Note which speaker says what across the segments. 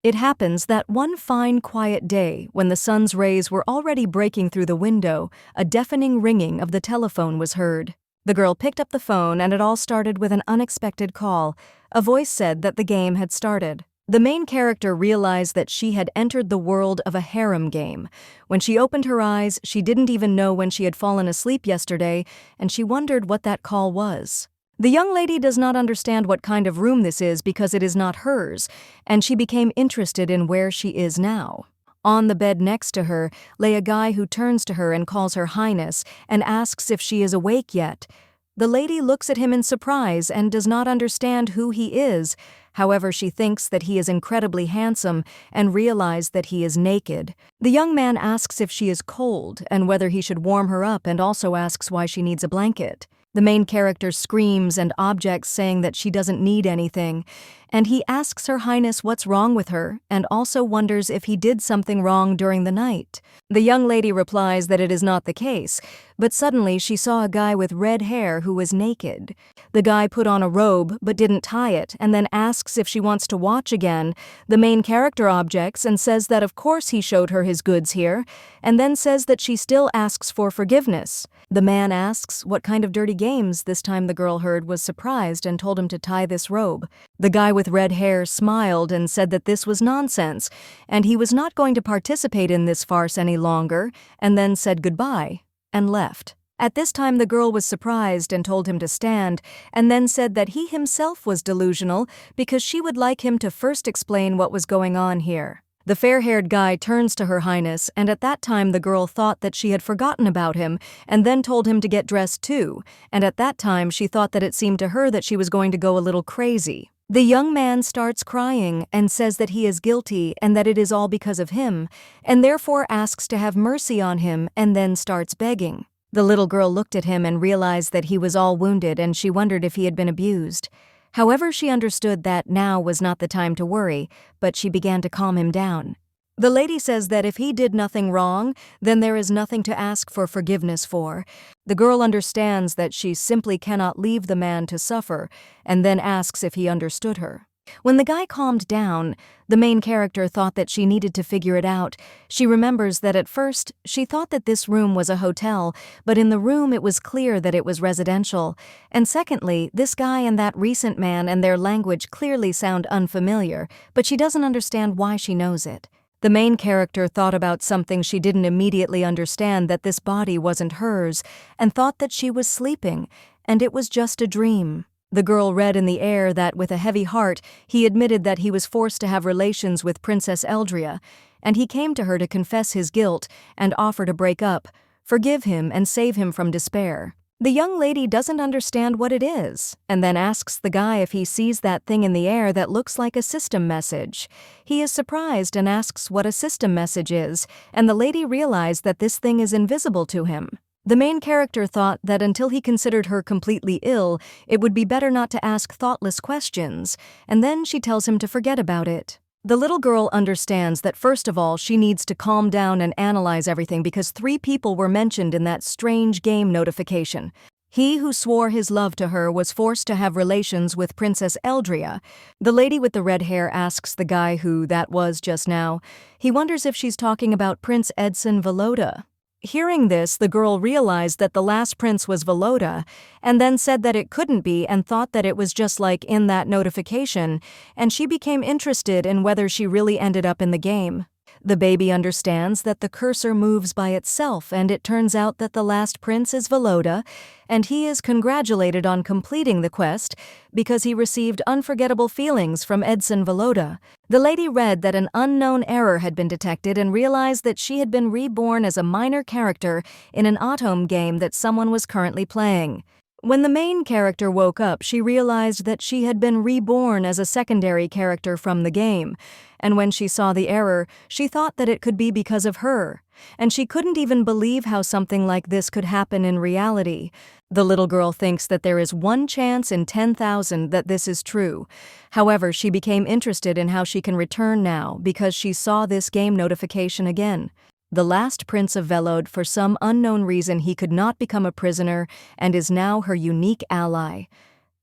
Speaker 1: It happens that one fine, quiet day, when the sun's rays were already breaking through the window, a deafening ringing of the telephone was heard. The girl picked up the phone, and it all started with an unexpected call. A voice said that the game had started. The main character realized that she had entered the world of a harem game. When she opened her eyes, she didn't even know when she had fallen asleep yesterday, and she wondered what that call was. The young lady does not understand what kind of room this is because it is not hers, and she became interested in where she is now. On the bed next to her lay a guy who turns to her and calls her Highness and asks if she is awake yet. The lady looks at him in surprise and does not understand who he is. However, she thinks that he is incredibly handsome and realizes that he is naked. The young man asks if she is cold and whether he should warm her up, and also asks why she needs a blanket. The main character screams and objects, saying that she doesn't need anything, and he asks Her Highness what's wrong with her and also wonders if he did something wrong during the night. The young lady replies that it is not the case, but suddenly she saw a guy with red hair who was naked. The guy put on a robe but didn't tie it, and then asks if she wants to watch again. The main character objects and says that of course he showed her his goods here, and then says that she still asks for forgiveness. The man asks what kind of dirty games this time the girl heard, was surprised and told him to tie this robe. The guy with red hair smiled and said that this was nonsense, and he was not going to participate in this farce any longer, and then said goodbye and left. At this time the girl was surprised and told him to stand, and then said that he himself was delusional because she would like him to first explain what was going on here. The fair-haired guy turns to Her Highness, and at that time the girl thought that she had forgotten about him and then told him to get dressed too, and at that time she thought that it seemed to her that she was going to go a little crazy. The young man starts crying and says that he is guilty and that it is all because of him, and therefore asks to have mercy on him, and then starts begging. The little girl looked at him and realized that he was all wounded, and she wondered if he had been abused. However, she understood that now was not the time to worry, but she began to calm him down. The lady says that if he did nothing wrong, then there is nothing to ask for forgiveness for. The girl understands that she simply cannot leave the man to suffer, and then asks if he understood her. When the guy calmed down, the main character thought that she needed to figure it out. She remembers that at first, she thought that this room was a hotel, but in the room it was clear that it was residential. And secondly, this guy and that recent man and their language clearly sound unfamiliar, but she doesn't understand why she knows it. The main character thought about something she didn't immediately understand, that this body wasn't hers, and thought that she was sleeping, and it was just a dream. The girl read in the air that, with a heavy heart, he admitted that he was forced to have relations with Princess Eldria, and he came to her to confess his guilt and offer to break up, forgive him, and save him from despair. The young lady doesn't understand what it is, and then asks the guy if he sees that thing in the air that looks like a system message. He is surprised and asks what a system message is, and the lady realized that this thing is invisible to him. The main character thought that until he considered her completely ill, it would be better not to ask thoughtless questions, and then she tells him to forget about it. The little girl understands that first of all she needs to calm down and analyze everything, because 3 people were mentioned in that strange game notification. He who swore his love to her was forced to have relations with Princess Eldria. The lady with the red hair asks the guy who that was just now. He wonders if she's talking about Prince Edson Volodya. Hearing this, the girl realized that the last prince was Volodya, and then said that it couldn't be and thought that it was just like in that notification, and she became interested in whether she really ended up in the game. The baby understands that the cursor moves by itself, and it turns out that the last prince is Volodya, and he is congratulated on completing the quest because he received unforgettable feelings from Edson Volodya. The lady read that an unknown error had been detected and realized that she had been reborn as a minor character in an automne game that someone was currently playing. When the main character woke up, she realized that she had been reborn as a secondary character from the game, and when she saw the error, she thought that it could be because of her, and she couldn't even believe how something like this could happen in reality. The little girl thinks that there is 1 chance in 10,000 that this is true. However, she became interested in how she can return now because she saw this game notification again. The last prince of Velod, for some unknown reason he could not become a prisoner and is now her unique ally.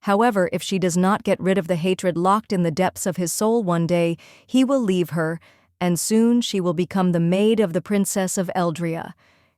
Speaker 1: However, if she does not get rid of the hatred locked in the depths of his soul one day, he will leave her, and soon she will become the maid of the Princess of Eldria.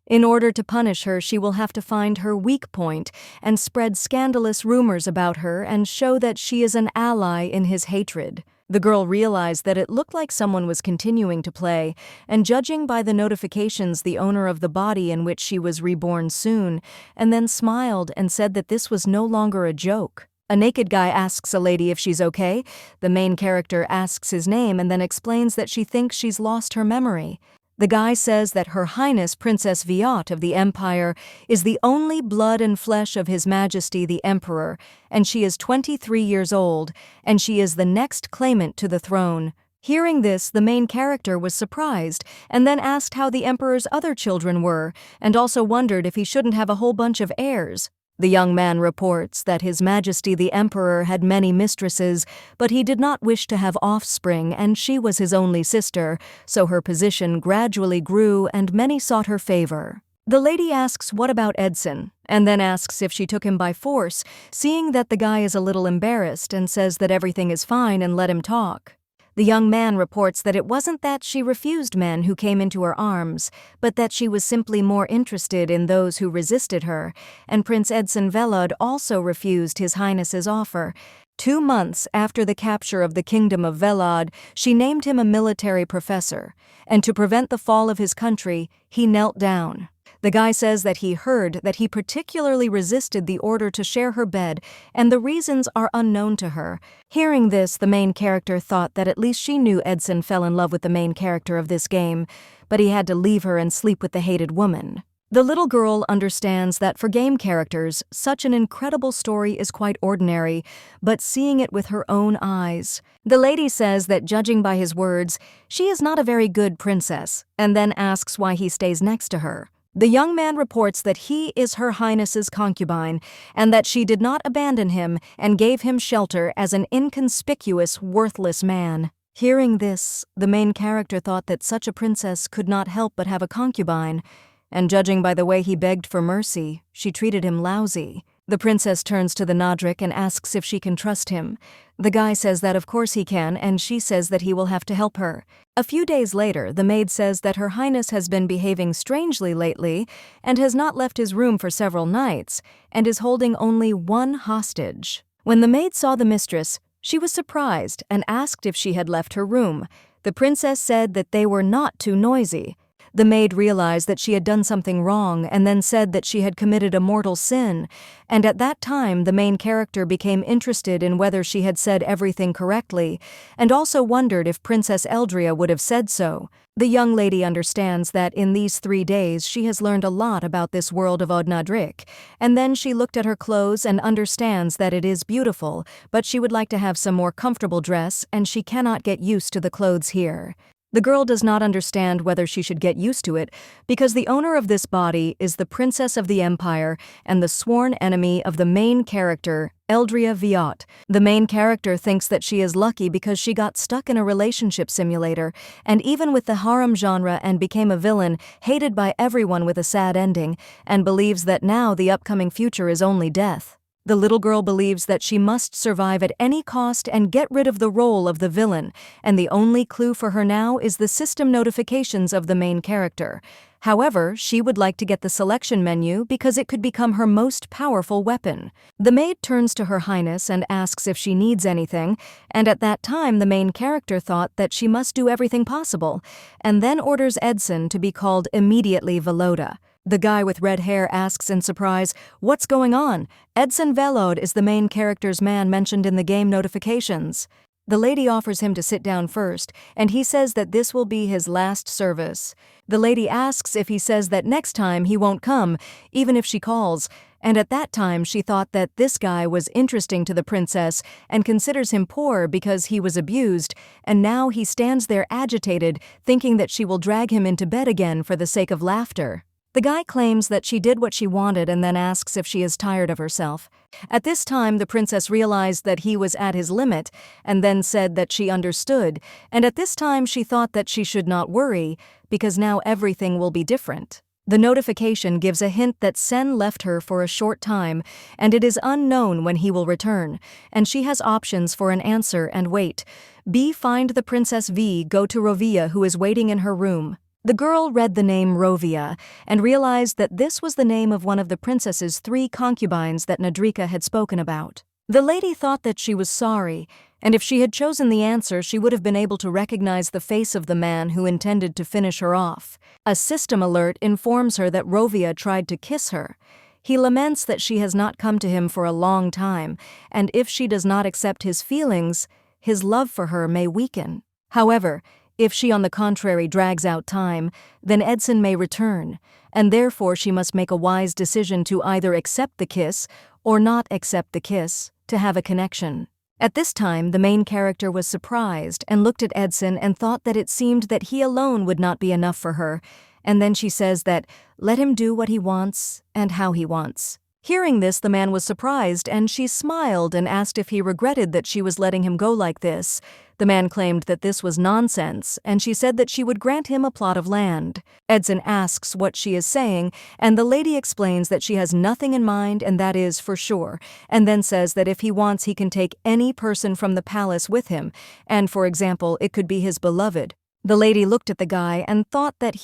Speaker 1: In order to punish her, she will have to find her weak point and spread scandalous rumors about her and show that she is an ally in his hatred. The girl realized that it looked like someone was continuing to play, and judging by the notifications, the owner of the body in which she was reborn soon, and then smiled and said that this was no longer a joke. A naked guy asks a lady if she's okay. The main character asks his name and then explains that she thinks she's lost her memory. The guy says that Her Highness Princess Viot of the Empire is the only blood and flesh of His Majesty the Emperor, and she is 23 years old, and she is the next claimant to the throne. Hearing this, the main character was surprised, and then asked how the Emperor's other children were, and also wondered if he shouldn't have a whole bunch of heirs. The young man reports that His Majesty the Emperor had many mistresses, but he did not wish to have offspring, and she was his only sister, so her position gradually grew and many sought her favor. The lady asks what about Edson, and then asks if she took him by force, seeing that the guy is a little embarrassed and says that everything is fine and let him talk. The young man reports that it wasn't that she refused men who came into her arms, but that she was simply more interested in those who resisted her, and Prince Edson Velod also refused His Highness's offer. 2 months after the capture of the Kingdom of Velod, she named him a military professor, and to prevent the fall of his country, he knelt down. The guy says that he heard that he particularly resisted the order to share her bed, and the reasons are unknown to her. Hearing this, the main character thought that at least she knew Edson fell in love with the main character of this game, but he had to leave her and sleep with the hated woman. The little girl understands that for game characters, such an incredible story is quite ordinary, but seeing it with her own eyes. The lady says that judging by his words, she is not a very good princess, and then asks why he stays next to her. The young man reports that he is Her Highness's concubine, and that she did not abandon him and gave him shelter as an inconspicuous, worthless man. Hearing this, the main character thought that such a princess could not help but have a concubine, and judging by the way he begged for mercy, she treated him lousy. The princess turns to the Nodric and asks if she can trust him. The guy says that of course he can, and she says that he will have to help her. A few days later, the maid says that Her Highness has been behaving strangely lately and has not left his room for several nights and is holding only one hostage. When the maid saw the mistress, she was surprised and asked if she had left her room. The princess said that they were not too noisy. The maid realized that she had done something wrong and then said that she had committed a mortal sin, and at that time the main character became interested in whether she had said everything correctly, and also wondered if Princess Eldria would have said so. The young lady understands that in these 3 days she has learned a lot about this world of Odnadrik, and then she looked at her clothes and understands that it is beautiful, but she would like to have some more comfortable dress, and she cannot get used to the clothes here. The girl does not understand whether she should get used to it, because the owner of this body is the Princess of the Empire and the sworn enemy of the main character, Eldria Viot. The main character thinks that she is lucky because she got stuck in a relationship simulator, and even with the harem genre and became a villain, hated by everyone with a sad ending, and believes that now the upcoming future is only death. The little girl believes that she must survive at any cost and get rid of the role of the villain, and the only clue for her now is the system notifications of the main character. However, she would like to get the selection menu because it could become her most powerful weapon. The maid turns to Her Highness and asks if she needs anything, and at that time the main character thought that she must do everything possible, and then orders Edson to be called immediately Veloda. The guy with red hair asks in surprise, "What's going on?" Edson Velod is the main character's man mentioned in the game notifications. The lady offers him to sit down first, and he says that this will be his last service. The lady asks if he says that next time he won't come, even if she calls, and at that time she thought that this guy was interesting to the princess and considers him poor because he was abused, and now he stands there agitated, thinking that she will drag him into bed again for the sake of laughter. The guy claims that she did what she wanted and then asks if she is tired of herself. At this time, the princess realized that he was at his limit and then said that she understood, and at this time she thought that she should not worry because now everything will be different. The notification gives a hint that Sen left her for a short time, and it is unknown when he will return, and she has options for an answer and wait. B. Find the Princess V. Go to Rovia, who is waiting in her room. The girl read the name Rovia and realized that this was the name of one of the princess's 3 concubines that Nadrika had spoken about. The lady thought that she was sorry, and if she had chosen the answer, she would have been able to recognize the face of the man who intended to finish her off. A system alert informs her that Rovia tried to kiss her. He laments that she has not come to him for a long time, and if she does not accept his feelings, his love for her may weaken. However, if she on the contrary drags out time, then Edson may return, and therefore she must make a wise decision to either accept the kiss or not accept the kiss, to have a connection. At this time, the main character was surprised and looked at Edson and thought that it seemed that he alone would not be enough for her, and then she says that, let him do what he wants and how he wants. Hearing this, the man was surprised, and she smiled and asked if he regretted that she was letting him go like this. The man claimed that this was nonsense, and she said that she would grant him a plot of land. Edson asks what she is saying, and the lady explains that she has nothing in mind, and that is for sure, and then says that if he wants, he can take any person from the palace with him, and for example, it could be his beloved. The lady looked at the guy and thought that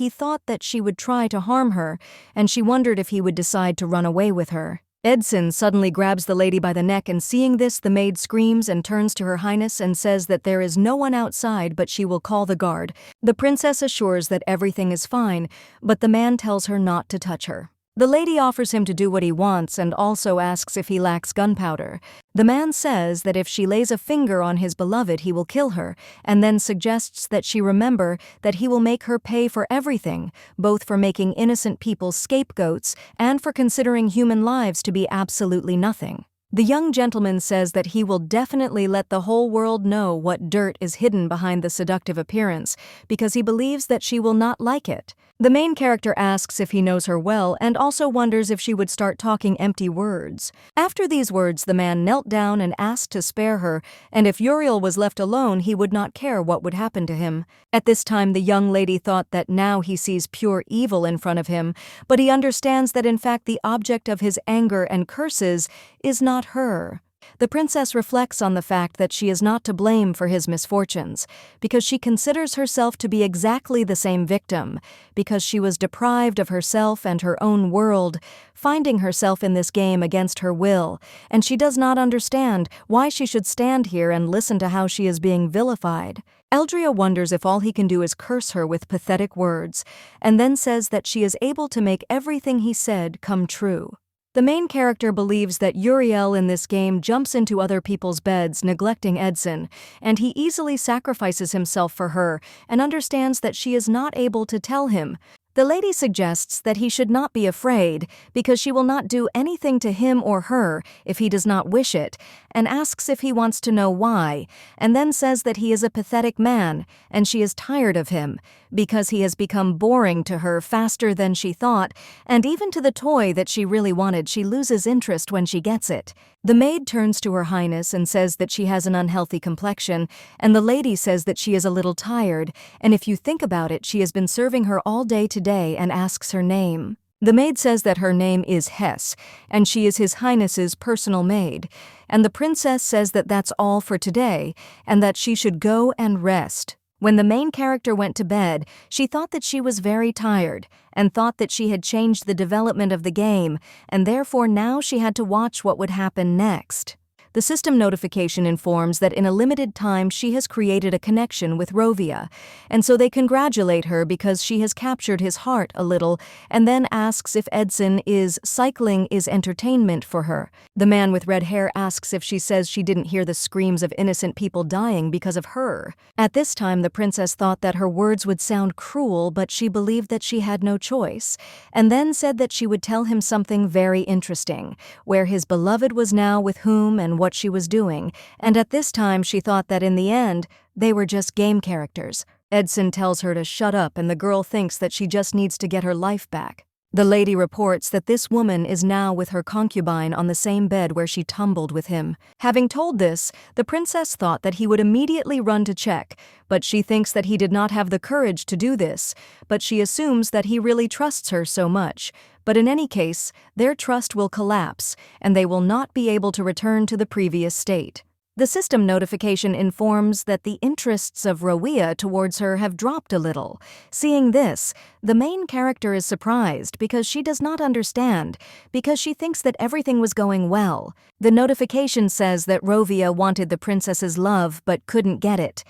Speaker 1: she would try to harm her, and she wondered if he would decide to run away with her. Edson suddenly grabs the lady by the neck, and seeing this, the maid screams and turns to her highness and says that there is no one outside, but she will call the guard. The princess assures that everything is fine, but the man tells her not to touch her. The lady offers him to do what he wants and also asks if he lacks gunpowder. The man says that if she lays a finger on his beloved, he will kill her, and then suggests that she remember that he will make her pay for everything, both for making innocent people scapegoats and for considering human lives to be absolutely nothing. The young gentleman says that he will definitely let the whole world know what dirt is hidden behind the seductive appearance, because he believes that she will not like it. The main character asks if he knows her well and also wonders if she would start talking empty words. After these words, the man knelt down and asked to spare her, and if Uriel was left alone, he would not care what would happen to him. At this time, the young lady thought that now he sees pure evil in front of him, but he understands that in fact the object of his anger and curses is not her. The princess reflects on the fact that she is not to blame for his misfortunes, because she considers herself to be exactly the same victim, because she was deprived of herself and her own world, finding herself in this game against her will, and she does not understand why she should stand here and listen to how she is being vilified. Eldria wonders if all he can do is curse her with pathetic words, and then says that she is able to make everything he said come true. The main character believes that Uriel in this game jumps into other people's beds, neglecting Edson, and he easily sacrifices himself for her and understands that she is not able to tell him. The lady suggests that he should not be afraid because she will not do anything to him or her if he does not wish it, and asks if he wants to know why, and then says that he is a pathetic man and she is tired of him because he has become boring to her faster than she thought, and even to the toy that she really wanted, she loses interest when she gets it. The maid turns to her highness and says that she has an unhealthy complexion, and the lady says that she is a little tired, and if you think about it, she has been serving her all day today and asks her name. The maid says that her name is Hess, and she is his highness's personal maid, and the princess says that that's all for today, and that she should go and rest. When the main character went to bed, she thought that she was very tired, and thought that she had changed the development of the game, and therefore now she had to watch what would happen next. The system notification informs that in a limited time she has created a connection with Rovia, and so they congratulate her because she has captured his heart a little, and then asks if Edson is cycling is entertainment for her. The man with red hair asks if she says she didn't hear the screams of innocent people dying because of her. At this time, the princess thought that her words would sound cruel, but she believed that she had no choice, and then said that she would tell him something very interesting, where his beloved was now with whom and what she was doing, and at this time she thought that in the end, they were just game characters. Edson tells her to shut up, and the girl thinks that she just needs to get her life back. The lady reports that this woman is now with her concubine on the same bed where she tumbled with him. Having told this, the princess thought that he would immediately run to check, but she thinks that he did not have the courage to do this, but she assumes that he really trusts her so much. But in any case, their trust will collapse, and they will not be able to return to the previous state. The system notification informs that the interests of Rowia towards her have dropped a little. Seeing this, the main character is surprised because she does not understand, because she thinks that everything was going well. The notification says that Rovia wanted the princess's love but couldn't get it.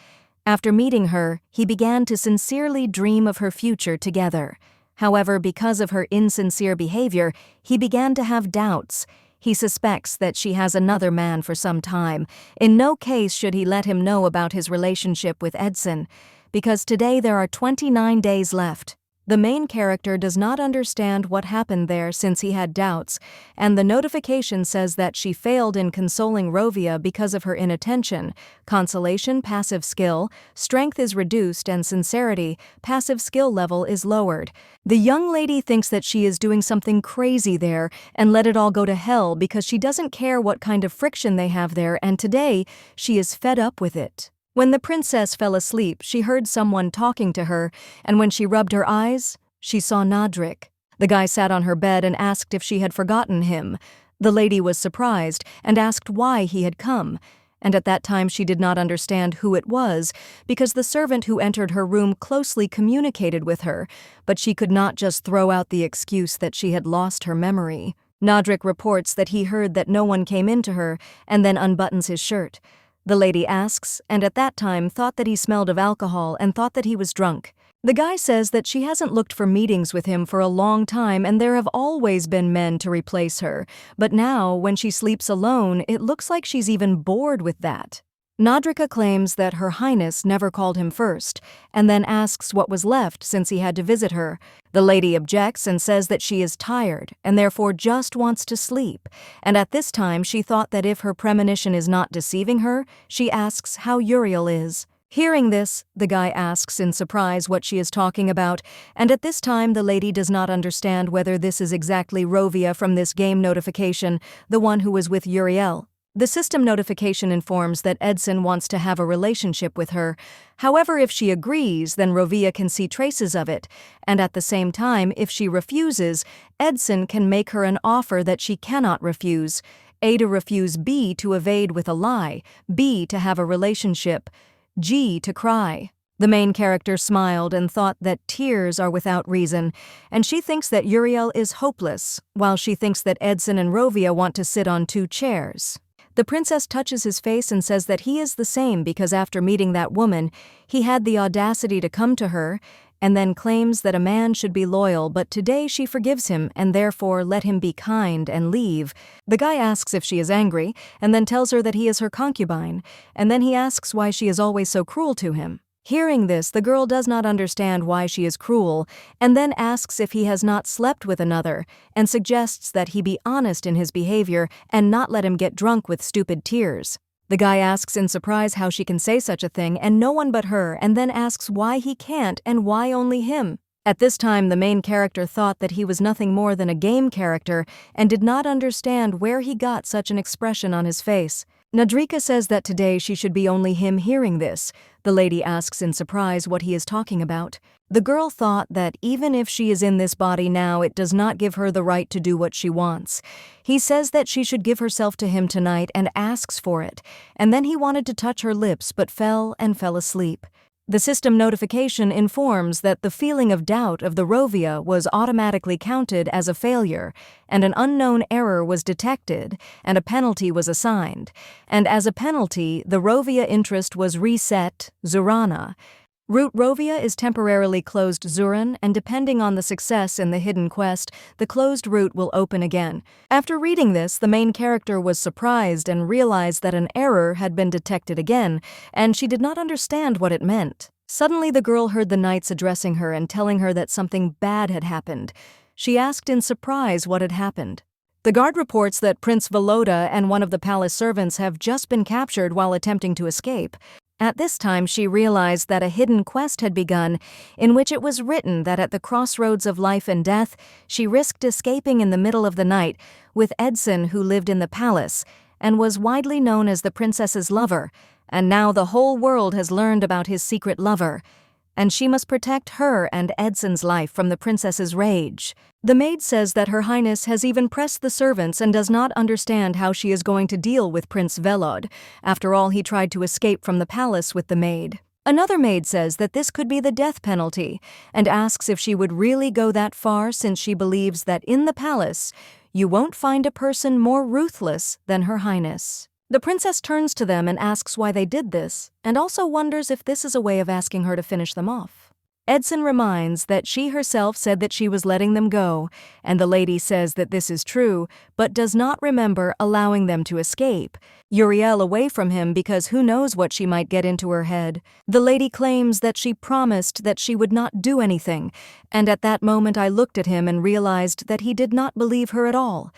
Speaker 1: After meeting her, he began to sincerely dream of her future together. However, because of her insincere behavior, he began to have doubts. He suspects that she has another man for some time. In no case should he let him know about his relationship with Edson, because today there are 29 days left. The main character does not understand what happened there since he had doubts, and the notification says that she failed in consoling Rovia because of her inattention. Consolation, passive skill, strength is reduced, and sincerity, passive skill level is lowered. The young lady thinks that she is doing something crazy there and let it all go to hell because she doesn't care what kind of friction they have there, and today she is fed up with it. When the princess fell asleep, she heard someone talking to her, and when she rubbed her eyes, she saw Nadrik. The guy sat on her bed and asked if she had forgotten him. The lady was surprised and asked why he had come, and at that time she did not understand who it was because the servant who entered her room closely communicated with her, but she could not just throw out the excuse that she had lost her memory. Nadrik reports that he heard that no one came in to her and then unbuttons his shirt. The lady asks, and at that time thought that he smelled of alcohol and thought that he was drunk. The guy says that she hasn't looked for meetings with him for a long time and there have always been men to replace her, but now, when she sleeps alone, it looks like she's even bored with that. Nadrika claims that Her Highness never called him first, and then asks what was left since he had to visit her. The lady objects and says that she is tired and therefore just wants to sleep, and at this time she thought that if her premonition is not deceiving her, she asks how Uriel is. Hearing this, the guy asks in surprise what she is talking about, and at this time the lady does not understand whether this is exactly Rovia from this game notification, the one who was with Uriel. The system notification informs that Edson wants to have a relationship with her. However, if she agrees, then Rovia can see traces of it, and at the same time, if she refuses, Edson can make her an offer that she cannot refuse. A, to refuse; B, to evade with a lie; B, to have a relationship; G, to cry. The main character smiled and thought that tears are without reason, and she thinks that Uriel is hopeless, while she thinks that Edson and Rovia want to sit on 2 chairs. The princess touches his face and says that he is the same because after meeting that woman, he had the audacity to come to her, and then claims that a man should be loyal, but today she forgives him and therefore let him be kind and leave. The guy asks if she is angry, and then tells her that he is her concubine, and then he asks why she is always so cruel to him. Hearing this, the girl does not understand why she is cruel, and then asks if he has not slept with another, and suggests that he be honest in his behavior and not let him get drunk with stupid tears. The guy asks in surprise how she can say such a thing and no one but her, and then asks why he can't and why only him. At this time, the main character thought that he was nothing more than a game character and did not understand where he got such an expression on his face. Nadrika says that today she should be only him hearing this. The lady asks in surprise what he is talking about. The girl thought that even if she is in this body now, it does not give her the right to do what she wants. He says that she should give herself to him tonight and asks for it, and then he wanted to touch her lips but fell asleep. The system notification informs that the feeling of doubt of the Rovia was automatically counted as a failure, and an unknown error was detected, and a penalty was assigned. And as a penalty, the Rovia interest was reset, Zurana. Route Rovia is temporarily closed Zuran, and depending on the success in the hidden quest, the closed route will open again. After reading this, the main character was surprised and realized that an error had been detected again, and she did not understand what it meant. Suddenly the girl heard the knights addressing her and telling her that something bad had happened. She asked in surprise what had happened. The guard reports that Prince Volodya and one of the palace servants have just been captured while attempting to escape. At this time she realized that a hidden quest had begun, in which it was written that at the crossroads of life and death, she risked escaping in the middle of the night with Edson, who lived in the palace and was widely known as the princess's lover, and now the whole world has learned about his secret lover, and she must protect her and Edson's life from the princess's rage. The maid says that Her Highness has even pressed the servants and does not understand how she is going to deal with Prince Velod. After all, he tried to escape from the palace with the maid. Another maid says that this could be the death penalty, and asks if she would really go that far, since she believes that in the palace, you won't find a person more ruthless than Her Highness. The princess turns to them and asks why they did this, and also wonders if this is a way of asking her to finish them off. Edson reminds that she herself said that she was letting them go, and the lady says that this is true, but does not remember allowing them to escape. Uriel away from him because who knows what she might get into her head. The lady claims that she promised that she would not do anything, and at that moment I looked at him and realized that he did not believe her at all.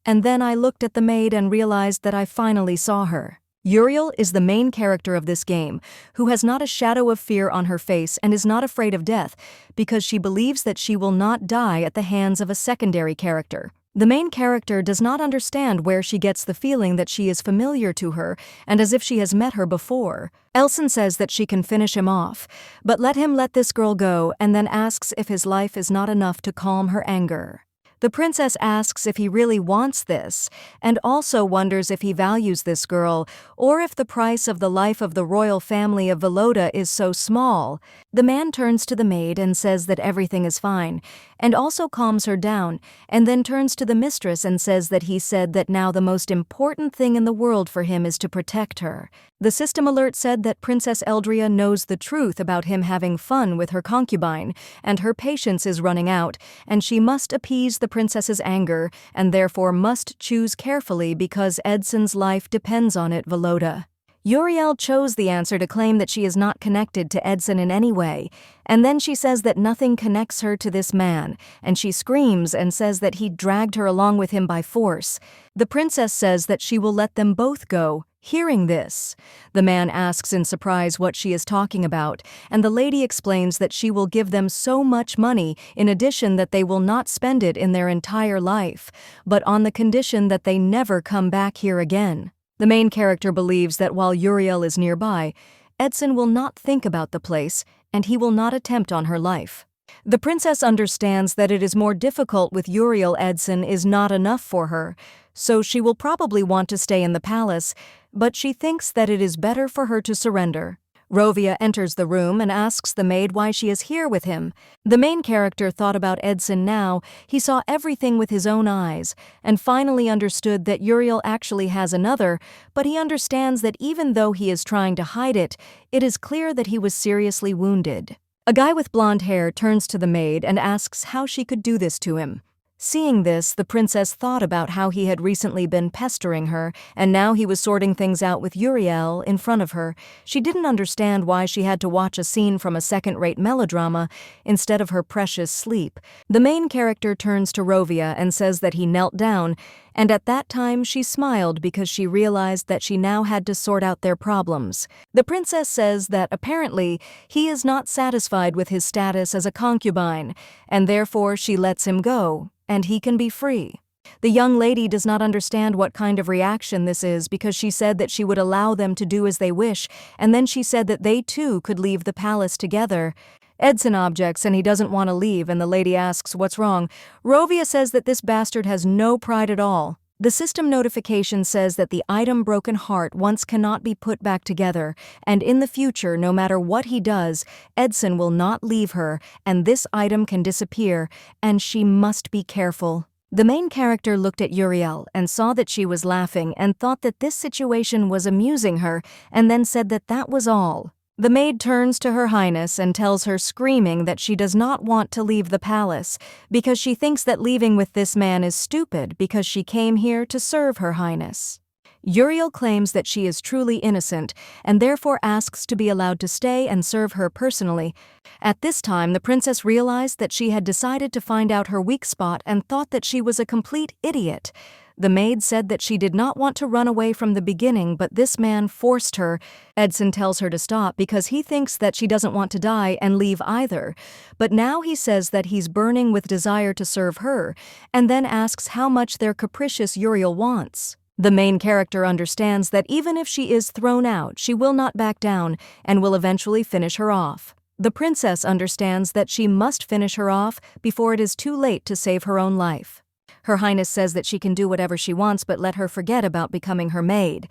Speaker 1: And then I looked at the maid and realized that I finally saw her. Uriel is the main character of this game, who has not a shadow of fear on her face and is not afraid of death, because she believes that she will not die at the hands of a secondary character. The main character does not understand where she gets the feeling that she is familiar to her and as if she has met her before. Elson says that she can finish him off, but let him let this girl go, and then asks if his life is not enough to calm her anger. The princess asks if he really wants this, and also wonders if he values this girl, or if the price of the life of the royal family of Veloda is so small. The man turns to the maid and says that everything is fine, and also calms her down, and then turns to the mistress and says that he said that now the most important thing in the world for him is to protect her. The system alert said that Princess Eldria knows the truth about him having fun with her concubine, and her patience is running out, and she must appease the princess's anger, and therefore must choose carefully because Edson's life depends on it. Veloda. Uriel chose the answer to claim that she is not connected to Edson in any way, and then she says that nothing connects her to this man, and she screams and says that he dragged her along with him by force. The princess says that she will let them both go. Hearing this, the man asks in surprise what she is talking about, and the lady explains that she will give them so much money, in addition that they will not spend it in their entire life, but on the condition that they never come back here again. The main character believes that while Uriel is nearby, Edson will not think about the place, and he will not attempt on her life. The princess understands that it is more difficult with Uriel. Edson is not enough for her, so she will probably want to stay in the palace, but she thinks that it is better for her to surrender. Rovia enters the room and asks the maid why she is here with him. The main character thought about Edson now. He saw everything with his own eyes, and finally understood that Uriel actually has another, but he understands that even though he is trying to hide it, it is clear that he was seriously wounded. A guy with blonde hair turns to the maid and asks how she could do this to him. Seeing this, the princess thought about how he had recently been pestering her, and now he was sorting things out with Uriel in front of her. She didn't understand why she had to watch a scene from a second-rate melodrama instead of her precious sleep. The main character turns to Rovia and says that he knelt down, and at that time she smiled because she realized that she now had to sort out their problems. The princess says that apparently he is not satisfied with his status as a concubine, and therefore she lets him go, and he can be free. The young lady does not understand what kind of reaction this is because she said that she would allow them to do as they wish, and then she said that they too could leave the palace together. Edson objects and he doesn't want to leave, and the lady asks what's wrong. Rovia says that this bastard has no pride at all. The system notification says that the item Broken Heart once cannot be put back together, and in the future, no matter what he does, Edson will not leave her, and this item can disappear, and she must be careful. The main character looked at Uriel and saw that she was laughing and thought that this situation was amusing her, and then said that that was all. The maid turns to Her Highness and tells her screaming that she does not want to leave the palace because she thinks that leaving with this man is stupid because she came here to serve Her Highness. Uriel claims that she is truly innocent and therefore asks to be allowed to stay and serve her personally. At this time, the princess realized that she had decided to find out her weak spot and thought that she was a complete idiot. The maid said that she did not want to run away from the beginning, but this man forced her. Edson tells her to stop because he thinks that she doesn't want to die and leave either. But now he says that he's burning with desire to serve her, and then asks how much their capricious Uriel wants. The main character understands that even if she is thrown out, she will not back down and will eventually finish her off. The princess understands that she must finish her off before it is too late to save her own life. Her Highness says that she can do whatever she wants, but let her forget about becoming her maid.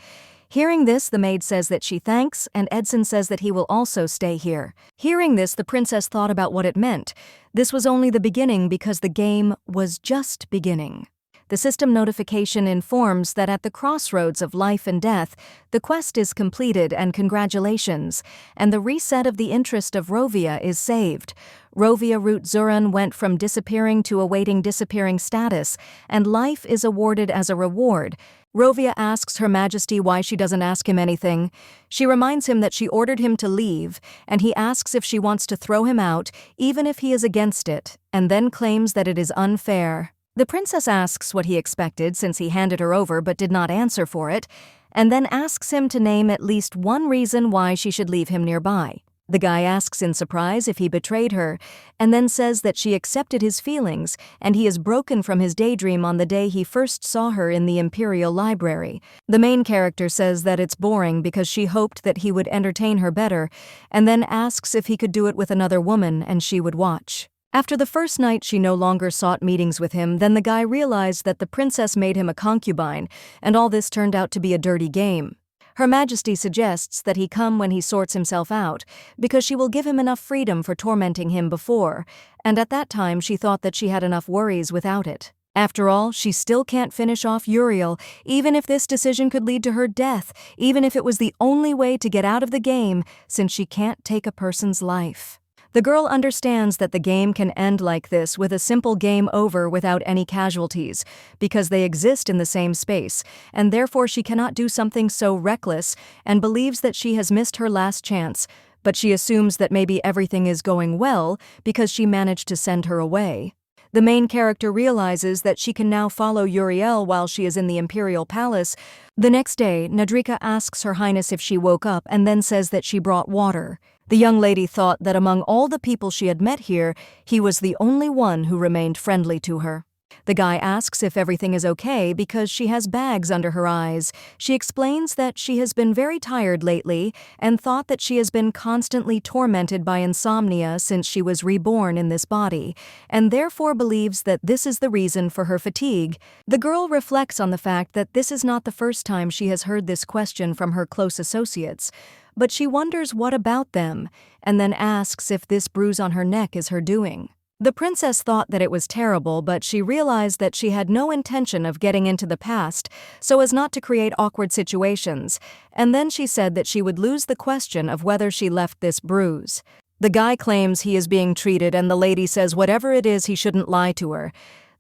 Speaker 1: Hearing this, the maid says that she thanks, and Edson says that he will also stay here. Hearing this, the princess thought about what it meant. This was only the beginning because the game was just beginning. The system notification informs that at the crossroads of life and death, the quest is completed and congratulations, and the reset of the interest of Rovia is saved. Rovia root Zuran went from disappearing to awaiting disappearing status, and life is awarded as a reward. Rovia asks Her Majesty why she doesn't ask him anything. She reminds him that she ordered him to leave, and he asks if she wants to throw him out, even if he is against it, and then claims that it is unfair. The princess asks what he expected since he handed her over but did not answer for it, and then asks him to name at least one reason why she should leave him nearby. The guy asks in surprise if he betrayed her, and then says that she accepted his feelings and he is broken from his daydream on the day he first saw her in the Imperial Library. The main character says that it's boring because she hoped that he would entertain her better, and then asks if he could do it with another woman and she would watch. After the first night she no longer sought meetings with him, then the guy realized that the princess made him a concubine, and all this turned out to be a dirty game. Her Majesty suggests that he come when he sorts himself out, because she will give him enough freedom for tormenting him before, and at that time she thought that she had enough worries without it. After all, she still can't finish off Uriel, even if this decision could lead to her death, even if it was the only way to get out of the game, since she can't take a person's life. The girl understands that the game can end like this with a simple game over without any casualties, because they exist in the same space, and therefore she cannot do something so reckless and believes that she has missed her last chance, but she assumes that maybe everything is going well because she managed to send her away. The main character realizes that she can now follow Uriel while she is in the Imperial Palace. The next day, Nadrika asks Her Highness if she woke up and then says that she brought water. The young lady thought that among all the people she had met here, he was the only one who remained friendly to her. The guy asks if everything is okay because she has bags under her eyes. She explains that she has been very tired lately and thought that she has been constantly tormented by insomnia since she was reborn in this body, and therefore believes that this is the reason for her fatigue. The girl reflects on the fact that this is not the first time she has heard this question from her close associates, but she wonders what about them, and then asks if this bruise on her neck is her doing. The princess thought that it was terrible, but she realized that she had no intention of getting into the past so as not to create awkward situations, and then she said that she would lose the question of whether she left this bruise. The guy claims he is being treated, and the lady says whatever it is, he shouldn't lie to her.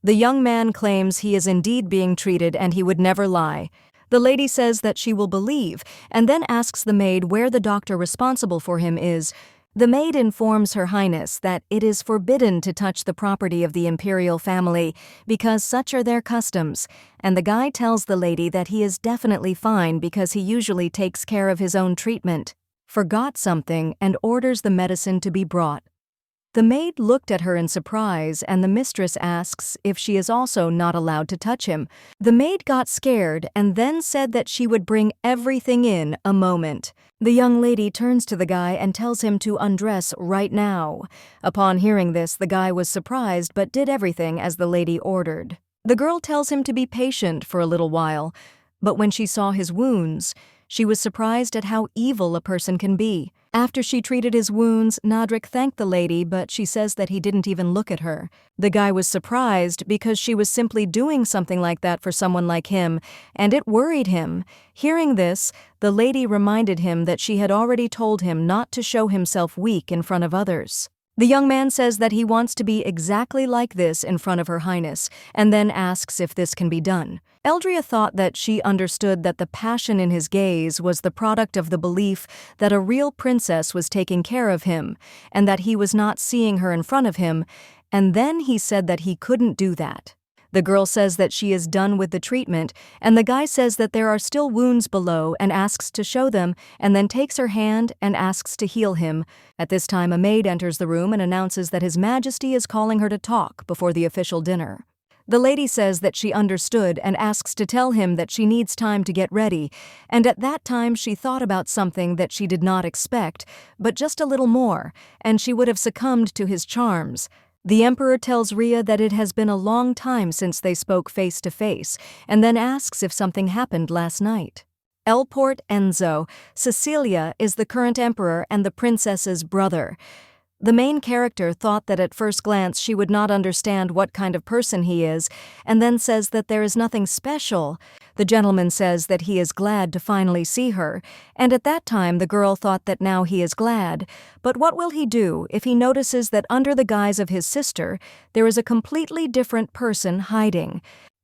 Speaker 1: The young man claims he is indeed being treated and he would never lie. The lady says that she will believe, and then asks the maid where the doctor responsible for him is. The maid informs Her Highness that it is forbidden to touch the property of the imperial family because such are their customs, and the guy tells the lady that he is definitely fine because he usually takes care of his own treatment. Forgot something and orders the medicine to be brought. The maid looked at her in surprise, and the mistress asks if she is also not allowed to touch him. The maid got scared and then said that she would bring everything in a moment. The young lady turns to the guy and tells him to undress right now. Upon hearing this, the guy was surprised but did everything as the lady ordered. The girl tells him to be patient for a little while, but when she saw his wounds, she was surprised at how evil a person can be. After she treated his wounds, Nadrik thanked the lady, but she says that he didn't even look at her. The guy was surprised because she was simply doing something like that for someone like him, and it worried him. Hearing this, the lady reminded him that she had already told him not to show himself weak in front of others. The young man says that he wants to be exactly like this in front of Her Highness, and then asks if this can be done. Eldria thought that she understood that the passion in his gaze was the product of the belief that a real princess was taking care of him, and that he was not seeing her in front of him, and then he said that he couldn't do that. The girl says that she is done with the treatment, and the guy says that there are still wounds below and asks to show them, and then takes her hand and asks to heal him. At this time, a maid enters the room and announces that His Majesty is calling her to talk before the official dinner. The lady says that she understood and asks to tell him that she needs time to get ready, and at that time she thought about something that she did not expect, but just a little more, and she would have succumbed to his charms. The emperor tells Rhea that it has been a long time since they spoke face to face, and then asks if something happened last night. Elport Enzo, Cecilia is the current emperor and the princess's brother. The main character thought that at first glance she would not understand what kind of person he is, and then says that there is nothing special. The gentleman says that he is glad to finally see her, and at that time the girl thought that now he is glad. But what will he do if he notices that under the guise of his sister, there is a completely different person hiding?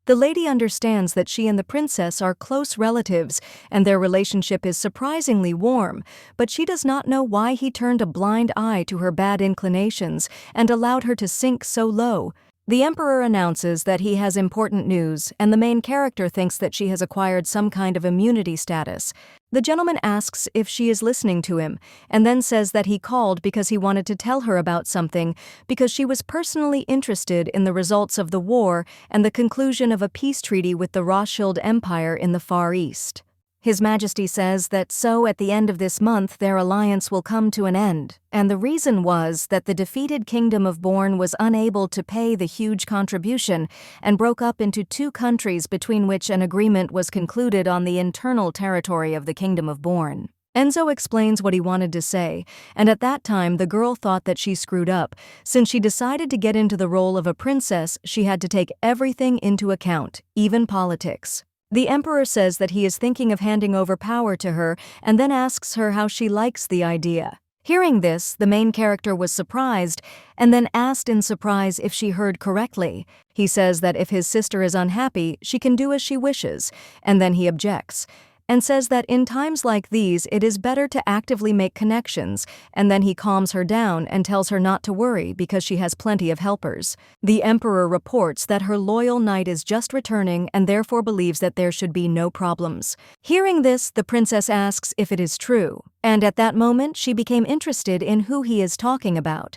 Speaker 1: The lady understands that she and the princess are close relatives, and their relationship is surprisingly warm, but she does not know why he turned a blind eye to her bad inclinations and allowed her to sink so low. The emperor announces that he has important news, and the main character thinks that she has acquired some kind of immunity status. The gentleman asks if she is listening to him, and then says that he called because he wanted to tell her about something, because she was personally interested in the results of the war and the conclusion of a peace treaty with the Rothschild Empire in the Far East. His Majesty says that so at the end of this month their alliance will come to an end, and the reason was that the defeated Kingdom of Borne was unable to pay the huge contribution and broke up into two countries between which an agreement was concluded on the internal territory of the Kingdom of Borne. Enzo explains what he wanted to say, and at that time the girl thought that she screwed up. Since she decided to get into the role of a princess, she had to take everything into account, even politics. The emperor says that he is thinking of handing over power to her and then asks her how she likes the idea. Hearing this, the main character was surprised and then asked in surprise if she heard correctly. He says that if his sister is unhappy, she can do as she wishes, and then he objects, and says that in times like these it is better to actively make connections, and then he calms her down and tells her not to worry because she has plenty of helpers. The emperor reports that her loyal knight is just returning and therefore believes that there should be no problems. Hearing this, the princess asks if it is true, and at that moment she became interested in who he is talking about.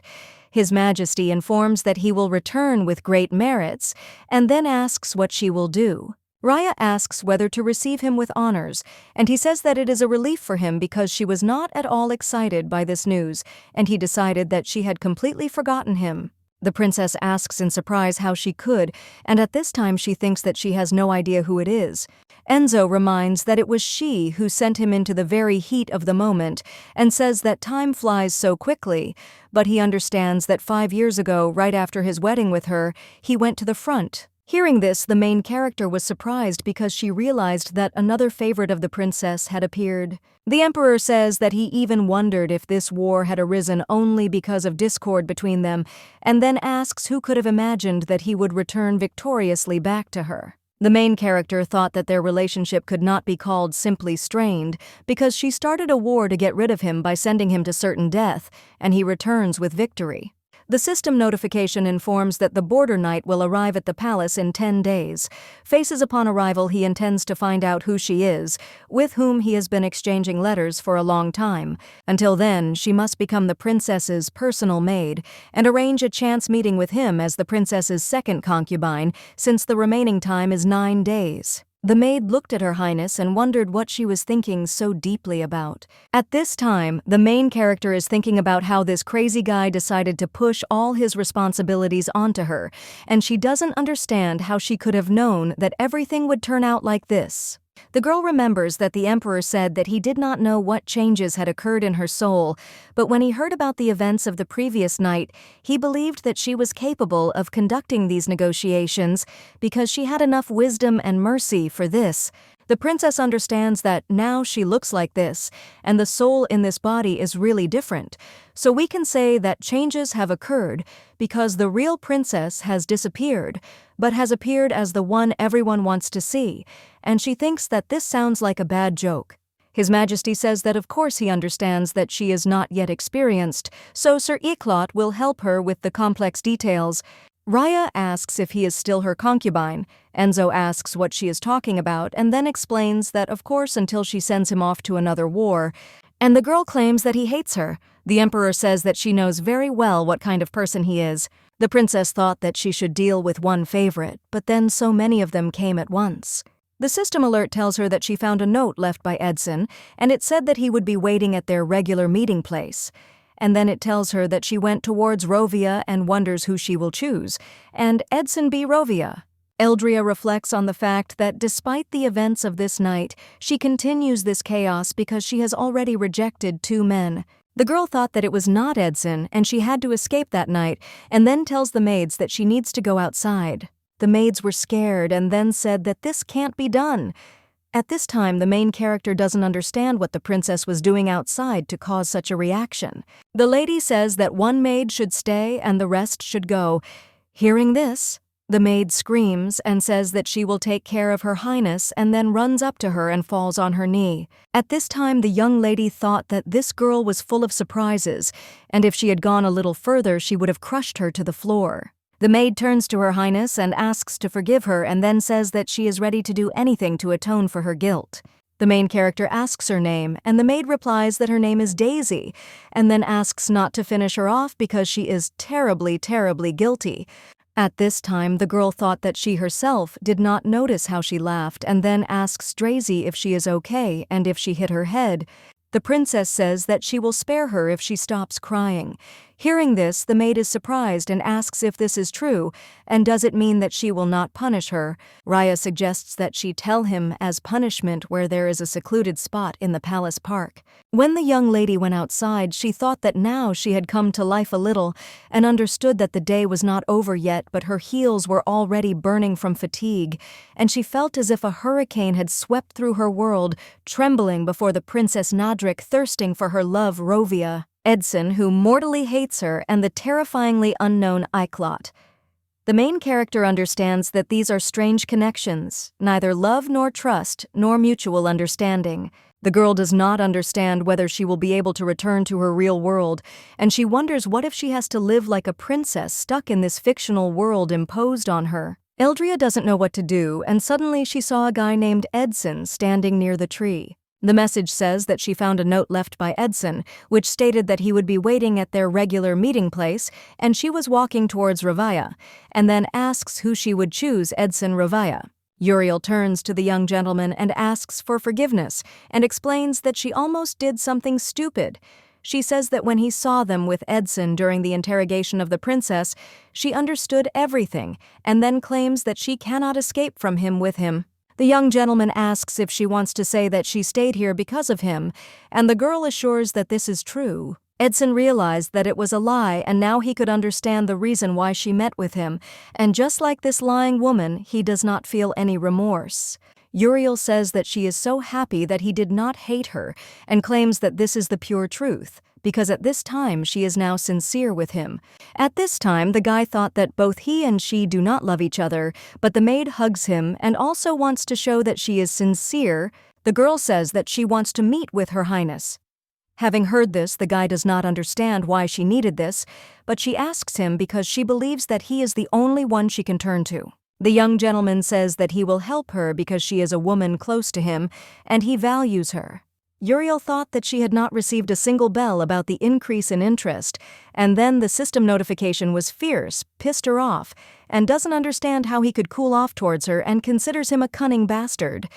Speaker 1: His Majesty informs that he will return with great merits, and then asks what she will do. Rhea asks whether to receive him with honors, and he says that it is a relief for him because she was not at all excited by this news, and he decided that she had completely forgotten him. The princess asks in surprise how she could, and at this time she thinks that she has no idea who it is. Enzo reminds that it was she who sent him into the very heat of the moment, and says that time flies so quickly, but he understands that 5 years ago, right after his wedding with her, he went to the front. Hearing this, the main character was surprised because she realized that another favorite of the princess had appeared. The emperor says that he even wondered if this war had arisen only because of discord between them, and then asks who could have imagined that he would return victoriously back to her. The main character thought that their relationship could not be called simply strained because she started a war to get rid of him by sending him to certain death, and he returns with victory. The system notification informs that the border knight will arrive at the palace in 10 days. Faces upon arrival, he intends to find out who she is, with whom he has been exchanging letters for a long time. Until then, she must become the princess's personal maid and arrange a chance meeting with him as the princess's second concubine, since the remaining time is 9 days. The maid looked at Her Highness and wondered what she was thinking so deeply about. At this time, the main character is thinking about how this crazy guy decided to push all his responsibilities onto her, and she doesn't understand how she could have known that everything would turn out like this. The girl remembers that the emperor said that he did not know what changes had occurred in her soul, but when he heard about the events of the previous night, he believed that she was capable of conducting these negotiations because she had enough wisdom and mercy for this. The princess understands that now she looks like this, and the soul in this body is really different. So we can say that changes have occurred because the real princess has disappeared, but has appeared as the one everyone wants to see, and she thinks that this sounds like a bad joke. His Majesty says that of course he understands that she is not yet experienced, so Sir Eclot will help her with the complex details. Raya asks if he is still her concubine. Enzo asks what she is talking about and then explains that of course until she sends him off to another war, and the girl claims that he hates her. The Emperor says that she knows very well what kind of person he is. The princess thought that she should deal with one favorite, but then so many of them came at once. The system alert tells her that she found a note left by Edson, and it said that he would be waiting at their regular meeting place. And then it tells her that she went towards Rovia and wonders who she will choose, and Edson be Rovia. Eldria reflects on the fact that despite the events of this night, she continues this chaos because she has already rejected 2 men. The girl thought that it was not Edson, and she had to escape that night, and then tells the maids that she needs to go outside. The maids were scared and then said that this can't be done. At this time, the main character doesn't understand what the princess was doing outside to cause such a reaction. The lady says that 1 maid should stay and the rest should go. Hearing this, the maid screams and says that she will take care of her highness and then runs up to her and falls on her knee. At this time, the young lady thought that this girl was full of surprises, and if she had gone a little further, she would have crushed her to the floor. The maid turns to her highness and asks to forgive her and then says that she is ready to do anything to atone for her guilt. The main character asks her name, and the maid replies that her name is Daisy, and then asks not to finish her off because she is terribly, terribly guilty. At this time, the girl thought that she herself did not notice how she laughed and then asks Daisy if she is okay and if she hit her head. The princess says that she will spare her if she stops crying. Hearing this, the maid is surprised and asks if this is true, and does it mean that she will not punish her. Raya suggests that she tell him as punishment where there is a secluded spot in the palace park. When the young lady went outside, she thought that now she had come to life a little and understood that the day was not over yet, but her heels were already burning from fatigue, and she felt as if a hurricane had swept through her world, trembling before the Princess Nadric, thirsting for her love Rovia, Edson, who mortally hates her, and the terrifyingly unknown Iklot. The main character understands that these are strange connections, neither love nor trust nor mutual understanding. The girl does not understand whether she will be able to return to her real world, and she wonders what if she has to live like a princess stuck in this fictional world imposed on her. Eldria doesn't know what to do, and suddenly she saw a guy named Edson standing near the tree. The message says that she found a note left by Edson, which stated that he would be waiting at their regular meeting place, and she was walking towards Ravaya, and then asks who she would choose, Edson Ravaya. Uriel turns to the young gentleman and asks for forgiveness, and explains that she almost did something stupid. She says that when he saw them with Edson during the interrogation of the princess, she understood everything, and then claims that she cannot escape from him with him. The young gentleman asks if she wants to say that she stayed here because of him, and the girl assures that this is true. Edson realized that it was a lie, and now he could understand the reason why she met with him, and just like this lying woman, he does not feel any remorse. Uriel says that she is so happy that he did not hate her, and claims that this is the pure truth, because at this time she is now sincere with him. At this time, the guy thought that both he and she do not love each other, but the maid hugs him and also wants to show that she is sincere. The girl says that she wants to meet with her highness. Having heard this, the guy does not understand why she needed this, but she asks him because she believes that he is the only one she can turn to. The young gentleman says that he will help her because she is a woman close to him, and he values her. Uriel thought that she had not received a single bell about the increase in interest, and then the system notification was fierce, pissed her off, and doesn't understand how he could cool off towards her and considers him a cunning bastard.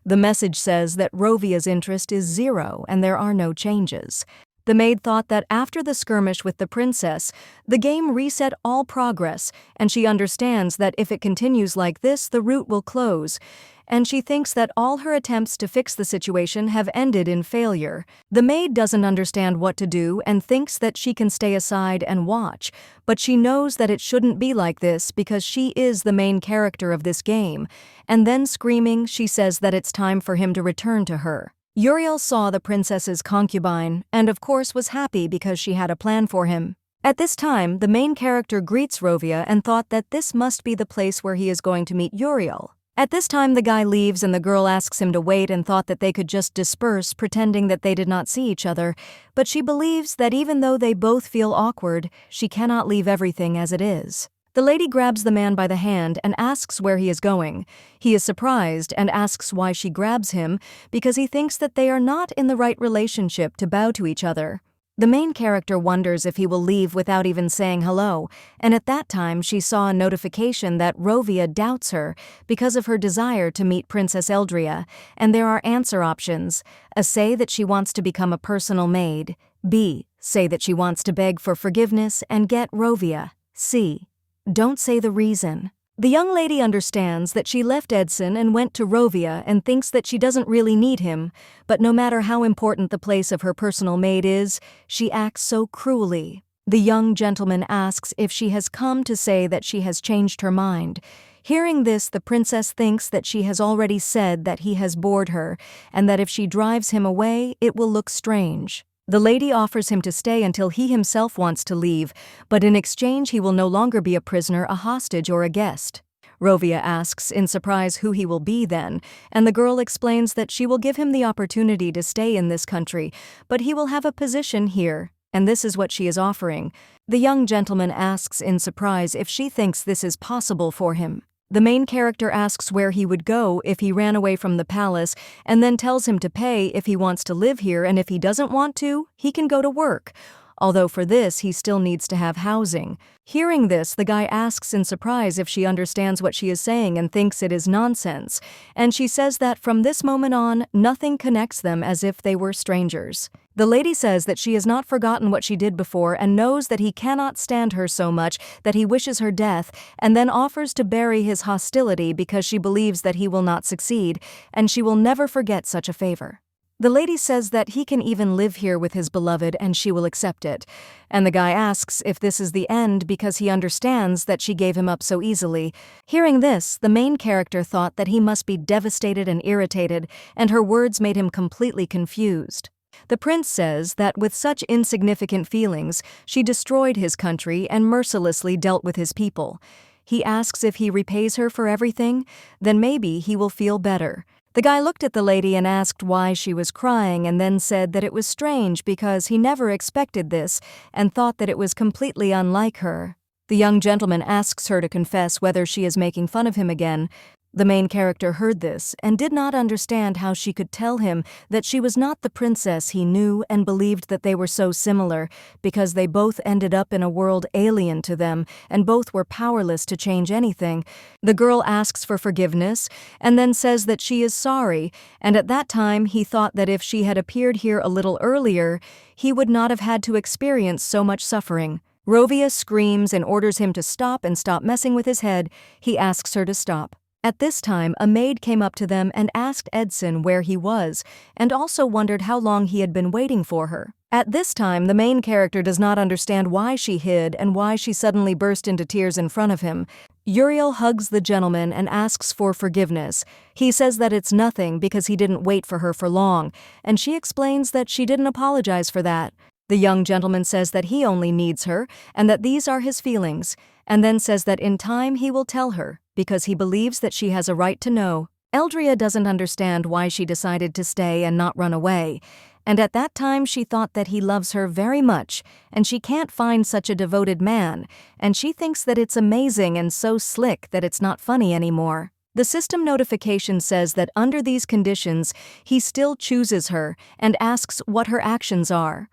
Speaker 1: The message says that Rovia's interest is 0 and there are no changes. The maid thought that after the skirmish with the princess, the game reset all progress, and she understands that if it continues like this, the route will close, and she thinks that all her attempts to fix the situation have ended in failure. The maid doesn't understand what to do and thinks that she can stay aside and watch, but she knows that it shouldn't be like this because she is the main character of this game, and then screaming, she says that it's time for him to return to her. Uriel saw the princess's concubine, and of course was happy because she had a plan for him. At this time, the main character greets Rovia and thought that this must be the place where he is going to meet Uriel. At this time, the guy leaves and the girl asks him to wait and thought that they could just disperse, pretending that they did not see each other, but she believes that even though they both feel awkward, she cannot leave everything as it is. The lady grabs the man by the hand and asks where he is going. He is surprised and asks why she grabs him, because he thinks that they are not in the right relationship to bow to each other. The main character wonders if he will leave without even saying hello, and at that time she saw a notification that Rovia doubts her because of her desire to meet Princess Eldria, and there are answer options. A, say that she wants to become a personal maid. B, say that she wants to beg for forgiveness and get Rovia. C, don't say the reason. The young lady understands that she left Edson and went to Rovia and thinks that she doesn't really need him, but no matter how important the place of her personal maid is, she acts so cruelly. The young gentleman asks if she has come to say that she has changed her mind. Hearing this, the princess thinks that she has already said that he has bored her, and that if she drives him away, it will look strange. The lady offers him to stay until he himself wants to leave, but in exchange he will no longer be a prisoner, a hostage, or a guest. Rovia asks in surprise who he will be then, and the girl explains that she will give him the opportunity to stay in this country, but he will have a position here, and this is what she is offering. The young gentleman asks in surprise if she thinks this is possible for him. The main character asks where he would go if he ran away from the palace, and then tells him to pay if he wants to live here, and if he doesn't want to, he can go to work. Although for this, he still needs to have housing. Hearing this, the guy asks in surprise if she understands what she is saying and thinks it is nonsense, and she says that from this moment on, nothing connects them, as if they were strangers. The lady says that she has not forgotten what she did before and knows that he cannot stand her so much that he wishes her death, and then offers to bury his hostility because she believes that he will not succeed, and she will never forget such a favor. The lady says that he can even live here with his beloved and she will accept it, and the guy asks if this is the end because he understands that she gave him up so easily. Hearing this, the main character thought that he must be devastated and irritated, and her words made him completely confused. The prince says that with such insignificant feelings, she destroyed his country and mercilessly dealt with his people. He asks if he repays her for everything, then maybe he will feel better. The guy looked at the lady and asked why she was crying, and then said that it was strange because he never expected this and thought that it was completely unlike her. The young gentleman asks her to confess whether she is making fun of him again. The main character heard this and did not understand how she could tell him that she was not the princess he knew, and believed that they were so similar because they both ended up in a world alien to them and both were powerless to change anything. The girl asks for forgiveness and then says that she is sorry, and at that time he thought that if she had appeared here a little earlier, he would not have had to experience so much suffering. Rovia screams and orders him to stop and stop messing with his head. He asks her to stop. At this time, a maid came up to them and asked Edson where he was, and also wondered how long he had been waiting for her. At this time, the main character does not understand why she hid and why she suddenly burst into tears in front of him. Uriel hugs the gentleman and asks for forgiveness. He says that it's nothing because he didn't wait for her for long, and she explains that she didn't apologize for that. The young gentleman says that he only needs her and that these are his feelings, and then says that in time he will tell her, because he believes that she has a right to know. Eldria doesn't understand why she decided to stay and not run away, and at that time she thought that he loves her very much, and she can't find such a devoted man, and she thinks that it's amazing and so slick that it's not funny anymore. The system notification says that under these conditions, he still chooses her and asks what her actions are.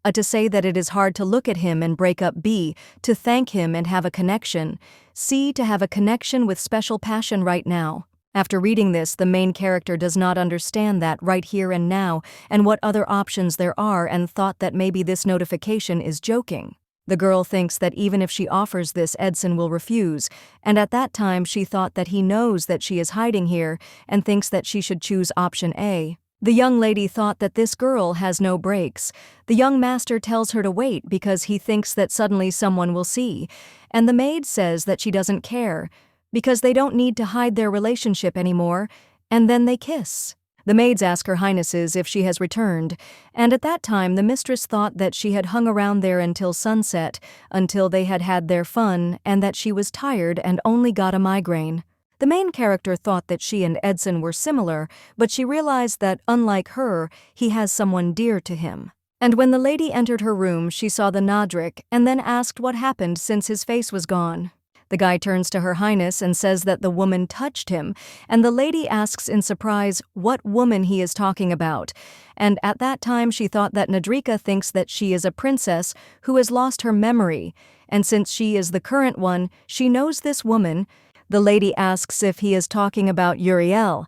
Speaker 1: A, to say that it is hard to look at him and break up. B, to thank him and have a connection. C, to have a connection with special passion right now. After reading this, the main character does not understand that right here and now and what other options there are, and thought that maybe this notification is joking. The girl thinks that even if she offers this, Edson will refuse, and at that time she thought that he knows that she is hiding here and thinks that she should choose option A. The young lady thought that this girl has no brakes. The young master tells her to wait because he thinks that suddenly someone will see, and the maid says that she doesn't care because they don't need to hide their relationship anymore, and then they kiss. The maids ask her highnesses if she has returned, and at that time the mistress thought that she had hung around there until sunset, until they had had their fun, and that she was tired and only got a migraine. The main character thought that she and Edson were similar, but she realized that, unlike her, he has someone dear to him. And when the lady entered her room, she saw the Nadrik and then asked what happened since his face was gone. The guy turns to Her Highness and says that the woman touched him, and the lady asks in surprise what woman he is talking about. And at that time she thought that Nadrika thinks that she is a princess who has lost her memory, and since she is the current one, she knows this woman. The lady asks if he is talking about Uriel,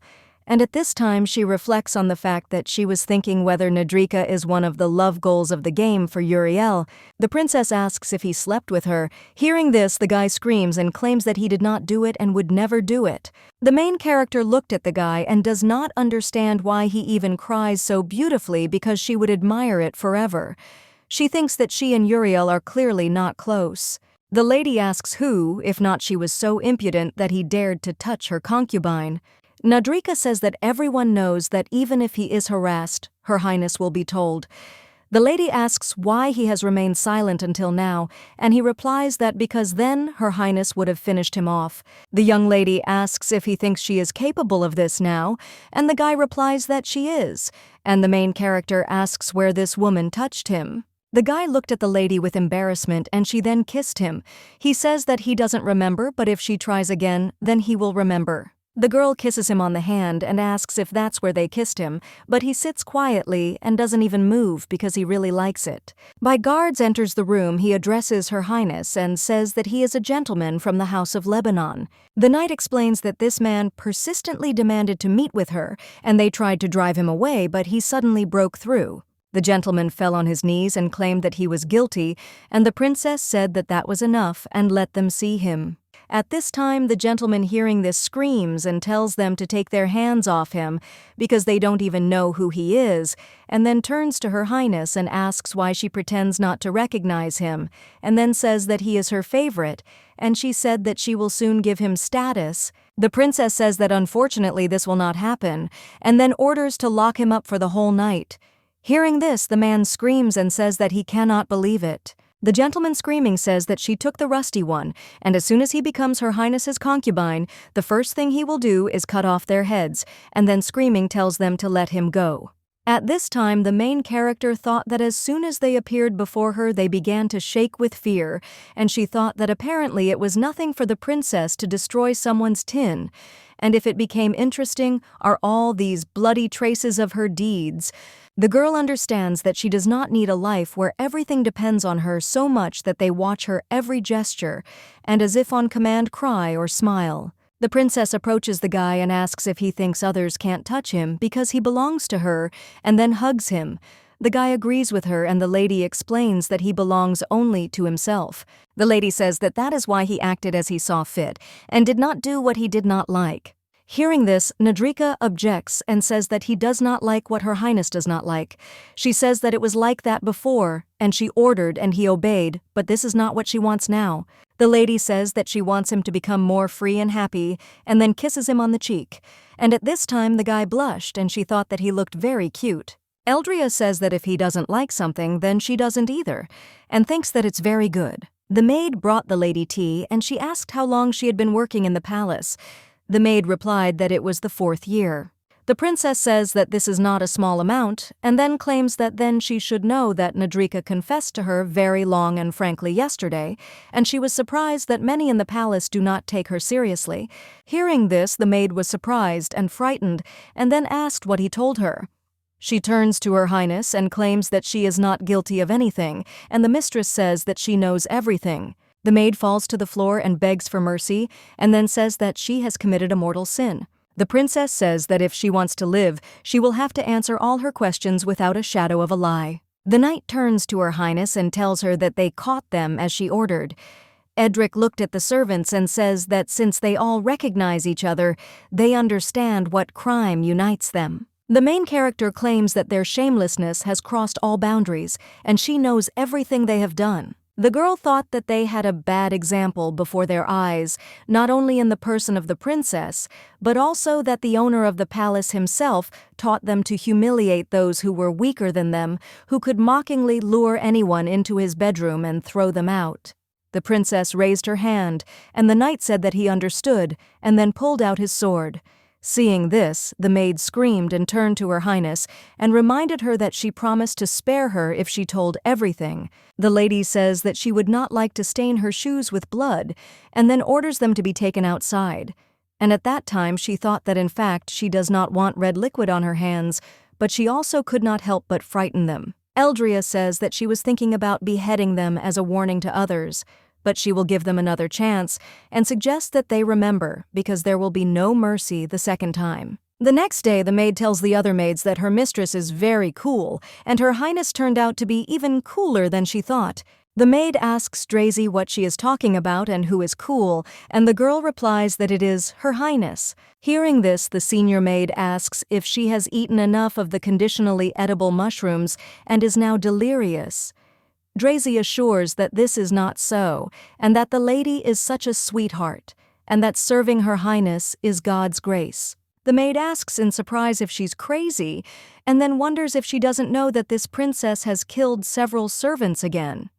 Speaker 1: and at this time she reflects on the fact that she was thinking whether Nadrika is one of the love goals of the game for Uriel. The princess asks if he slept with her. Hearing this, the guy screams and claims that he did not do it and would never do it. The main character looked at the guy and does not understand why he even cries so beautifully because she would admire it forever. She thinks that she and Uriel are clearly not close. The lady asks who, if not she was so impudent that he dared to touch her concubine. Nadrika says that everyone knows that even if he is harassed, Her Highness will be told. The lady asks why he has remained silent until now, and he replies that because then Her Highness would have finished him off. The young lady asks if he thinks she is capable of this now, and the guy replies that she is, and the main character asks where this woman touched him. The guy looked at the lady with embarrassment and she then kissed him. He says that he doesn't remember, but if she tries again, then he will remember. The girl kisses him on the hand and asks if that's where they kissed him, but he sits quietly and doesn't even move because he really likes it. By guards enters the room, he addresses Her Highness and says that he is a gentleman from the House of Lebanon. The knight explains that this man persistently demanded to meet with her, and they tried to drive him away, but he suddenly broke through. The gentleman fell on his knees and claimed that he was guilty, and the princess said that that was enough and let them see him. At this time, the gentleman hearing this screams and tells them to take their hands off him because they don't even know who he is, and then turns to Her Highness and asks why she pretends not to recognize him, and then says that he is her favorite, and she said that she will soon give him status. The princess says that unfortunately this will not happen, and then orders to lock him up for the whole night. Hearing this, the man screams and says that he cannot believe it. The gentleman screaming says that she took the rusty one, and as soon as he becomes Her Highness's concubine, the first thing he will do is cut off their heads, and then screaming tells them to let him go. At this time, the main character thought that as soon as they appeared before her, they began to shake with fear, and she thought that apparently it was nothing for the princess to destroy someone's tin. And if it became interesting, are all these bloody traces of her deeds. The girl understands that she does not need a life where everything depends on her so much that they watch her every gesture, and as if on command cry or smile. The princess approaches the guy and asks if he thinks others can't touch him because he belongs to her, and then hugs him. The guy agrees with her, and the lady explains that he belongs only to himself. The lady says that that is why he acted as he saw fit, and did not do what he did not like. Hearing this, Nadrika objects and says that he does not like what Her Highness does not like. She says that it was like that before, and she ordered and he obeyed, but this is not what she wants now. The lady says that she wants him to become more free and happy, and then kisses him on the cheek. And at this time the guy blushed, and she thought that he looked very cute. Eldria says that if he doesn't like something, then she doesn't either, and thinks that it's very good. The maid brought the lady tea, and she asked how long she had been working in the palace. The maid replied that it was the 4th year. The princess says that this is not a small amount, and then claims that then she should know that Nadrika confessed to her very long and frankly yesterday, and she was surprised that many in the palace do not take her seriously. Hearing this, the maid was surprised and frightened, and then asked what he told her. She turns to Her Highness and claims that she is not guilty of anything, and the mistress says that she knows everything. The maid falls to the floor and begs for mercy, and then says that she has committed a mortal sin. The princess says that if she wants to live, she will have to answer all her questions without a shadow of a lie. The knight turns to Her Highness and tells her that they caught them as she ordered. Edric looked at the servants and says that since they all recognize each other, they understand what crime unites them. The main character claims that their shamelessness has crossed all boundaries, and she knows everything they have done. The girl thought that they had a bad example before their eyes, not only in the person of the princess, but also that the owner of the palace himself taught them to humiliate those who were weaker than them, who could mockingly lure anyone into his bedroom and throw them out. The princess raised her hand, and the knight said that he understood, and then pulled out his sword. Seeing this, the maid screamed and turned to her highness and reminded her that she promised to spare her if she told everything. The lady says that she would not like to stain her shoes with blood, and then orders them to be taken outside. And at that time she thought that in fact she does not want red liquid on her hands, but she also could not help but frighten them. Eldria says that she was thinking about beheading them as a warning to others, but she will give them another chance and suggests that they remember because there will be no mercy the second time. The next day, the maid tells the other maids that her mistress is very cool, and her highness turned out to be even cooler than she thought. The maid asks Drazy what she is talking about and who is cool, and the girl replies that it is her highness. Hearing this, the senior maid asks if she has eaten enough of the conditionally edible mushrooms and is now delirious. Drazy assures that this is not so, and that the lady is such a sweetheart, and that serving her highness is God's grace. The maid asks in surprise if she's crazy, and then wonders if she doesn't know that this princess has killed several servants again.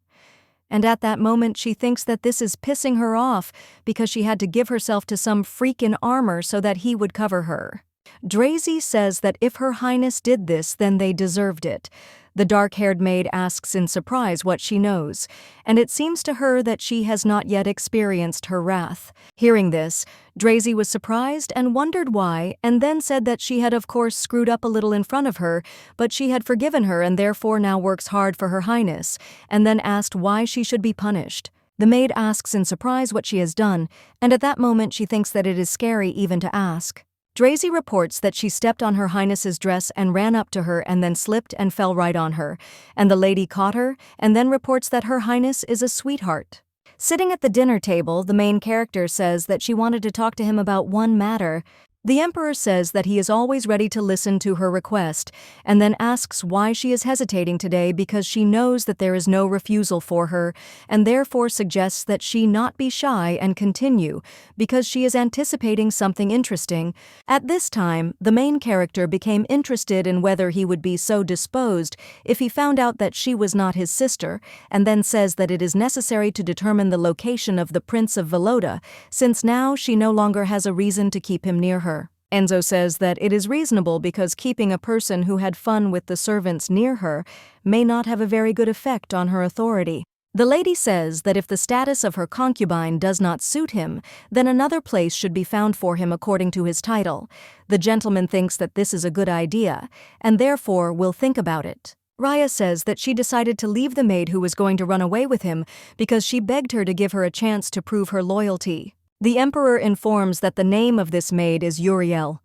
Speaker 1: And at that moment she thinks that this is pissing her off because she had to give herself to some freak in armor so that he would cover her. Drazy says that if her highness did this, then they deserved it. The dark-haired maid asks in surprise what she knows, and it seems to her that she has not yet experienced her wrath. Hearing this, Drazy was surprised and wondered why, and then said that she had of course screwed up a little in front of her, but she had forgiven her and therefore now works hard for her highness, and then asked why she should be punished. The maid asks in surprise what she has done, and at that moment she thinks that it is scary even to ask. Drazy reports that she stepped on her highness's dress and ran up to her and then slipped and fell right on her, and the lady caught her and then reports that her highness is a sweetheart. Sitting at the dinner table, the main character says that she wanted to talk to him about one matter. The emperor says that he is always ready to listen to her request, and then asks why she is hesitating today because she knows that there is no refusal for her, and therefore suggests that she not be shy and continue, because she is anticipating something interesting. At this time, the main character became interested in whether he would be so disposed if he found out that she was not his sister, and then says that it is necessary to determine the location of the Prince of Veloda, since now she no longer has a reason to keep him near her. Enzo says that it is reasonable because keeping a person who had fun with the servants near her may not have a very good effect on her authority. The lady says that if the status of her concubine does not suit him, then another place should be found for him according to his title. The gentleman thinks that this is a good idea, and therefore will think about it. Raya says that she decided to leave the maid who was going to run away with him because she begged her to give her a chance to prove her loyalty. The emperor informs that the name of this maid is Uriel.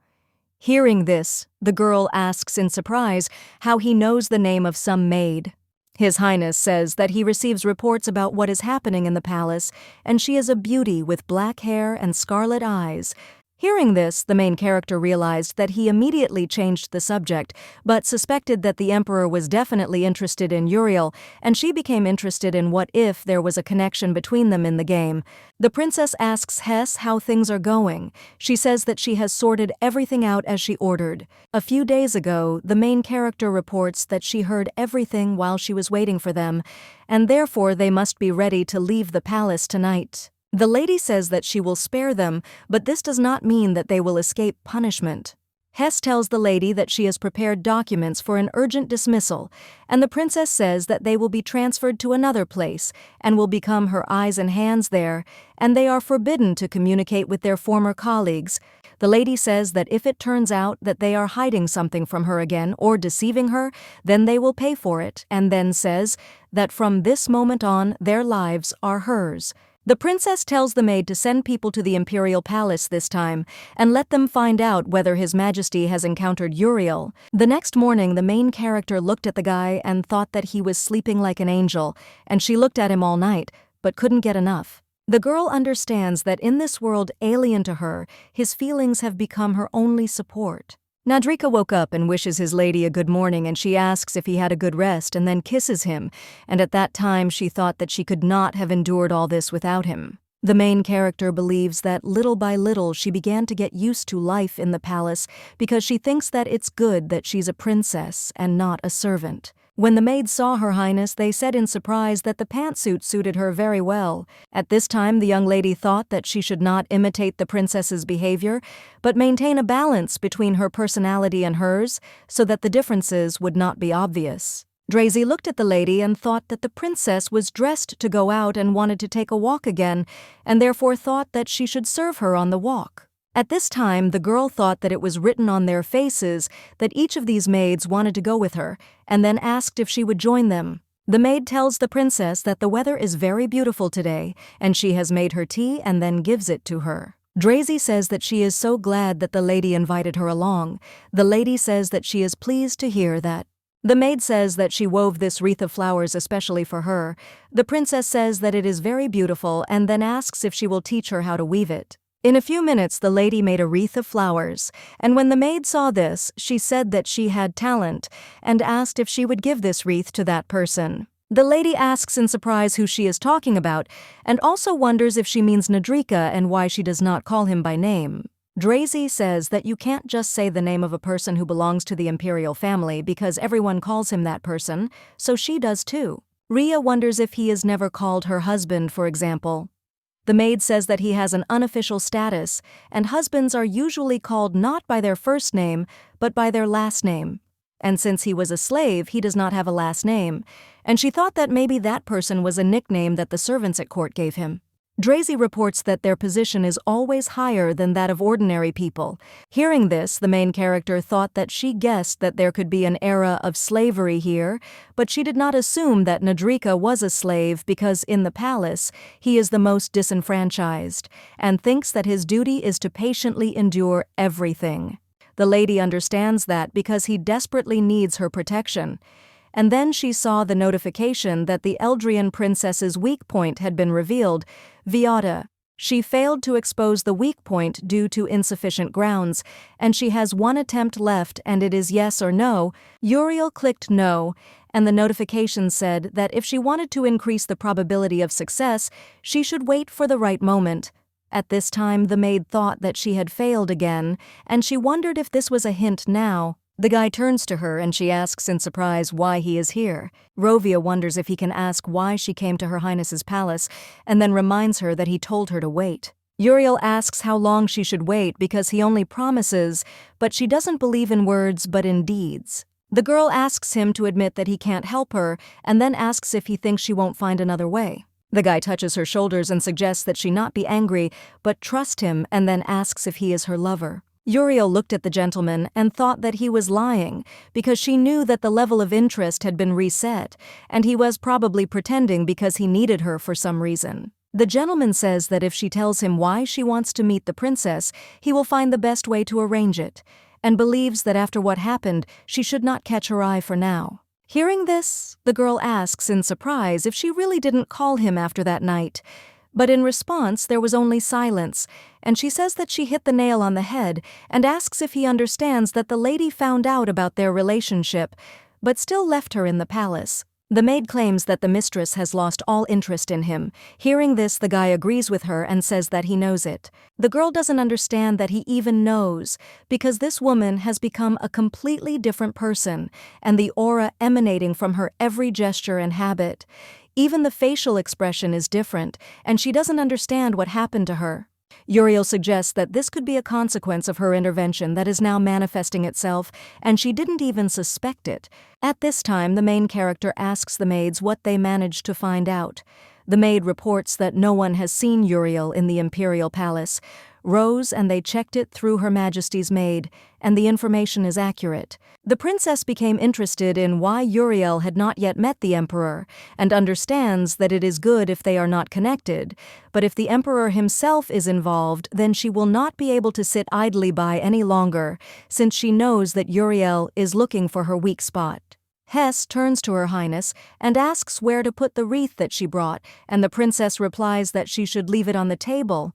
Speaker 1: Hearing this, the girl asks in surprise how he knows the name of some maid. His Highness says that he receives reports about what is happening in the palace, and she is a beauty with black hair and scarlet eyes. Hearing this, the main character realized that he immediately changed the subject, but suspected that the emperor was definitely interested in Uriel, and she became interested in what if there was a connection between them in the game. The princess asks Hess how things are going. She says that she has sorted everything out as she ordered. A few days ago, the main character reports that she heard everything while she was waiting for them, and therefore they must be ready to leave the palace tonight. The lady says that she will spare them, but this does not mean that they will escape punishment. Hess tells the lady that she has prepared documents for an urgent dismissal, and the princess says that they will be transferred to another place and will become her eyes and hands there, and they are forbidden to communicate with their former colleagues. The lady says that if it turns out that they are hiding something from her again or deceiving her, then they will pay for it, and then says that from this moment on their lives are hers. The princess tells the maid to send people to the imperial palace this time and let them find out whether His Majesty has encountered Uriel. The next morning, the main character looked at the guy and thought that he was sleeping like an angel, and she looked at him all night, but couldn't get enough. The girl understands that in this world alien to her, his feelings have become her only support. Nadrika woke up and wishes his lady a good morning, and she asks if he had a good rest and then kisses him, and at that time she thought that she could not have endured all this without him. The main character believes that little by little she began to get used to life in the palace because she thinks that it's good that she's a princess and not a servant. When the maids saw Her Highness, they said in surprise that the pantsuit suited her very well. At this time, the young lady thought that she should not imitate the princess's behavior, but maintain a balance between her personality and hers, so that the differences would not be obvious. Drazy looked at the lady and thought that the princess was dressed to go out and wanted to take a walk again, and therefore thought that she should serve her on the walk. At this time, the girl thought that it was written on their faces that each of these maids wanted to go with her, and then asked if she would join them. The maid tells the princess that the weather is very beautiful today, and she has made her tea and then gives it to her. Drazy says that she is so glad that the lady invited her along. The lady says that she is pleased to hear that. The maid says that she wove this wreath of flowers especially for her. The princess says that it is very beautiful and then asks if she will teach her how to weave it. In a few minutes, the lady made a wreath of flowers, and when the maid saw this, she said that she had talent and asked if she would give this wreath to that person. The lady asks in surprise who she is talking about and also wonders if she means Nadrika and why she does not call him by name. Drazy says that you can't just say the name of a person who belongs to the imperial family because everyone calls him that person, so she does too. Rhea wonders if he is never called her husband, for example. The maid says that he has an unofficial status, and husbands are usually called not by their first name, but by their last name. And since he was a slave, he does not have a last name, and she thought that maybe that person was a nickname that the servants at court gave him. Drazy reports that their position is always higher than that of ordinary people. Hearing this, the main character thought that she guessed that there could be an era of slavery here, but she did not assume that Nadrika was a slave because in the palace, he is the most disenfranchised, and thinks that his duty is to patiently endure everything. The lady understands that because he desperately needs her protection. And then she saw the notification that the Eldrian princess's weak point had been revealed, Viata. She failed to expose the weak point due to insufficient grounds, and she has one attempt left and it is yes or no. Uriel clicked no, and the notification said that if she wanted to increase the probability of success, she should wait for the right moment. At this time, the maid thought that she had failed again, and she wondered if this was a hint now. The guy turns to her and she asks in surprise why he is here. Rovia wonders if he can ask why she came to Her Highness's palace, and then reminds her that he told her to wait. Uriel asks how long she should wait because he only promises, but she doesn't believe in words but in deeds. The girl asks him to admit that he can't help her, and then asks if he thinks she won't find another way. The guy touches her shoulders and suggests that she not be angry, but trust him, and then asks if he is her lover. Uriel looked at the gentleman and thought that he was lying because she knew that the level of interest had been reset, and he was probably pretending because he needed her for some reason. The gentleman says that if she tells him why she wants to meet the princess, he will find the best way to arrange it, and believes that after what happened, she should not catch her eye for now. Hearing this, the girl asks in surprise if she really didn't call him after that night. But in response, there was only silence, and she says that she hit the nail on the head and asks if he understands that the lady found out about their relationship, but still left her in the palace. The maid claims that the mistress has lost all interest in him. Hearing this, the guy agrees with her and says that he knows it. The girl doesn't understand that he even knows, because this woman has become a completely different person, and the aura emanating from her every gesture and habit. Even the facial expression is different, and she doesn't understand what happened to her. Uriel suggests that this could be a consequence of her intervention that is now manifesting itself, and she didn't even suspect it. At this time, the main character asks the maids what they managed to find out. The maid reports that no one has seen Uriel in the imperial palace. Rose and they checked it through Her Majesty's maid, and the information is accurate. The princess became interested in why Uriel had not yet met the emperor, and understands that it is good if they are not connected, but if the emperor himself is involved, then she will not be able to sit idly by any longer, since she knows that Uriel is looking for her weak spot. Hess turns to Her Highness and asks where to put the wreath that she brought, and the princess replies that she should leave it on the table.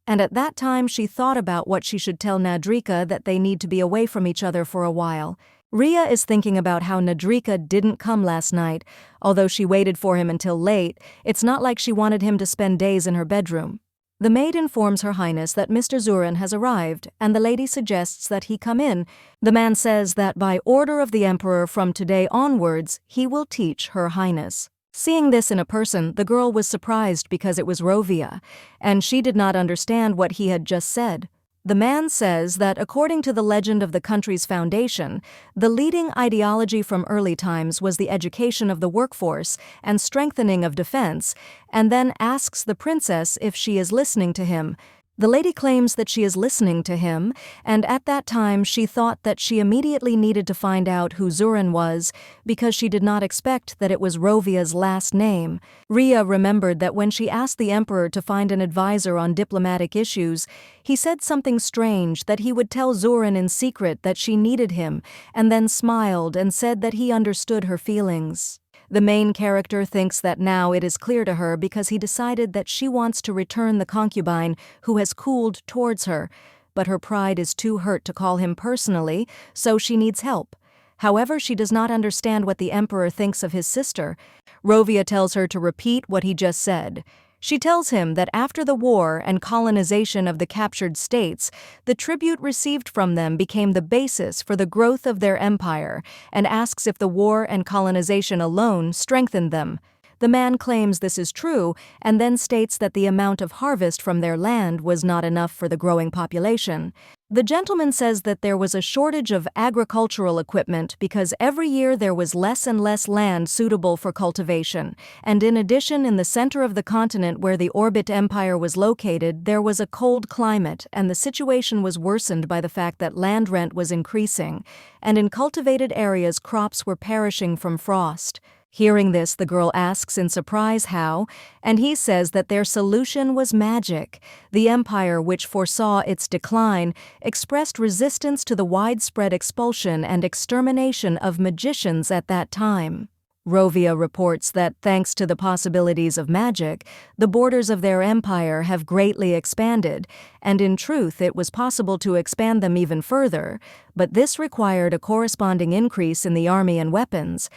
Speaker 1: And at that time she thought about what she should tell Nadrika, that they need to be away from each other for a while. Rhea is thinking about how Nadrika didn't come last night. Although she waited for him until late, it's not like she wanted him to spend days in her bedroom. The maid informs Her Highness that Mr. Zuran has arrived, and the lady suggests that he come in. The man says that by order of the Emperor from today onwards, he will teach Her Highness. Seeing this in a person, the girl was surprised because it was Rovia, and she did not understand what he had just said. The man says that according to the legend of the country's foundation, the leading ideology from early times was the education of the workforce and strengthening of defense, and then asks the princess if she is listening to him. The lady claims that she is listening to him, and at that time she thought that she immediately needed to find out who Zuran was because she did not expect that it was Rovia's last name. Ria remembered that when she asked the emperor to find an advisor on diplomatic issues, he said something strange that he would tell Zuran in secret that she needed him, and then smiled and said that he understood her feelings. The main character thinks that now it is clear to her because he decided that she wants to return the concubine who has cooled towards her, but her pride is too hurt to call him personally, so she needs help. However, she does not understand what the emperor thinks of his sister. Rovia tells her to repeat what he just said. She tells him that after the war and colonization of the captured states, the tribute received from them became the basis for the growth of their empire, and asks if the war and colonization alone strengthened them. The man claims this is true, and then states that the amount of harvest from their land was not enough for the growing population. The gentleman says that there was a shortage of agricultural equipment because every year there was less and less land suitable for cultivation, and in addition, in the center of the continent where the Orbit Empire was located, there was a cold climate, and the situation was worsened by the fact that land rent was increasing, and in cultivated areas crops were perishing from frost. Hearing this, the girl asks in surprise how, and he says that their solution was magic. The empire, which foresaw its decline, expressed resistance to the widespread expulsion and extermination of magicians at that time. Rovia reports that thanks to the possibilities of magic, the borders of their empire have greatly expanded, and in truth it was possible to expand them even further, but this required a corresponding increase in the army and weapons.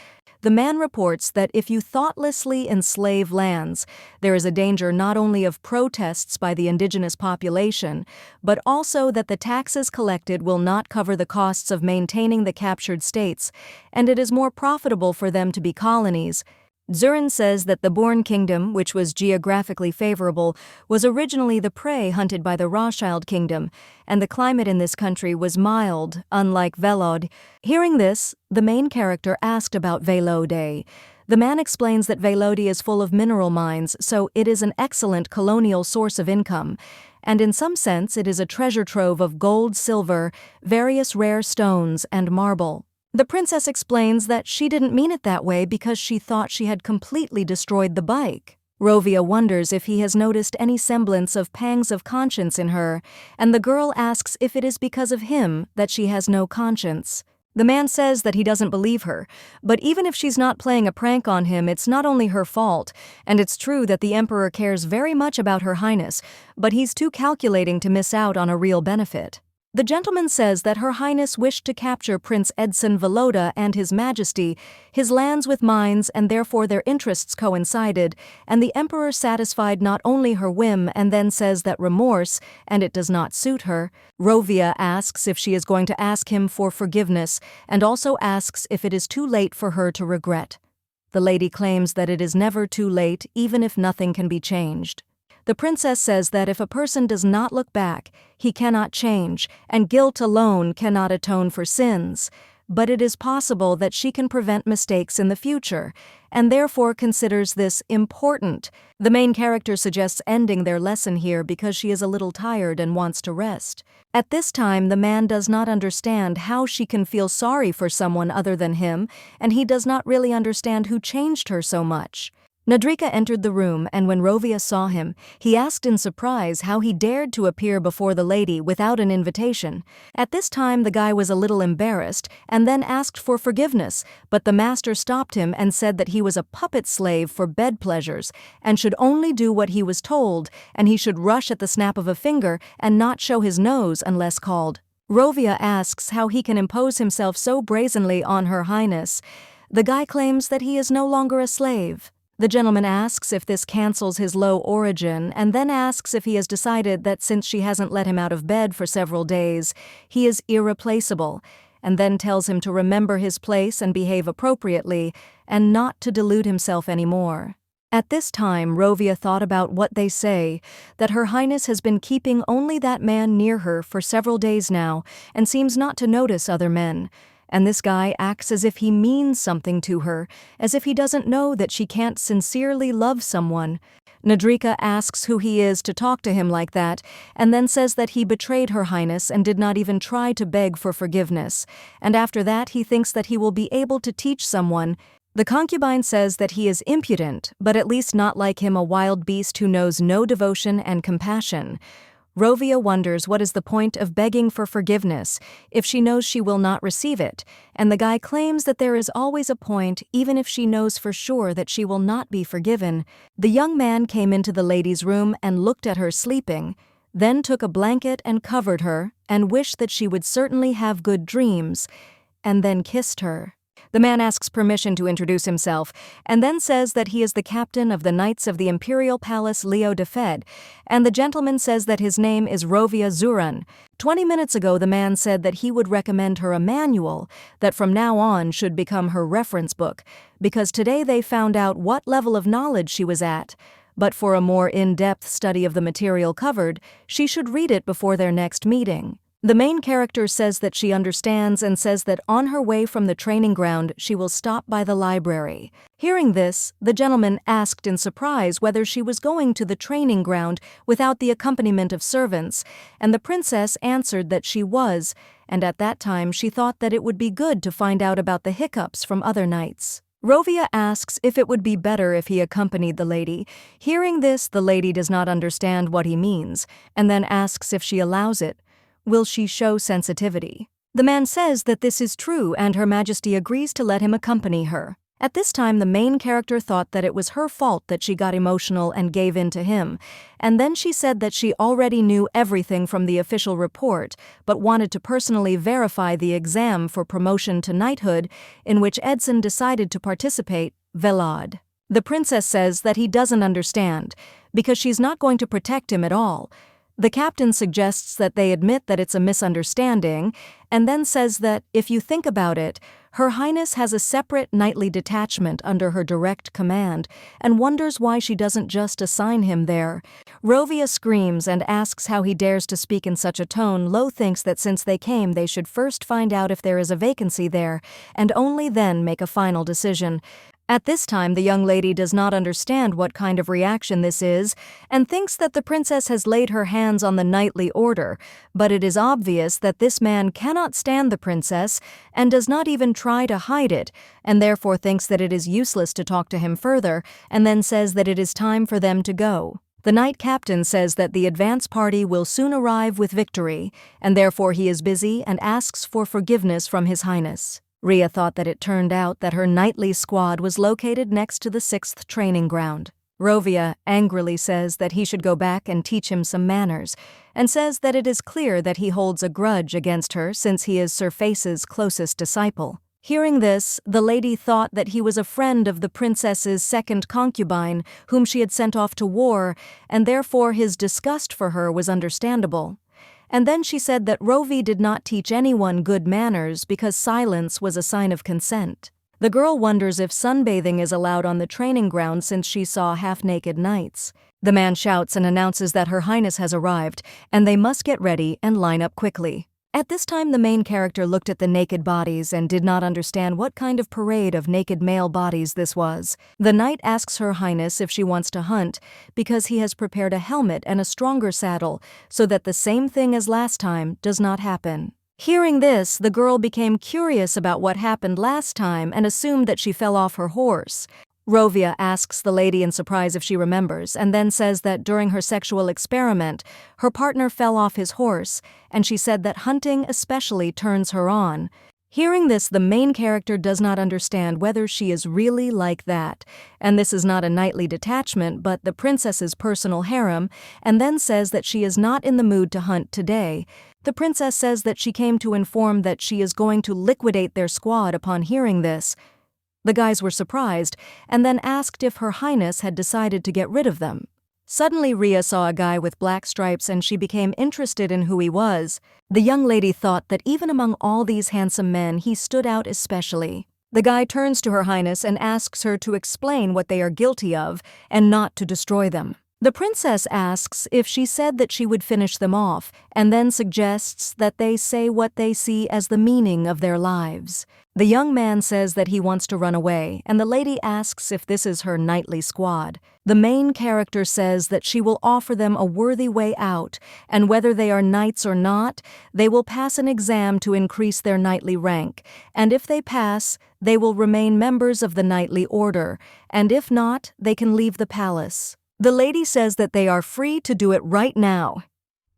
Speaker 1: The man reports that if you thoughtlessly enslave lands, there is a danger not only of protests by the indigenous population, but also that the taxes collected will not cover the costs of maintaining the captured states, and it is more profitable for them to be colonies. Zuran says that the Born Kingdom, which was geographically favorable, was originally the prey hunted by the Rothschild Kingdom, and the climate in this country was mild, unlike Velod. Hearing this, the main character asked about Velode. The man explains that Velode is full of mineral mines, so it is an excellent colonial source of income, and in some sense it is a treasure trove of gold, silver, various rare stones, and marble. The princess explains that she didn't mean it that way because she thought she had completely destroyed the bike. Rovia wonders if he has noticed any semblance of pangs of conscience in her, and the girl asks if it is because of him that she has no conscience. The man says that he doesn't believe her, but even if she's not playing a prank on him, it's not only her fault, and it's true that the emperor cares very much about Her Highness, but he's too calculating to miss out on a real benefit. The gentleman says that Her Highness wished to capture Prince Edson Valoda and His Majesty, his lands with mines, and therefore their interests coincided, and the emperor satisfied not only her whim and then says that remorse, and it does not suit her. Rovia asks if she is going to ask him for forgiveness, and also asks if it is too late for her to regret. The lady claims that it is never too late, even if nothing can be changed. The princess says that if a person does not look back, he cannot change, and guilt alone cannot atone for sins. But it is possible that she can prevent mistakes in the future, and therefore considers this important. The main character suggests ending their lesson here because she is a little tired and wants to rest. At this time, the man does not understand how she can feel sorry for someone other than him, and he does not really understand who changed her so much. Nadrika entered the room, and when Rovia saw him, he asked in surprise how he dared to appear before the lady without an invitation. At this time the guy was a little embarrassed, and then asked for forgiveness, but the master stopped him and said that he was a puppet slave for bed pleasures, and should only do what he was told, and he should rush at the snap of a finger and not show his nose unless called. Rovia asks how he can impose himself so brazenly on Her Highness. The guy claims that he is no longer a slave. The gentleman asks if this cancels his low origin and then asks if he has decided that since she hasn't let him out of bed for several days, he is irreplaceable, and then tells him to remember his place and behave appropriately and not to delude himself anymore. At this time, Rovia thought about what they say, that Her Highness has been keeping only that man near her for several days now and seems not to notice other men. And this guy acts as if he means something to her, as if he doesn't know that she can't sincerely love someone. Nadrika asks who he is to talk to him like that, and then says that he betrayed Her Highness and did not even try to beg for forgiveness, and after that he thinks that he will be able to teach someone. The concubine says that he is impudent, but at least not like him, a wild beast who knows no devotion and compassion. Rovia wonders what is the point of begging for forgiveness if she knows she will not receive it, and the guy claims that there is always a point even if she knows for sure that she will not be forgiven. The young man came into the lady's room and looked at her sleeping, then took a blanket and covered her and wished that she would certainly have good dreams, and then kissed her. The man asks permission to introduce himself, and then says that he is the captain of the Knights of the Imperial Palace Leo de Fed, and the gentleman says that his name is Rovia Zuran. 20 minutes ago the man said that he would recommend her a manual that from now on should become her reference book, because today they found out what level of knowledge she was at. But for a more in-depth study of the material covered, she should read it before their next meeting. The main character says that she understands and says that on her way from the training ground she will stop by the library. Hearing this, the gentleman asked in surprise whether she was going to the training ground without the accompaniment of servants, and the princess answered that she was, and at that time she thought that it would be good to find out about the hiccups from other knights. Rovia asks if it would be better if he accompanied the lady. Hearing this, the lady does not understand what he means, and then asks if she allows it. Will she show sensitivity? The man says that this is true and Her Majesty agrees to let him accompany her. At this time the main character thought that it was her fault that she got emotional and gave in to him, and then she said that she already knew everything from the official report, but wanted to personally verify the exam for promotion to knighthood, in which Edson decided to participate, Velad. The princess says that he doesn't understand, because she's not going to protect him at all. The captain suggests that they admit that it's a misunderstanding, and then says that, if you think about it, Her Highness has a separate knightly detachment under her direct command, and wonders why she doesn't just assign him there. Rovia screams and asks how he dares to speak in such a tone. Lo thinks that since they came they should first find out if there is a vacancy there, and only then make a final decision. At this time the young lady does not understand what kind of reaction this is, and thinks that the princess has laid her hands on the knightly order, but it is obvious that this man cannot stand the princess, and does not even try to hide it, and therefore thinks that it is useless to talk to him further, and then says that it is time for them to go. The knight captain says that the advance party will soon arrive with victory, and therefore he is busy and asks for forgiveness from His Highness. Rhea thought that it turned out that her knightly squad was located next to the 6th training ground. Rovia angrily says that he should go back and teach him some manners, and says that it is clear that he holds a grudge against her since he is Sir Face's closest disciple. Hearing this, the lady thought that he was a friend of the princess's second concubine, whom she had sent off to war, and therefore his disgust for her was understandable. And then she said that Rovi did not teach anyone good manners because silence was a sign of consent. The girl wonders if sunbathing is allowed on the training ground since she saw half-naked knights. The man shouts and announces that Her Highness has arrived, and they must get ready and line up quickly. At this time the main character looked at the naked bodies and did not understand what kind of parade of naked male bodies this was. The knight asks Her Highness if she wants to hunt, because he has prepared a helmet and a stronger saddle, so that the same thing as last time does not happen. Hearing this, the girl became curious about what happened last time and assumed that she fell off her horse. Rovia asks the lady in surprise if she remembers, and then says that during her sexual experiment, her partner fell off his horse, and she said that hunting especially turns her on. Hearing this, the main character does not understand whether she is really like that, and this is not a knightly detachment but the princess's personal harem, and then says that she is not in the mood to hunt today. The princess says that she came to inform that she is going to liquidate their squad upon hearing this. The guys were surprised and then asked if Her Highness had decided to get rid of them. Suddenly Rhea saw a guy with black stripes and she became interested in who he was. The young lady thought that even among all these handsome men he stood out especially. The guy turns to Her Highness and asks her to explain what they are guilty of and not to destroy them. The princess asks if she said that she would finish them off, and then suggests that they say what they see as the meaning of their lives. The young man says that he wants to run away, and the lady asks if this is her knightly squad. The main character says that she will offer them a worthy way out, and whether they are knights or not, they will pass an exam to increase their knightly rank, and if they pass, they will remain members of the knightly order, and if not, they can leave the palace. The lady says that they are free to do it right now.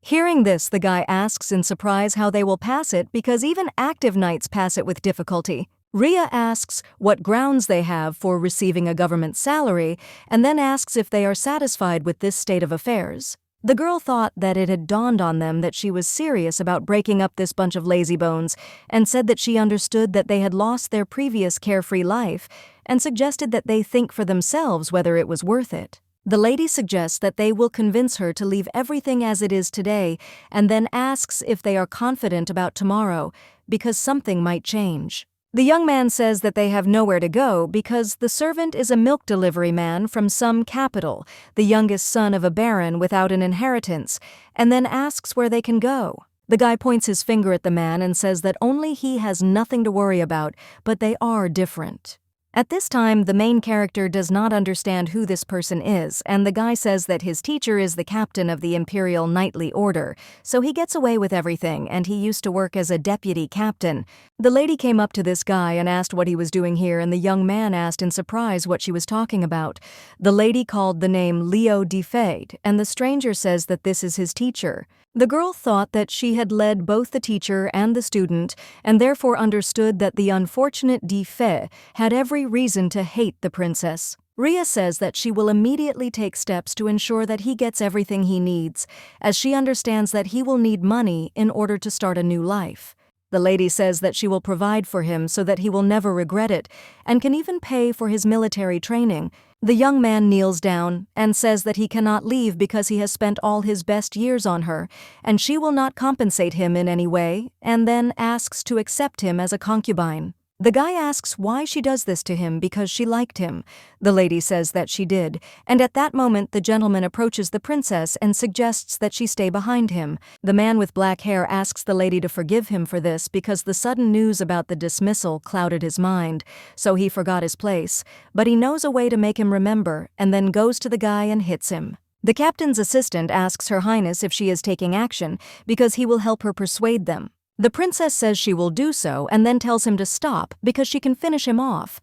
Speaker 1: Hearing this, the guy asks in surprise how they will pass it because even active knights pass it with difficulty. Rhea asks what grounds they have for receiving a government salary and then asks if they are satisfied with this state of affairs. The girl thought that it had dawned on them that she was serious about breaking up this bunch of lazybones and said that she understood that they had lost their previous carefree life and suggested that they think for themselves whether it was worth it. The lady suggests that they will convince her to leave everything as it is today and then asks if they are confident about tomorrow because something might change. The young man says that they have nowhere to go because the servant is a milk delivery man from some capital, the youngest son of a baron without an inheritance, and then asks where they can go. The guy points his finger at the man and says that only he has nothing to worry about, but they are different. At this time, the main character does not understand who this person is, and the guy says that his teacher is the captain of the Imperial Knightly Order, so he gets away with everything, and he used to work as a deputy captain. The lady came up to this guy and asked what he was doing here, and the young man asked in surprise what she was talking about. The lady called the name Leo de Fade, and the stranger says that this is his teacher. The girl thought that she had led both the teacher and the student, and therefore understood that the unfortunate de Fade had every reason to hate the princess. Rhea says that she will immediately take steps to ensure that he gets everything he needs, as she understands that he will need money in order to start a new life. The lady says that she will provide for him so that he will never regret it, and can even pay for his military training. The young man kneels down and says that he cannot leave because he has spent all his best years on her, and she will not compensate him in any way, and then asks to accept him as a concubine. The guy asks why she does this to him because she liked him. The lady says that she did, and at that moment the gentleman approaches the princess and suggests that she stay behind him. The man with black hair asks the lady to forgive him for this because the sudden news about the dismissal clouded his mind, so he forgot his place, but he knows a way to make him remember and then goes to the guy and hits him. The captain's assistant asks Her Highness if she is taking action because he will help her persuade them. The princess says she will do so and then tells him to stop because she can finish him off.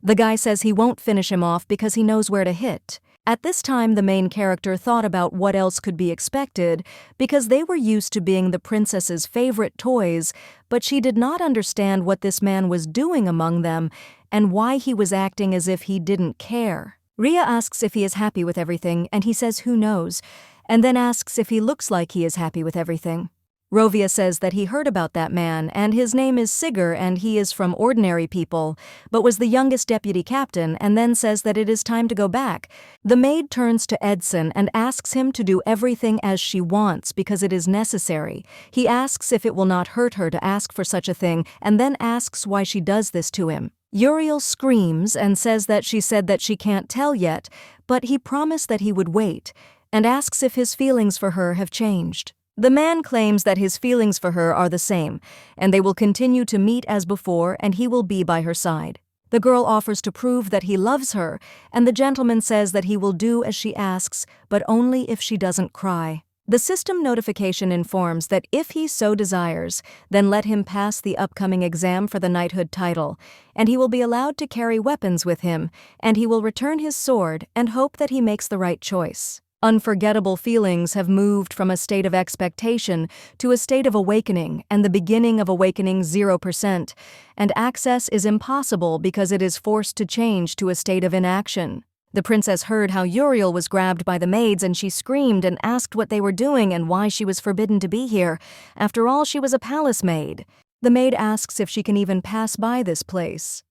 Speaker 1: The guy says he won't finish him off because he knows where to hit. At this time, the main character thought about what else could be expected because they were used to being the princess's favorite toys, but she did not understand what this man was doing among them and why he was acting as if he didn't care. Rhea asks if he is happy with everything, and he says who knows, and then asks if he looks like he is happy with everything. Rovia says that he heard about that man, and his name is Sigurd, and he is from ordinary people, but was the youngest deputy captain, and then says that it is time to go back. The maid turns to Edson and asks him to do everything as she wants because it is necessary. He asks if it will not hurt her to ask for such a thing, and then asks why she does this to him. Uriel screams and says that she said that she can't tell yet, but he promised that he would wait, and asks if his feelings for her have changed. The man claims that his feelings for her are the same, and they will continue to meet as before, and he will be by her side. The girl offers to prove that he loves her, and the gentleman says that he will do as she asks, but only if she doesn't cry. The system notification informs that if he so desires, then let him pass the upcoming exam for the knighthood title, and he will be allowed to carry weapons with him, and he will return his sword and hope that he makes the right choice. Unforgettable feelings have moved from a state of expectation to a state of awakening, and the beginning of awakening 0%, and access is impossible because it is forced to change to a state of inaction. The princess heard how Uriel was grabbed by the maids, and she screamed and asked what they were doing and why she was forbidden to be here. After all, she was a palace maid. The maid asks if she can even pass by this place.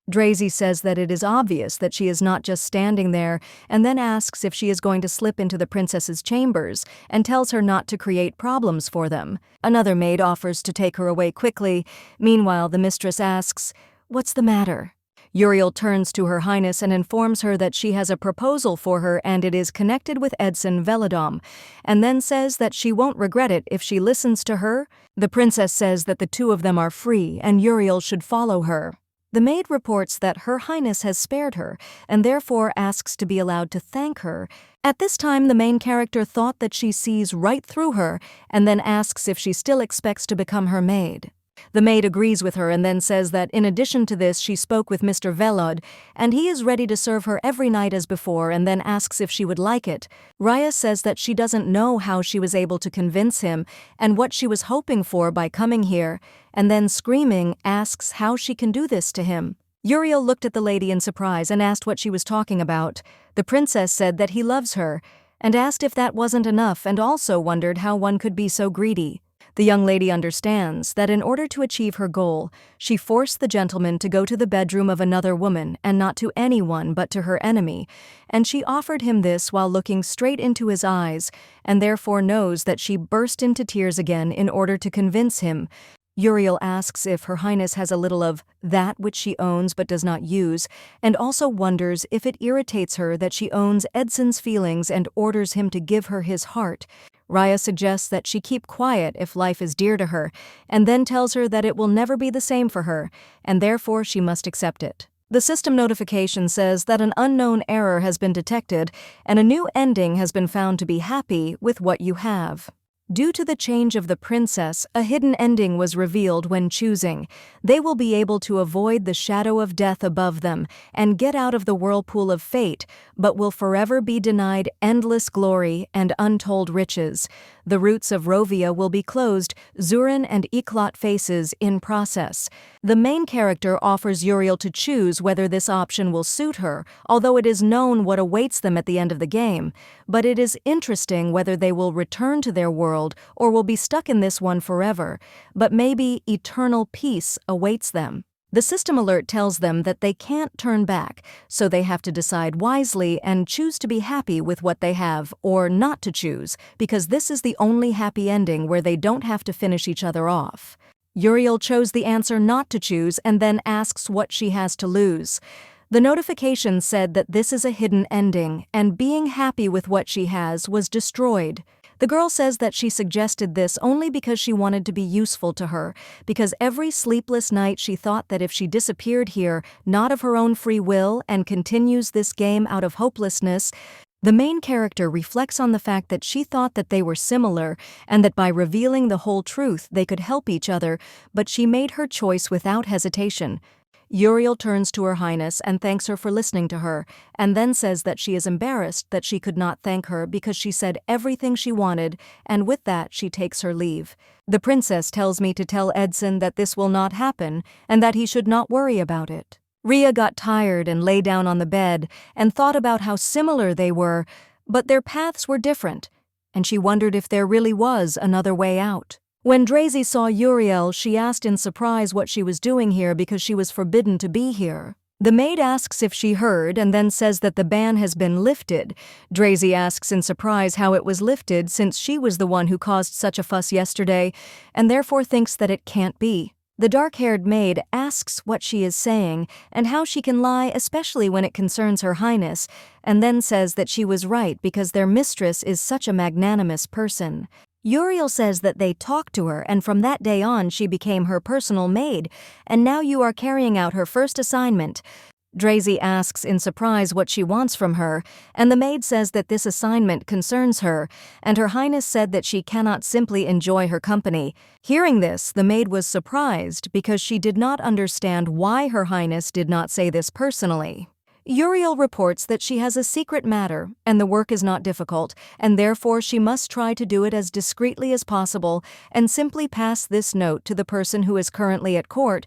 Speaker 1: Drazy says that it is obvious that she is not just standing there, and then asks if she is going to slip into the princess's chambers, and tells her not to create problems for them. Another maid offers to take her away quickly. Meanwhile, the mistress asks, "What's the matter?" Uriel turns to Her Highness and informs her that she has a proposal for her and it is connected with Edson Velodom, and then says that she won't regret it if she listens to her. The princess says that the two of them are free and Uriel should follow her. The maid reports that Her Highness has spared her and therefore asks to be allowed to thank her. At this time, the main character thought that she sees right through her and then asks if she still expects to become her maid. The maid agrees with her and then says that in addition to this she spoke with Mr. Velod and he is ready to serve her every night as before, and then asks if she would like it. Raya says that she doesn't know how she was able to convince him and what she was hoping for by coming here, and then screaming asks how she can do this to him. Uriel looked at the lady in surprise and asked what she was talking about. The princess said that he loves her and asked if that wasn't enough, and also wondered how one could be so greedy. The young lady understands that in order to achieve her goal, she forced the gentleman to go to the bedroom of another woman and not to anyone but to her enemy, and she offered him this while looking straight into his eyes, and therefore knows that she burst into tears again in order to convince him. Uriel asks if Her Highness has a little of that which she owns but does not use, and also wonders if it irritates her that she owns Edson's feelings and orders him to give her his heart. Raya suggests that she keep quiet if life is dear to her, and then tells her that it will never be the same for her, and therefore she must accept it. The system notification says that an unknown error has been detected, and a new ending has been found to be happy with what you have. Due to the change of the princess, a hidden ending was revealed when choosing. They will be able to avoid the shadow of death above them and get out of the whirlpool of fate, but will forever be denied endless glory and untold riches. The roots of Rovia will be closed, Zuran and Iklot faces in process. The main character offers Uriel to choose whether this option will suit her, although it is known what awaits them at the end of the game. But it is interesting whether they will return to their world or will be stuck in this one forever, but maybe eternal peace awaits them. The system alert tells them that they can't turn back, so they have to decide wisely and choose to be happy with what they have, or not to choose, because this is the only happy ending where they don't have to finish each other off. Uriel chose the answer not to choose and then asks what she has to lose. The notification said that this is a hidden ending, and being happy with what she has was destroyed. The girl says that she suggested this only because she wanted to be useful to her, because every sleepless night she thought that if she disappeared here, not of her own free will, and continues this game out of hopelessness. The main character reflects on the fact that she thought that they were similar, and that by revealing the whole truth they could help each other, but she made her choice without hesitation. Uriel turns to Her Highness and thanks her for listening to her, and then says that she is embarrassed that she could not thank her because she said everything she wanted, and with that she takes her leave. The princess tells me to tell Edson that this will not happen, and that he should not worry about it. Rhea got tired and lay down on the bed and thought about how similar they were, but their paths were different, and she wondered if there really was another way out. When Drazy saw Uriel, she asked in surprise what she was doing here because she was forbidden to be here. The maid asks if she heard and then says that the ban has been lifted. Drazy asks in surprise how it was lifted since she was the one who caused such a fuss yesterday, and therefore thinks that it can't be. The dark-haired maid asks what she is saying and how she can lie, especially when it concerns Her Highness, and then says that she was right because their mistress is such a magnanimous person. Uriel says that they talked to her, and from that day on she became her personal maid, and now you are carrying out her first assignment. Drazy asks in surprise what she wants from her, and the maid says that this assignment concerns her, and Her Highness said that she cannot simply enjoy her company. Hearing this, the maid was surprised because she did not understand why Her Highness did not say this personally. Uriel reports that she has a secret matter, and the work is not difficult, and therefore she must try to do it as discreetly as possible and simply pass this note to the person who is currently at court.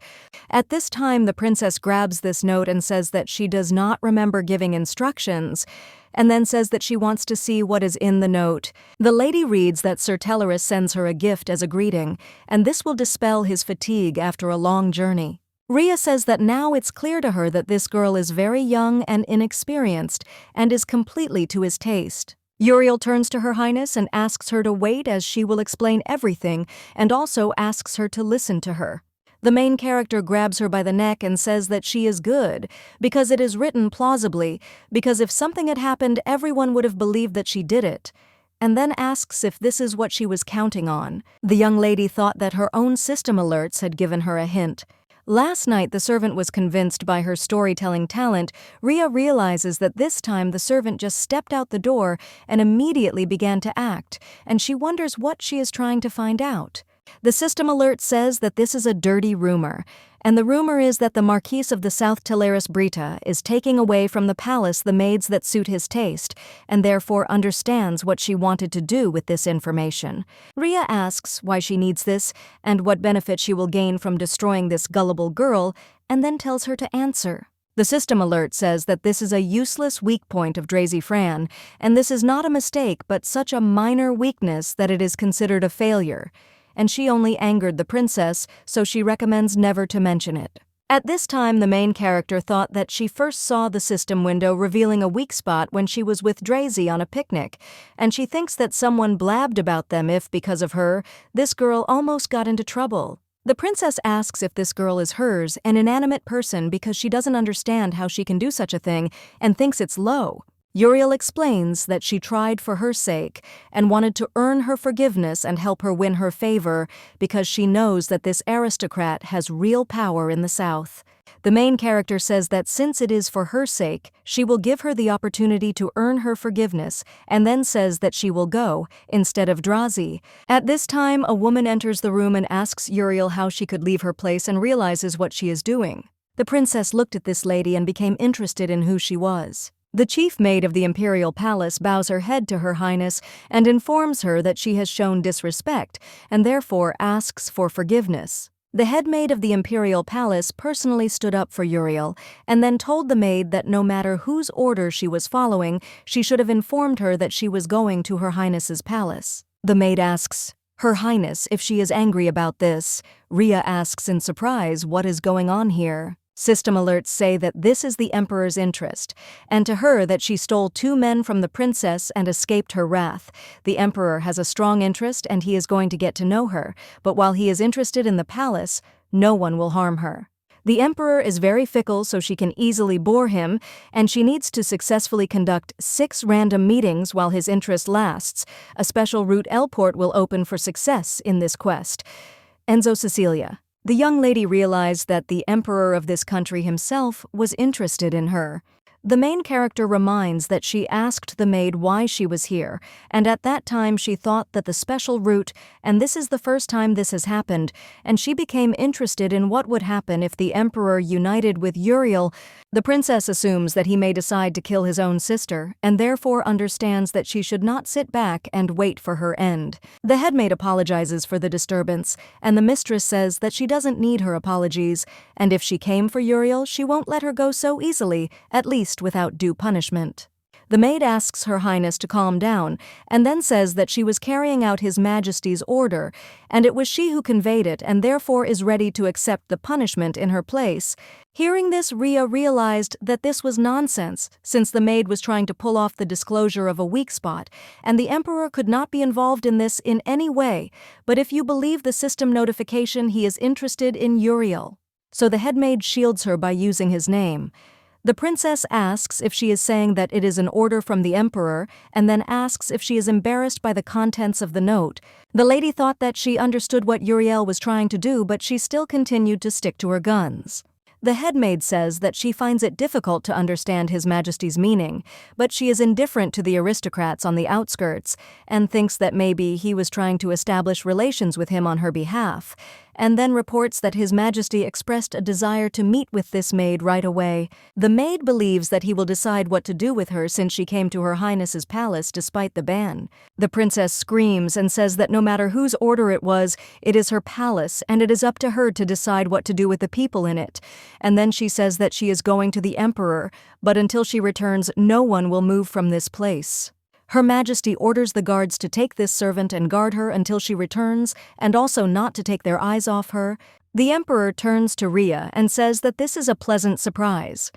Speaker 1: At this time, the princess grabs this note and says that she does not remember giving instructions, and then says that she wants to see what is in the note. The lady reads that Sir Teleris sends her a gift as a greeting, and this will dispel his fatigue after a long journey. Rhea says that now it's clear to her that this girl is very young and inexperienced and is completely to his taste. Uriel turns to Her Highness and asks her to wait as she will explain everything, and also asks her to listen to her. The main character grabs her by the neck and says that she is good, because it is written plausibly, because if something had happened everyone would have believed that she did it, and then asks if this is what she was counting on. The young lady thought that her own system alerts had given her a hint. Last night the servant was convinced by her storytelling talent. Rhea realizes that this time the servant just stepped out the door and immediately began to act, and she wonders what she is trying to find out. The system alert says that this is a dirty rumor, and the rumor is that the Marquis of the South Teleris Brita is taking away from the palace the maids that suit his taste, and therefore understands what she wanted to do with this information. Rhea asks why she needs this, and what benefit she will gain from destroying this gullible girl, and then tells her to answer. The system alert says that this is a useless weak point of Drazy Fran, and this is not a mistake but such a minor weakness that it is considered a failure. And she only angered the princess, so she recommends never to mention it. At this time, the main character thought that she first saw the system window revealing a weak spot when she was with Drazy on a picnic, and she thinks that someone blabbed about them if, because of her, this girl almost got into trouble. The princess asks if this girl is hers, an inanimate person, because she doesn't understand how she can do such a thing and thinks it's low. Uriel explains that she tried for her sake and wanted to earn her forgiveness and help her win her favor because she knows that this aristocrat has real power in the south. The main character says that since it is for her sake, she will give her the opportunity to earn her forgiveness, and then says that she will go, instead of Drazy. At this time, a woman enters the room and asks Uriel how she could leave her place and realizes what she is doing. The princess looked at this lady and became interested in who she was. The chief maid of the imperial palace bows her head to Her Highness and informs her that she has shown disrespect and therefore asks for forgiveness. The head maid of the imperial palace personally stood up for Uriel and then told the maid that no matter whose order she was following, she should have informed her that she was going to Her Highness's palace. The maid asks Her Highness if she is angry about this. Rhea asks in surprise what is going on here. System alerts say that this is the Emperor's interest, and to her that she stole 2 men from the princess and escaped her wrath. The Emperor has a strong interest and he is going to get to know her, but while he is interested in the palace, no one will harm her. The Emperor is very fickle, so she can easily bore him, and she needs to successfully conduct 6 random meetings while his interest lasts. A special route L-port will open for success in this quest. Enzo Cecilia. The young lady realized that the emperor of this country himself was interested in her. The main character reminds that she asked the maid why she was here, and at that time she thought that the special route, and this is the first time this has happened, and she became interested in what would happen if the emperor united with Uriel. The princess assumes that he may decide to kill his own sister, and therefore understands that she should not sit back and wait for her end. The headmaid apologizes for the disturbance, and the mistress says that she doesn't need her apologies, and if she came for Uriel, she won't let her go so easily, at least without due punishment. The maid asks Her Highness to calm down, and then says that she was carrying out His Majesty's order, and it was she who conveyed it and therefore is ready to accept the punishment in her place. Hearing this, Rhea realized that this was nonsense, since the maid was trying to pull off the disclosure of a weak spot, and the Emperor could not be involved in this in any way, but if you believe the system notification, he is interested in Uriel. So the headmaid shields her by using his name. The princess asks if she is saying that it is an order from the emperor, and then asks if she is embarrassed by the contents of the note. The lady thought that she understood what Uriel was trying to do, but she still continued to stick to her guns. The headmaid says that she finds it difficult to understand His Majesty's meaning, but she is indifferent to the aristocrats on the outskirts, and thinks that maybe he was trying to establish relations with him on her behalf, and then reports that His Majesty expressed a desire to meet with this maid right away. The maid believes that he will decide what to do with her since she came to Her Highness's palace despite the ban. The princess screams and says that no matter whose order it is her palace and it is up to her to decide what to do with the people in it. And then she says that she is going to the emperor, but until she returns, no one will move from this place. Her Majesty orders the guards to take this servant and guard her until she returns, and also not to take their eyes off her. The Emperor turns to Rhea and says that this is a pleasant surprise.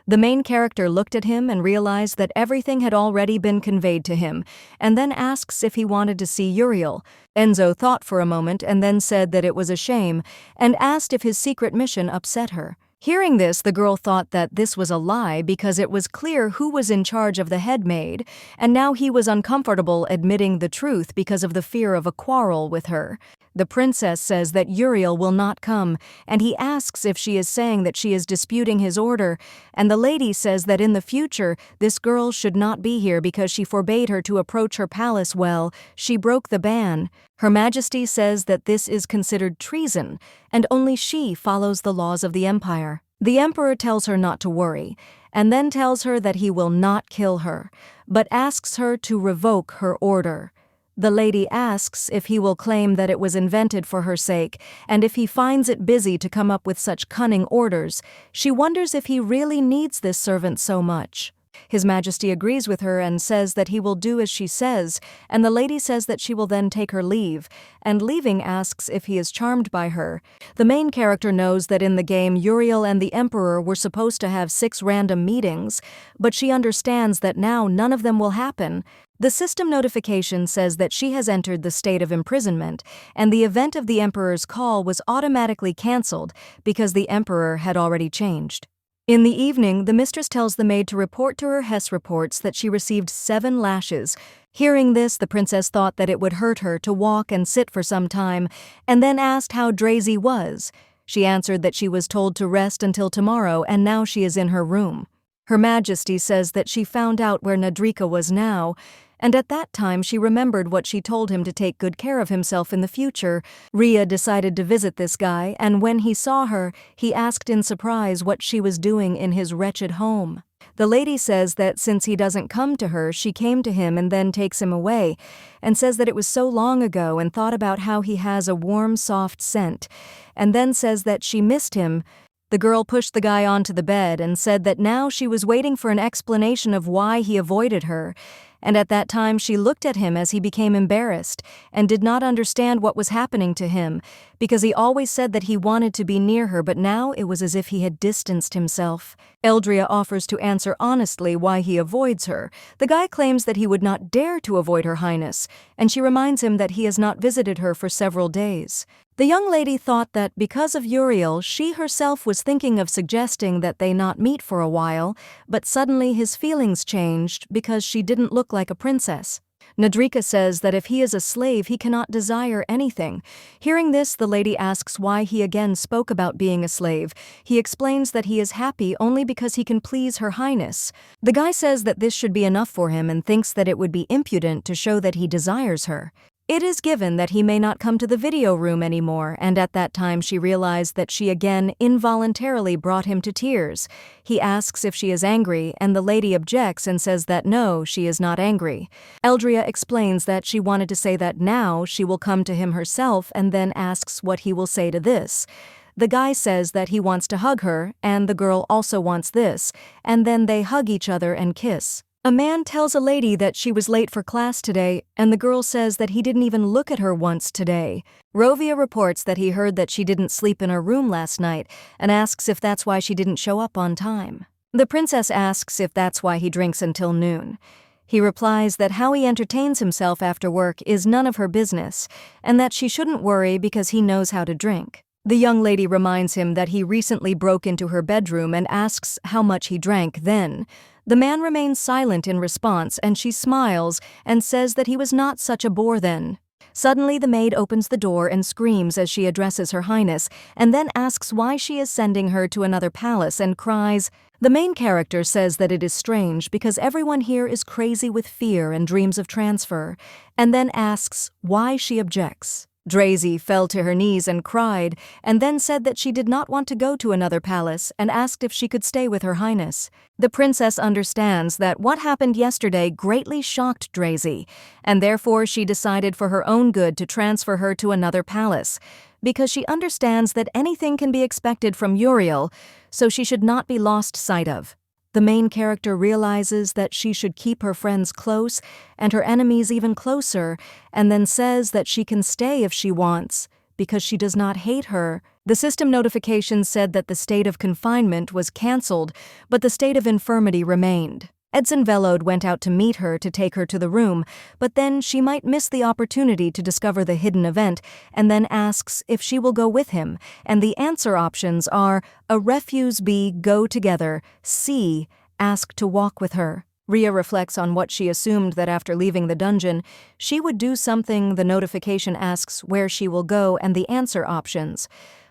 Speaker 1: The main character looked at him and realized that everything had already been conveyed to him, and then asks if he wanted to see Uriel. Enzo thought for a moment and then said that it was a shame, and asked if his secret mission upset her. Hearing this, the girl thought that this was a lie because it was clear who was in charge of the head maid, and now he was uncomfortable admitting the truth because of the fear of a quarrel with her. The princess says that Uriel will not come, and he asks if she is saying that she is disputing his order, and the lady says that in the future this girl should not be here because she forbade her to approach her palace. Well, she broke the ban. Her Majesty says that this is considered treason, and only she follows the laws of the empire. The Emperor tells her not to worry, and then tells her that he will not kill her, but asks her to revoke her order. The lady asks if he will claim that it was invented for her sake, and if he finds it busy to come up with such cunning orders. She wonders if he really needs this servant so much. His Majesty agrees with her and says that he will do as she says, and the lady says that she will then take her leave, and leaving asks if he is charmed by her. The main character knows that in the game Uriel and the Emperor were supposed to have 6 random meetings, but she understands that now none of them will happen. The system notification says that she has entered the state of imprisonment, and the event of the Emperor's call was automatically cancelled because the Emperor had already changed. In the evening, the mistress tells the maid to report to her. Hess reports that she received 7 lashes. Hearing this, the princess thought that it would hurt her to walk and sit for some time, and then asked how Drazy was. She answered that she was told to rest until tomorrow, and now she is in her room. Her Majesty says that she found out where Nadrika was now, and at that time she remembered what she told him to take good care of himself in the future. Rhea decided to visit this guy, and when he saw her, he asked in surprise what she was doing in his wretched home. The lady says that since he doesn't come to her, she came to him and then takes him away, and says that it was so long ago and thought about how he has a warm, soft scent, and then says that she missed him. The girl pushed the guy onto the bed and said that now she was waiting for an explanation of why he avoided her, and at that time she looked at him as he became embarrassed and did not understand what was happening to him, because he always said that he wanted to be near her, but now it was as if he had distanced himself. Eldria offers to answer honestly why he avoids her. The guy claims that he would not dare to avoid Her Highness, and she reminds him that he has not visited her for several days. The young lady thought that because of Uriel, she herself was thinking of suggesting that they not meet for a while, but suddenly his feelings changed because she didn't look like a princess. Nadrika says that if he is a slave, he cannot desire anything. Hearing this, the lady asks why he again spoke about being a slave. He explains that he is happy only because he can please Her Highness. The guy says that this should be enough for him and thinks that it would be impudent to show that he desires her. It is given that he may not come to the video room anymore, and at that time she realized that she again involuntarily brought him to tears. He asks if she is angry, and the lady objects and says that no, she is not angry. Eldria explains that she wanted to say that now she will come to him herself, and then asks what he will say to this. The guy says that he wants to hug her, and the girl also wants this, and then they hug each other and kiss. A man tells a lady that she was late for class today, and the girl says that he didn't even look at her once today. Rovia reports that he heard that she didn't sleep in her room last night, and asks if that's why she didn't show up on time. The princess asks if that's why he drinks until noon. He replies that how he entertains himself after work is none of her business, and that she shouldn't worry because he knows how to drink. The young lady reminds him that he recently broke into her bedroom and asks how much he drank then. The man remains silent in response, and she smiles and says that he was not such a bore then. Suddenly the maid opens the door and screams as she addresses Her Highness, and then asks why she is sending her to another palace and cries. The main character says that it is strange because everyone here is crazy with fear and dreams of transfer, and then asks why she objects. Drazy fell to her knees and cried, and then said that she did not want to go to another palace and asked if she could stay with Her Highness. The princess understands that what happened yesterday greatly shocked Drazy, and therefore she decided for her own good to transfer her to another palace, because she understands that anything can be expected from Uriel, so she should not be lost sight of. The main character realizes that she should keep her friends close and her enemies even closer, and then says that she can stay if she wants, because she does not hate her, The system notification said that the state of confinement was cancelled, but the state of infirmity remained. Edson Velode went out to meet her to take her to the room, but then she might miss the opportunity to discover the hidden event and then asks if she will go with him, and the answer options are A. Refuse, B. Go together, C. Ask to walk with her. Rhea reflects on what she assumed that after leaving the dungeon, she would do something. The notification asks where she will go and the answer options.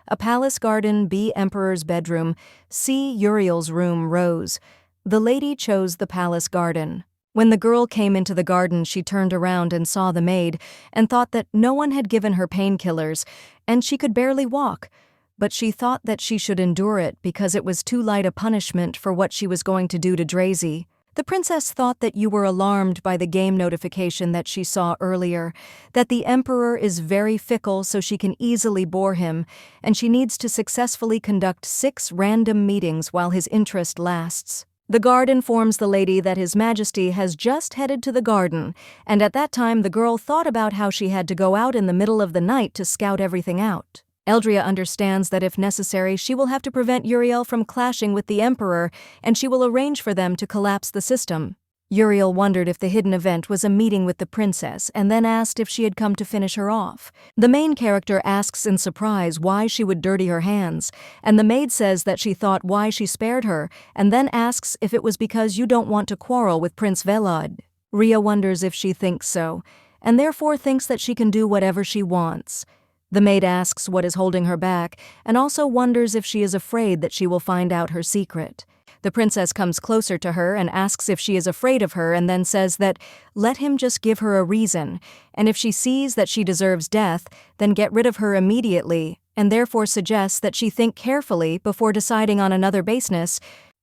Speaker 1: A palace garden, B. Emperor's bedroom, C. Uriel's room, Rose. The lady chose the palace garden. When the girl came into the garden, she turned around and saw the maid and thought that no one had given her painkillers, and she could barely walk. But she thought that she should endure it because it was too light a punishment for what she was going to do to Drazy. The princess thought that you were alarmed by the game notification that she saw earlier, that the emperor is very fickle so she can easily bore him, and she needs to successfully conduct 6 random meetings while his interest lasts. The guard informs the lady that His Majesty has just headed to the garden, and at that time the girl thought about how she had to go out in the middle of the night to scout everything out. Eldria understands that if necessary she will have to prevent Uriel from clashing with the Emperor, and she will arrange for them to collapse the system. Uriel wondered if the hidden event was a meeting with the princess and then asked if she had come to finish her off. The main character asks in surprise why she would dirty her hands, and the maid says that she thought why she spared her and then asks if it was because you don't want to quarrel with Prince Velod. Rhea wonders if she thinks so, and therefore thinks that she can do whatever she wants. The maid asks what is holding her back and also wonders if she is afraid that she will find out her secret. The princess comes closer to her and asks if she is afraid of her and then says that let him just give her a reason, and if she sees that she deserves death, then get rid of her immediately, and therefore suggests that she think carefully before deciding on another baseness.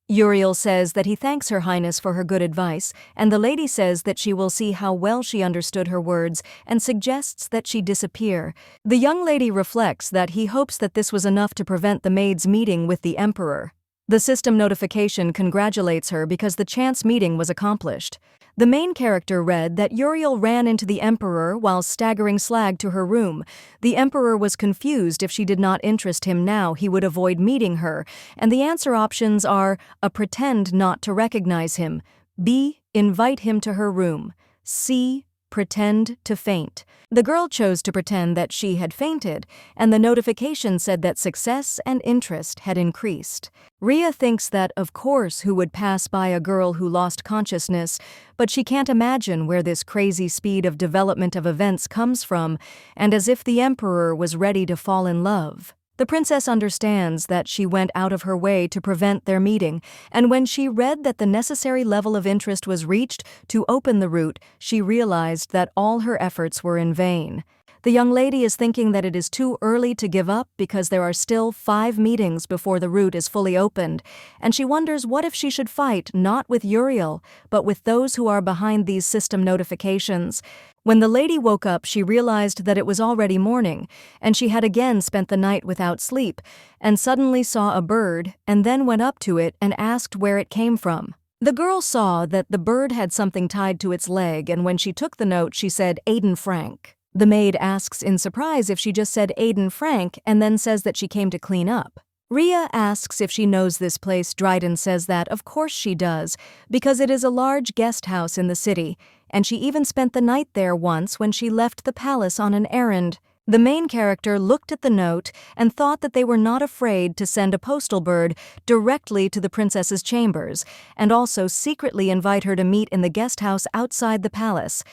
Speaker 1: Uriel says that he thanks Her Highness for her good advice, and the lady says that she will see how well she understood her words and suggests that she disappear. The young lady reflects that he hopes that this was enough to prevent the maid's meeting with the Emperor. The system notification congratulates her because the chance meeting was accomplished. The main character read that Uriel ran into the Emperor while staggering Slag to her room. The Emperor was confused if she did not interest him now, he would avoid meeting her, and the answer options are A. Pretend not to recognize him, B. Invite him to her room, C. Pretend to faint. The girl chose to pretend that she had fainted, and the notification said that success and interest had increased. Rhea thinks that, of course, who would pass by a girl who lost consciousness, but she can't imagine where this crazy speed of development of events comes from, and as if the Emperor was ready to fall in love. The princess understands that she went out of her way to prevent their meeting, and when she read that the necessary level of interest was reached to open the route, she realized that all her efforts were in vain. The young lady is thinking that it is too early to give up because there are still 5 meetings before the route is fully opened, and she wonders what if she should fight not with Uriel, but with those who are behind these system notifications. When the lady woke up, she realized that it was already morning, and she had again spent the night without sleep, and suddenly saw a bird, and then went up to it and asked where it came from. The girl saw that the bird had something tied to its leg, and when she took the note, she said Aiden Frank. The maid asks in surprise if she just said Aiden Frank, and then says that she came to clean up. Rhea asks if she knows this place. Dryden says that, of course she does, because it is a large guest house in the city, and she even spent the night there once when she left the palace on an errand. The main character looked at the note and thought that they were not afraid to send a postal bird directly to the princess's chambers, and also secretly invite her to meet in the guest house outside the palace.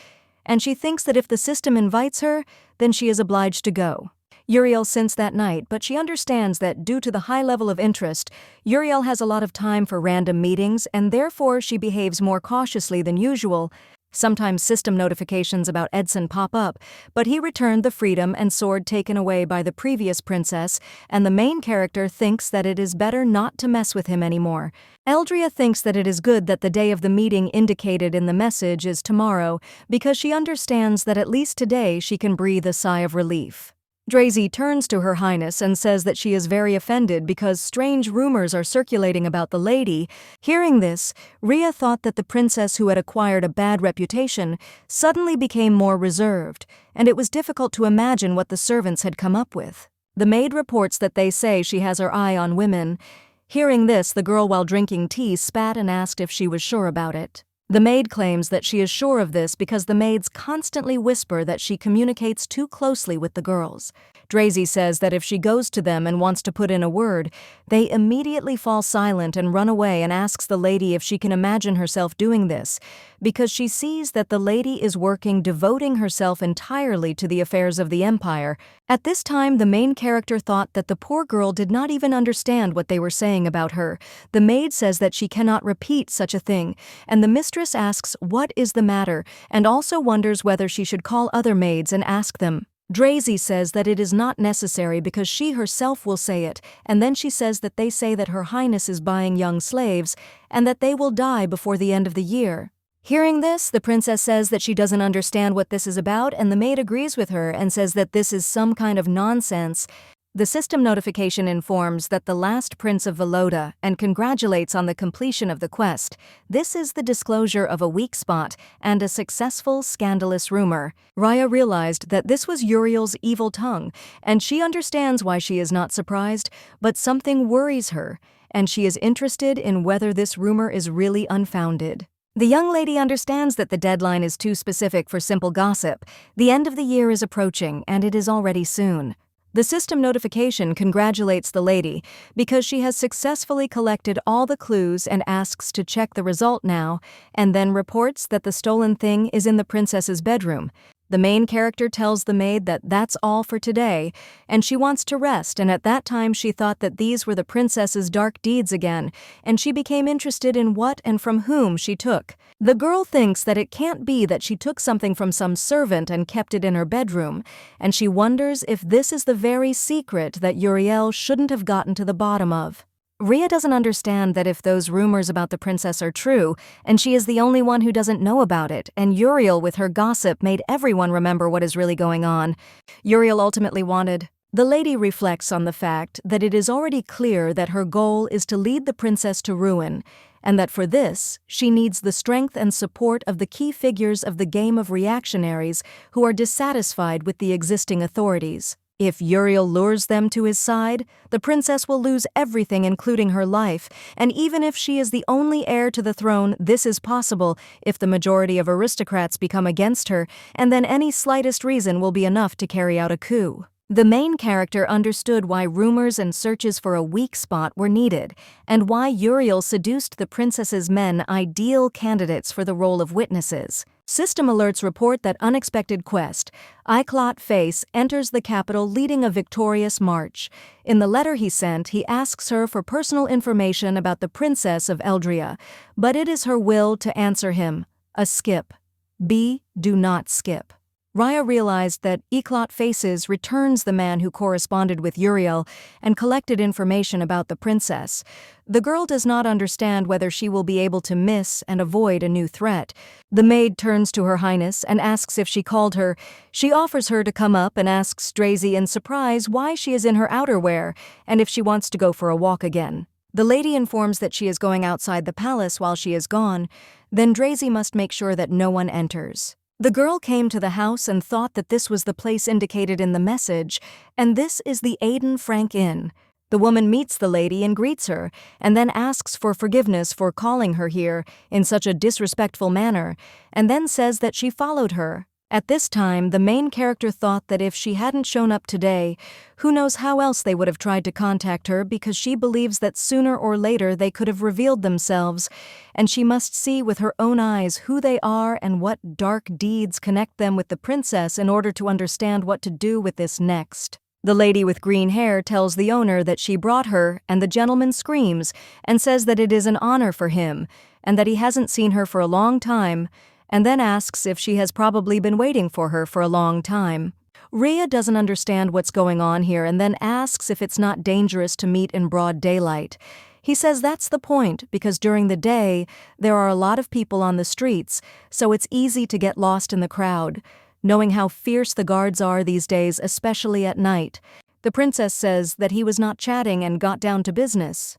Speaker 1: And she thinks that if the system invites her, then she is obliged to go. Uriel sensed that night, but she understands that due to the high level of interest, Uriel has a lot of time for random meetings, and therefore she behaves more cautiously than usual. Sometimes system notifications about Edson pop up, but he returned the freedom and sword taken away by the previous princess, and the main character thinks that it is better not to mess with him anymore. Eldria thinks that it is good that the day of the meeting indicated in the message is tomorrow, because she understands that at least today she can breathe a sigh of relief. Drazy turns to Her Highness and says that she is very offended because strange rumors are circulating about the lady. Hearing this, Rhea thought that the princess who had acquired a bad reputation suddenly became more reserved, and it was difficult to imagine what the servants had come up with. The maid reports that they say she has her eye on women. Hearing this, the girl while drinking tea spat and asked if she was sure about it. The maid claims that she is sure of this because the maids constantly whisper that she communicates too closely with the girls. Drazy says that if she goes to them and wants to put in a word, they immediately fall silent and run away, and asks the lady if she can imagine herself doing this, because she sees that the lady is working, devoting herself entirely to the affairs of the empire. At this time, the main character thought that the poor girl did not even understand what they were saying about her. The maid says that she cannot repeat such a thing, and the mistress asks what is the matter, and also wonders whether she should call other maids and ask them. Drazy says that it is not necessary because she herself will say it, and then she says that they say that Her Highness is buying young slaves and that they will die before the end of the year. Hearing this, the princess says that she doesn't understand what this is about, and the maid agrees with her and says that this is some kind of nonsense. The system notification informs that the last prince of Veloda and congratulates on the completion of the quest. This is the disclosure of a weak spot and a successful, scandalous rumor. Raya realized that this was Uriel's evil tongue, and she understands why she is not surprised, but something worries her, and she is interested in whether this rumor is really unfounded. The young lady understands that the deadline is too specific for simple gossip. The end of the year is approaching, and it is already soon. The system notification congratulates the lady because she has successfully collected all the clues and asks to check the result now, and then reports that the stolen thing is in the princess's bedroom. The main character tells the maid that that's all for today, and she wants to rest, and at that time she thought that these were the princess's dark deeds again, and she became interested in what and from whom she took. The girl thinks that it can't be that she took something from some servant and kept it in her bedroom, and she wonders if this is the very secret that Uriel shouldn't have gotten to the bottom of. Rhea doesn't understand that if those rumors about the princess are true, and she is the only one who doesn't know about it, and Uriel with her gossip made everyone remember what is really going on. Uriel ultimately wanted. The lady reflects on the fact that it is already clear that her goal is to lead the princess to ruin, and that for this, she needs the strength and support of the key figures of the game of reactionaries who are dissatisfied with the existing authorities. If Uriel lures them to his side, the princess will lose everything including her life, and even if she is the only heir to the throne, this is possible if the majority of aristocrats become against her, and then any slightest reason will be enough to carry out a coup. The main character understood why rumors and searches for a weak spot were needed, and why Uriel seduced the princess's men, ideal candidates for the role of witnesses. System alerts report that unexpected quest. Iclot Face enters the capital leading a victorious march. In the letter he sent, he asks her for personal information about the princess of Eldria, but it is her will to answer him. A skip. B. Do not skip. Raya realized that Iclot Faces returns the man who corresponded with Uriel and collected information about the princess. The girl does not understand whether she will be able to miss and avoid a new threat. The maid turns to Her Highness and asks if she called her. She offers her to come up and asks Drazy in surprise why she is in her outerwear and if she wants to go for a walk again. The lady informs that she is going outside the palace while she is gone. Then Drazy must make sure that no one enters. The girl came to the house and thought that this was the place indicated in the message, and this is the Aiden Frank Inn. The woman meets the lady and greets her, and then asks for forgiveness for calling her here in such a disrespectful manner, and then says that she followed her. At this time, the main character thought that if she hadn't shown up today, who knows how else they would have tried to contact her, because she believes that sooner or later they could have revealed themselves, and she must see with her own eyes who they are and what dark deeds connect them with the princess in order to understand what to do with this next. The lady with green hair tells the owner that she brought her, and the gentleman screams and says that it is an honor for him, and that he hasn't seen her for a long time, and then asks if she has probably been waiting for her for a long time. Rhea doesn't understand what's going on here and then asks if it's not dangerous to meet in broad daylight. He says that's the point, because during the day, there are a lot of people on the streets, so it's easy to get lost in the crowd, knowing how fierce the guards are these days, especially at night. The princess says that he was not chatting and got down to business.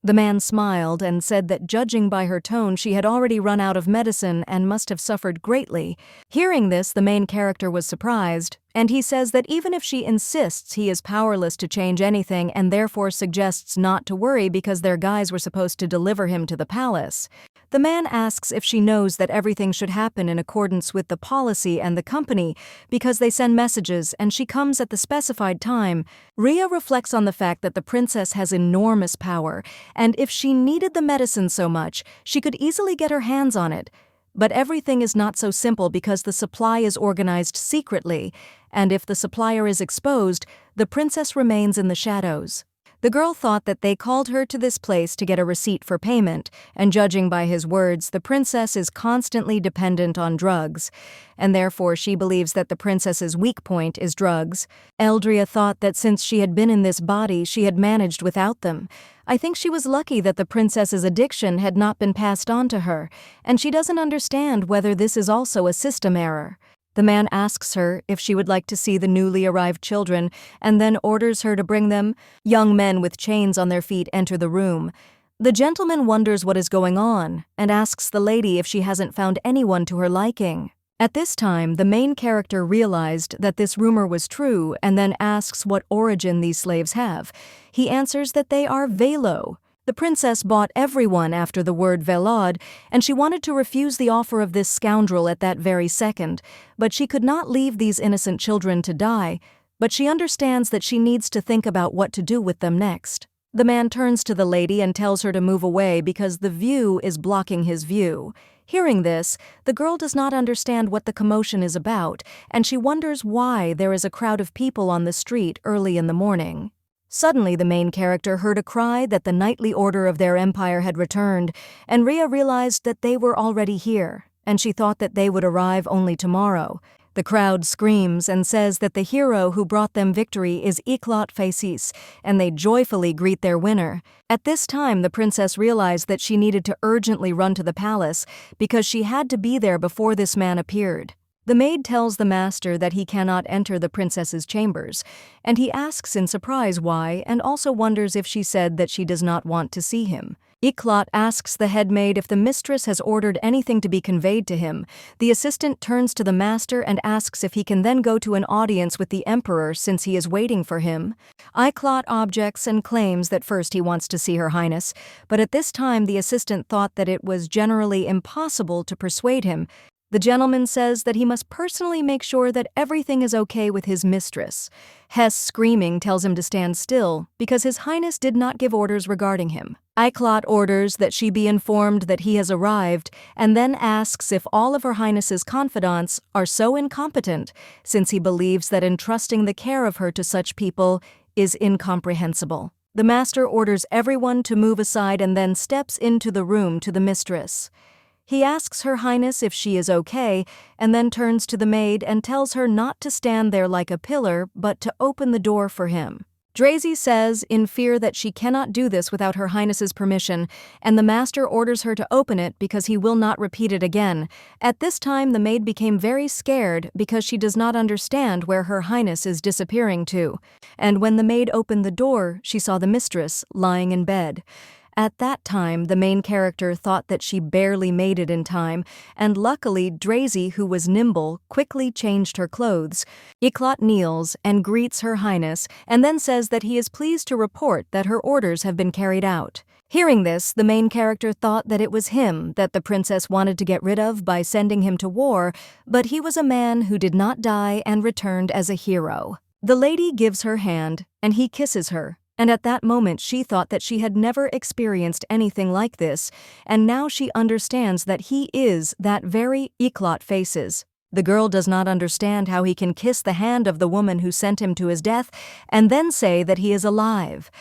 Speaker 1: The man smiled and said that judging by her tone she had already run out of medicine and must have suffered greatly. Hearing this, the main character was surprised, And he says that even if she insists, he is powerless to change anything and therefore suggests not to worry because their guys were supposed to deliver him to the palace. The man asks if she knows that everything should happen in accordance with the policy and the company because they send messages and she comes at the specified time. Rhea reflects on the fact that the princess has enormous power, and if she needed the medicine so much, she could easily get her hands on it. But everything is not so simple because the supply is organized secretly, and if the supplier is exposed, the princess remains in the shadows. The girl thought that they called her to this place to get a receipt for payment, and judging by his words, the princess is constantly dependent on drugs, and therefore she believes that the princess's weak point is drugs. Eldria thought that since she had been in this body, she had managed without them. I think she was lucky that the princess's addiction had not been passed on to her, and she doesn't understand whether this is also a system error. The man asks her if she would like to see the newly arrived children and then orders her to bring them. Young men with chains on their feet enter the room. The gentleman wonders what is going on and asks the lady if she hasn't found anyone to her liking. At this time, the main character realized that this rumor was true and then asks what origin these slaves have. He answers that they are Velo. The princess bought everyone after the word Velod, and she wanted to refuse the offer of this scoundrel at that very second, but she could not leave these innocent children to die, but she understands that she needs to think about what to do with them next. The man turns to the lady and tells her to move away because the view is blocking his view. Hearing this, the girl does not understand what the commotion is about, and she wonders why there is a crowd of people on the street early in the morning. Suddenly, the main character heard a cry that the nightly order of their empire had returned, and Rhea realized that they were already here, and she thought that they would arrive only tomorrow. The crowd screams and says that the hero who brought them victory is Iklot Facis, and they joyfully greet their winner. At this time, the princess realized that she needed to urgently run to the palace because she had to be there before this man appeared. The maid tells the master that he cannot enter the princess's chambers, and he asks in surprise why and also wonders if she said that she does not want to see him. Iklot asks the head maid if the mistress has ordered anything to be conveyed to him. The assistant turns to the master and asks if he can then go to an audience with the emperor since he is waiting for him. Iklot objects and claims that first he wants to see Her Highness, but at this time the assistant thought that it was generally impossible to persuade him. The gentleman says that he must personally make sure that everything is okay with his mistress. Hess, screaming, tells him to stand still because His Highness did not give orders regarding him. Iklot orders that she be informed that he has arrived and then asks if all of Her Highness's confidants are so incompetent, since he believes that entrusting the care of her to such people is incomprehensible. The master orders everyone to move aside and then steps into the room to the mistress. He asks Her Highness if she is okay, and then turns to the maid and tells her not to stand there like a pillar, but to open the door for him. Drazy says, in fear that she cannot do this without Her Highness's permission, and the master orders her to open it because he will not repeat it again. At this time, the maid became very scared because she does not understand where Her Highness is disappearing to. And when the maid opened the door, she saw the mistress lying in bed. At that time, the main character thought that she barely made it in time, and luckily Drazy, who was nimble, quickly changed her clothes. Iklot kneels and greets Her Highness, and then says that he is pleased to report that her orders have been carried out. Hearing this, the main character thought that it was him that the princess wanted to get rid of by sending him to war, but he was a man who did not die and returned as a hero. The lady gives her hand, and he kisses her. And at that moment she thought that she had never experienced anything like this, and now she understands that he is that very Iklot Facis. The girl does not understand how he can kiss the hand of the woman who sent him to his death and then say that he is alive.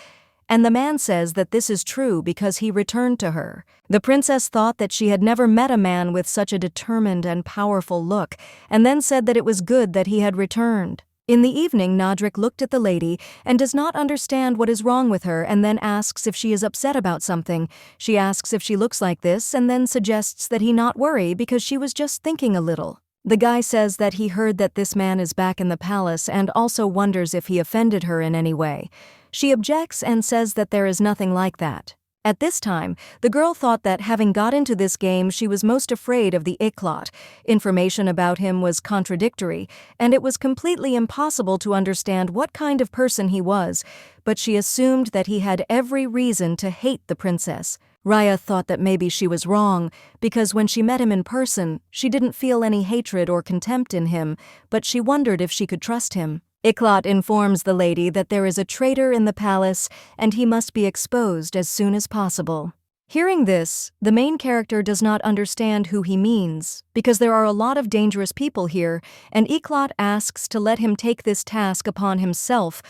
Speaker 1: And the man says that this is true because he returned to her. The princess thought that she had never met a man with such a determined and powerful look, and then said that it was good that he had returned. In the evening, Nadrik looked at the lady and does not understand what is wrong with her and then asks if she is upset about something. She asks if she looks like this and then suggests that he not worry because she was just thinking a little. The guy says that he heard that this man is back in the palace and also wonders if he offended her in any way. She objects and says that there is nothing like that. At this time, the girl thought that having got into this game she was most afraid of the Iklot. Information about him was contradictory, and it was completely impossible to understand what kind of person he was, but she assumed that he had every reason to hate the princess. Raya thought that maybe she was wrong, because when she met him in person, she didn't feel any hatred or contempt in him, but she wondered if she could trust him. Iklot informs the lady that there is a traitor in the palace and he must be exposed as soon as possible. Hearing this, the main character does not understand who he means, because there are a lot of dangerous people here, and Iklot asks to let him take this task upon himself.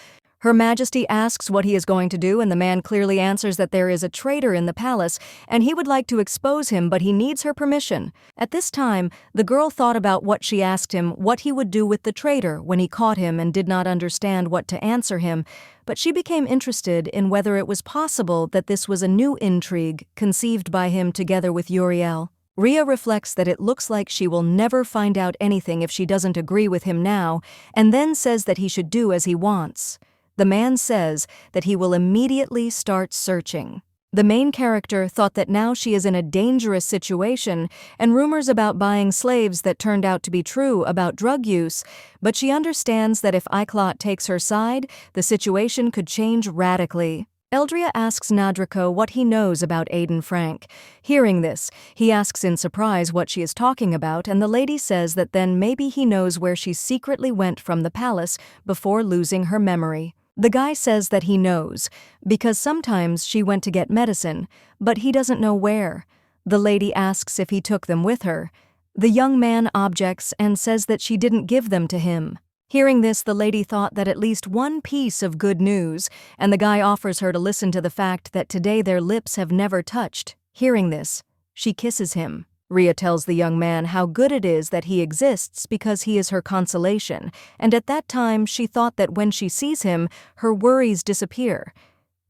Speaker 1: Her Majesty asks what he is going to do, and the man clearly answers that there is a traitor in the palace, and he would like to expose him, but he needs her permission. At this time, the girl thought about what she asked him, what he would do with the traitor when he caught him, and did not understand what to answer him, but she became interested in whether it was possible that this was a new intrigue conceived by him together with Uriel. Rhea reflects that it looks like she will never find out anything if she doesn't agree with him now, and then says that he should do as he wants. The man says that he will immediately start searching. The main character thought that now she is in a dangerous situation, and rumors about buying slaves that turned out to be true about drug use, but she understands that if Iklot takes her side, the situation could change radically. Eldria asks Nadrico what he knows about Aiden Frank. Hearing this, he asks in surprise what she is talking about, and the lady says that then maybe he knows where she secretly went from the palace before losing her memory. The guy says that he knows, because sometimes she went to get medicine, but he doesn't know where. The lady asks if he took them with her. The young man objects and says that she didn't give them to him. Hearing this, the lady thought that at least one piece of good news, and the guy offers her to listen to the fact that today their lips have never touched. Hearing this, she kisses him. Rhea tells the young man how good it is that he exists because he is her consolation, and at that time she thought that when she sees him, her worries disappear.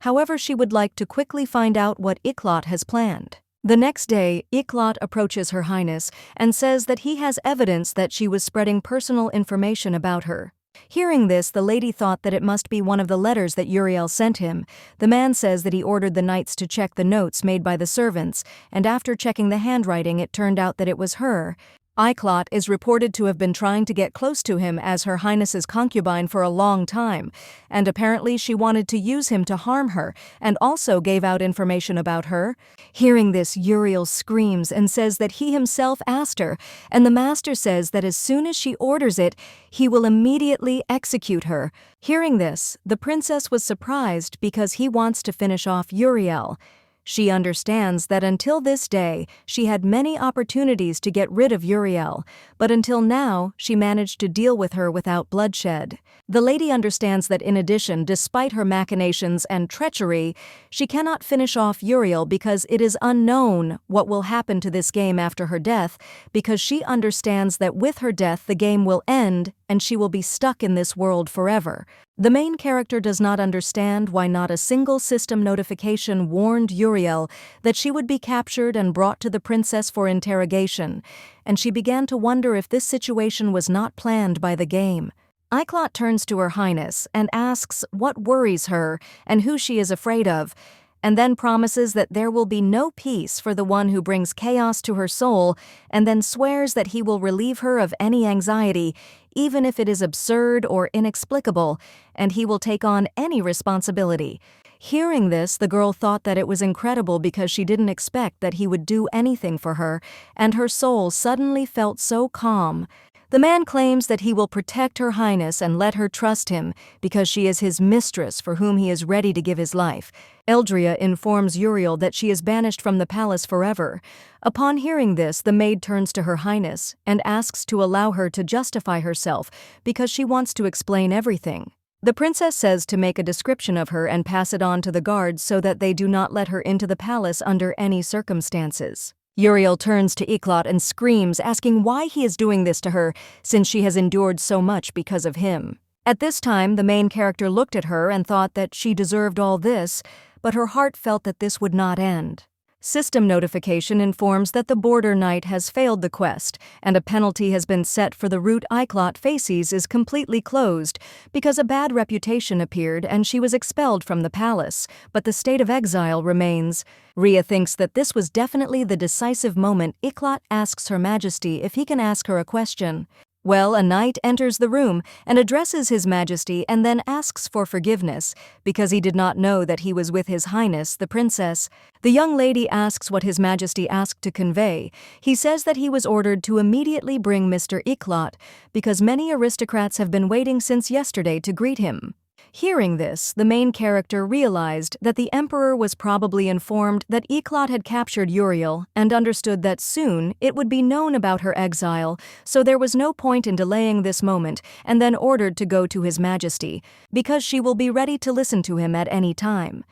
Speaker 1: However, she would like to quickly find out what Iklot has planned. The next day, Iklot approaches Her Highness and says that he has evidence that she was spreading personal information about her. Hearing this, the lady thought that it must be one of the letters that Uriel sent him. The man says that he ordered the knights to check the notes made by the servants, and after checking the handwriting it turned out that it was her. Iklot is reported to have been trying to get close to him as Her Highness's concubine for a long time, and apparently she wanted to use him to harm her, and also gave out information about her. Hearing this, Uriel screams and says that he himself asked her, and the master says that as soon as she orders it, he will immediately execute her. Hearing this, the princess was surprised because he wants to finish off Uriel. She understands that until this day, she had many opportunities to get rid of Uriel, but until now, she managed to deal with her without bloodshed. The lady understands that in addition, despite her machinations and treachery, she cannot finish off Uriel because it is unknown what will happen to this game after her death, because she understands that with her death the game will end and she will be stuck in this world forever. The main character does not understand why not a single system notification warned Uriel that she would be captured and brought to the princess for interrogation, and she began to wonder if this situation was not planned by the game. Iklot turns to Her Highness and asks what worries her and who she is afraid of, and then promises that there will be no peace for the one who brings chaos to her soul, and then swears that he will relieve her of any anxiety, even if it is absurd or inexplicable, and he will take on any responsibility. Hearing this, the girl thought that it was incredible because she didn't expect that he would do anything for her, and her soul suddenly felt so calm. The man claims that he will protect Her Highness and let her trust him because she is his mistress for whom he is ready to give his life. Eldria informs Uriel that she is banished from the palace forever. Upon hearing this, the maid turns to Her Highness and asks to allow her to justify herself because she wants to explain everything. The princess says to make a description of her and pass it on to the guards so that they do not let her into the palace under any circumstances. Uriel turns to Iklot and screams, asking why he is doing this to her, since she has endured so much because of him. At this time, the main character looked at her and thought that she deserved all this, but her heart felt that this would not end. System notification informs that the border knight has failed the quest, and a penalty has been set for the route Iclot faces is completely closed because a bad reputation appeared and she was expelled from the palace, but the state of exile remains. Rhea thinks that this was definitely the decisive moment. Iclot asks Her Majesty if he can ask her a question. Well, a knight enters the room and addresses His Majesty and then asks for forgiveness because he did not know that he was with His Highness, the princess. The young lady asks what His Majesty asked to convey. He says that he was ordered to immediately bring Mr. Iclot because many aristocrats have been waiting since yesterday to greet him. Hearing this, the main character realized that the Emperor was probably informed that Iclot had captured Uriel and understood that soon it would be known about her exile, so there was no point in delaying this moment, and then ordered to go to His Majesty, because she will be ready to listen to him at any time.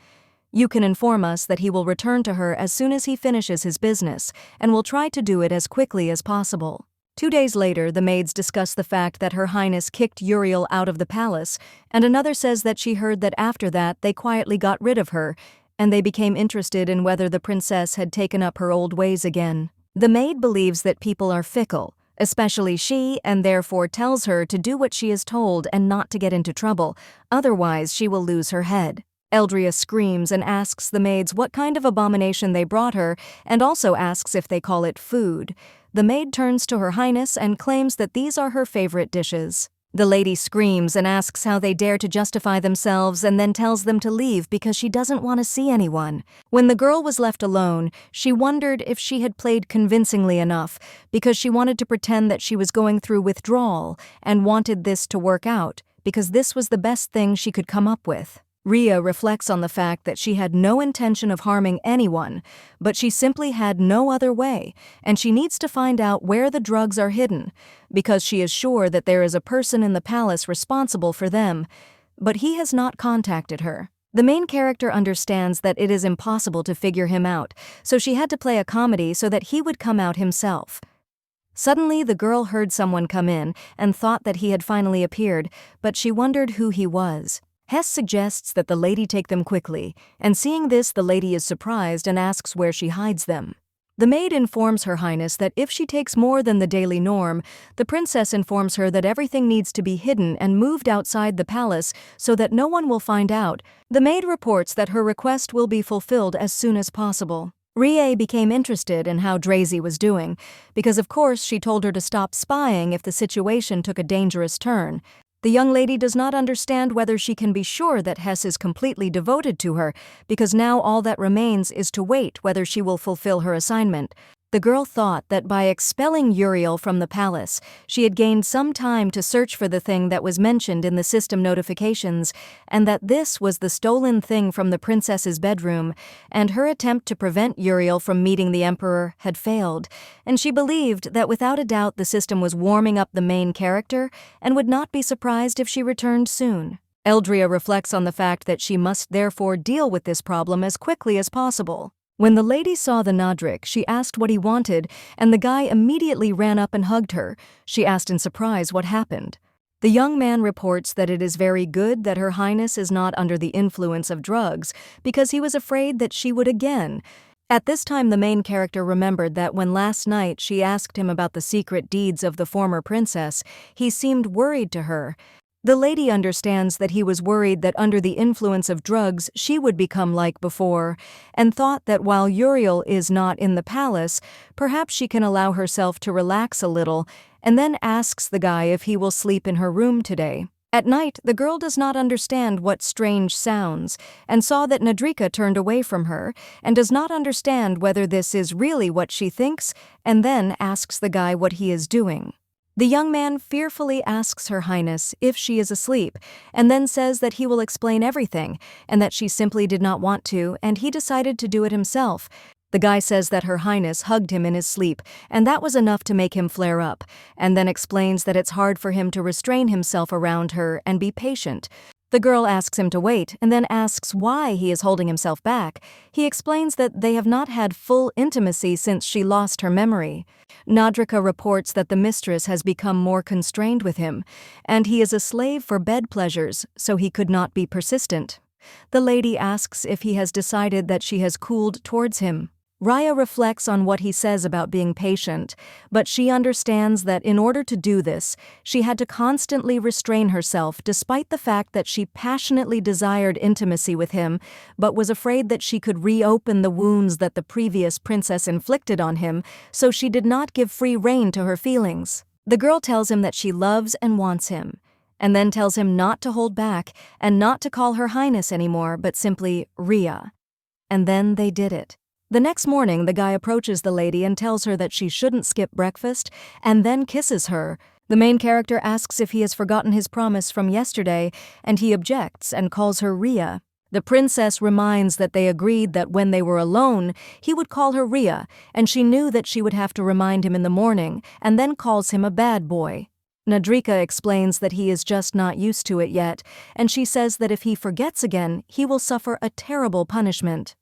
Speaker 1: You can inform us that he will return to her as soon as he finishes his business, and will try to do it as quickly as possible. 2 days later, the maids discuss the fact that Her Highness kicked Uriel out of the palace, and another says that she heard that after that they quietly got rid of her, and they became interested in whether the princess had taken up her old ways again. The maid believes that people are fickle, especially she, and therefore tells her to do what she is told and not to get into trouble, otherwise she will lose her head. Eldria screams and asks the maids what kind of abomination they brought her, and also asks if they call it food. The maid turns to Her Highness and claims that these are her favorite dishes. The lady screams and asks how they dare to justify themselves and then tells them to leave because she doesn't want to see anyone. When the girl was left alone, she wondered if she had played convincingly enough because she wanted to pretend that she was going through withdrawal and wanted this to work out because this was the best thing she could come up with. Rhea reflects on the fact that she had no intention of harming anyone, but she simply had no other way, and she needs to find out where the drugs are hidden, because she is sure that there is a person in the palace responsible for them, but he has not contacted her. The main character understands that it is impossible to figure him out, so she had to play a comedy so that he would come out himself. Suddenly, the girl heard someone come in and thought that he had finally appeared, but she wondered who he was. Hess suggests that the lady take them quickly, and seeing this, the lady is surprised and asks where she hides them. The maid informs Her Highness that if she takes more than the daily norm, the princess informs her that everything needs to be hidden and moved outside the palace so that no one will find out. The maid reports that her request will be fulfilled as soon as possible. Rhea became interested in how Drazy was doing, because of course she told her to stop spying if the situation took a dangerous turn. The young lady does not understand whether she can be sure that Hess is completely devoted to her, because now all that remains is to wait whether she will fulfill her assignment. The girl thought that by expelling Uriel from the palace, she had gained some time to search for the thing that was mentioned in the system notifications, and that this was the stolen thing from the princess's bedroom, and her attempt to prevent Uriel from meeting the Emperor had failed, and she believed that without a doubt the system was warming up the main character and would not be surprised if she returned soon. Eldria reflects on the fact that she must therefore deal with this problem as quickly as possible. When the lady saw the Nodric, she asked what he wanted, and the guy immediately ran up and hugged her. She asked in surprise what happened. The young man reports that it is very good that Her Highness is not under the influence of drugs, because he was afraid that she would again. At this time, the main character remembered that when last night she asked him about the secret deeds of the former princess, he seemed worried to her. The lady understands that he was worried that under the influence of drugs she would become like before, and thought that while Uriel is not in the palace, perhaps she can allow herself to relax a little, and then asks the guy if he will sleep in her room today. At night, the girl does not understand what strange sounds, and saw that Nadrika turned away from her, and does not understand whether this is really what she thinks, and then asks the guy what he is doing. The young man fearfully asks Her Highness if she is asleep, and then says that he will explain everything, and that she simply did not want to, and he decided to do it himself. The guy says that Her Highness hugged him in his sleep, and that was enough to make him flare up, and then explains that it's hard for him to restrain himself around her and be patient. The girl asks him to wait, and then asks why he is holding himself back. He explains that they have not had full intimacy since she lost her memory. Nadrika reports that the mistress has become more constrained with him, and he is a slave for bed pleasures, so he could not be persistent. The lady asks if he has decided that she has cooled towards him. Raya reflects on what he says about being patient, but she understands that in order to do this, she had to constantly restrain herself despite the fact that she passionately desired intimacy with him, but was afraid that she could reopen the wounds that the previous princess inflicted on him, so she did not give free rein to her feelings. The girl tells him that she loves and wants him, and then tells him not to hold back and not to call her highness anymore, but simply Rhea. And then they did it. The next morning, the guy approaches the lady and tells her that she shouldn't skip breakfast, and then kisses her. The main character asks if he has forgotten his promise from yesterday, and he objects and calls her Rhea. The princess reminds that they agreed that when they were alone, he would call her Rhea, and she knew that she would have to remind him in the morning, and then calls him a bad boy. Nadrika explains that he is just not used to it yet, and she says that if he forgets again, he will suffer a terrible punishment.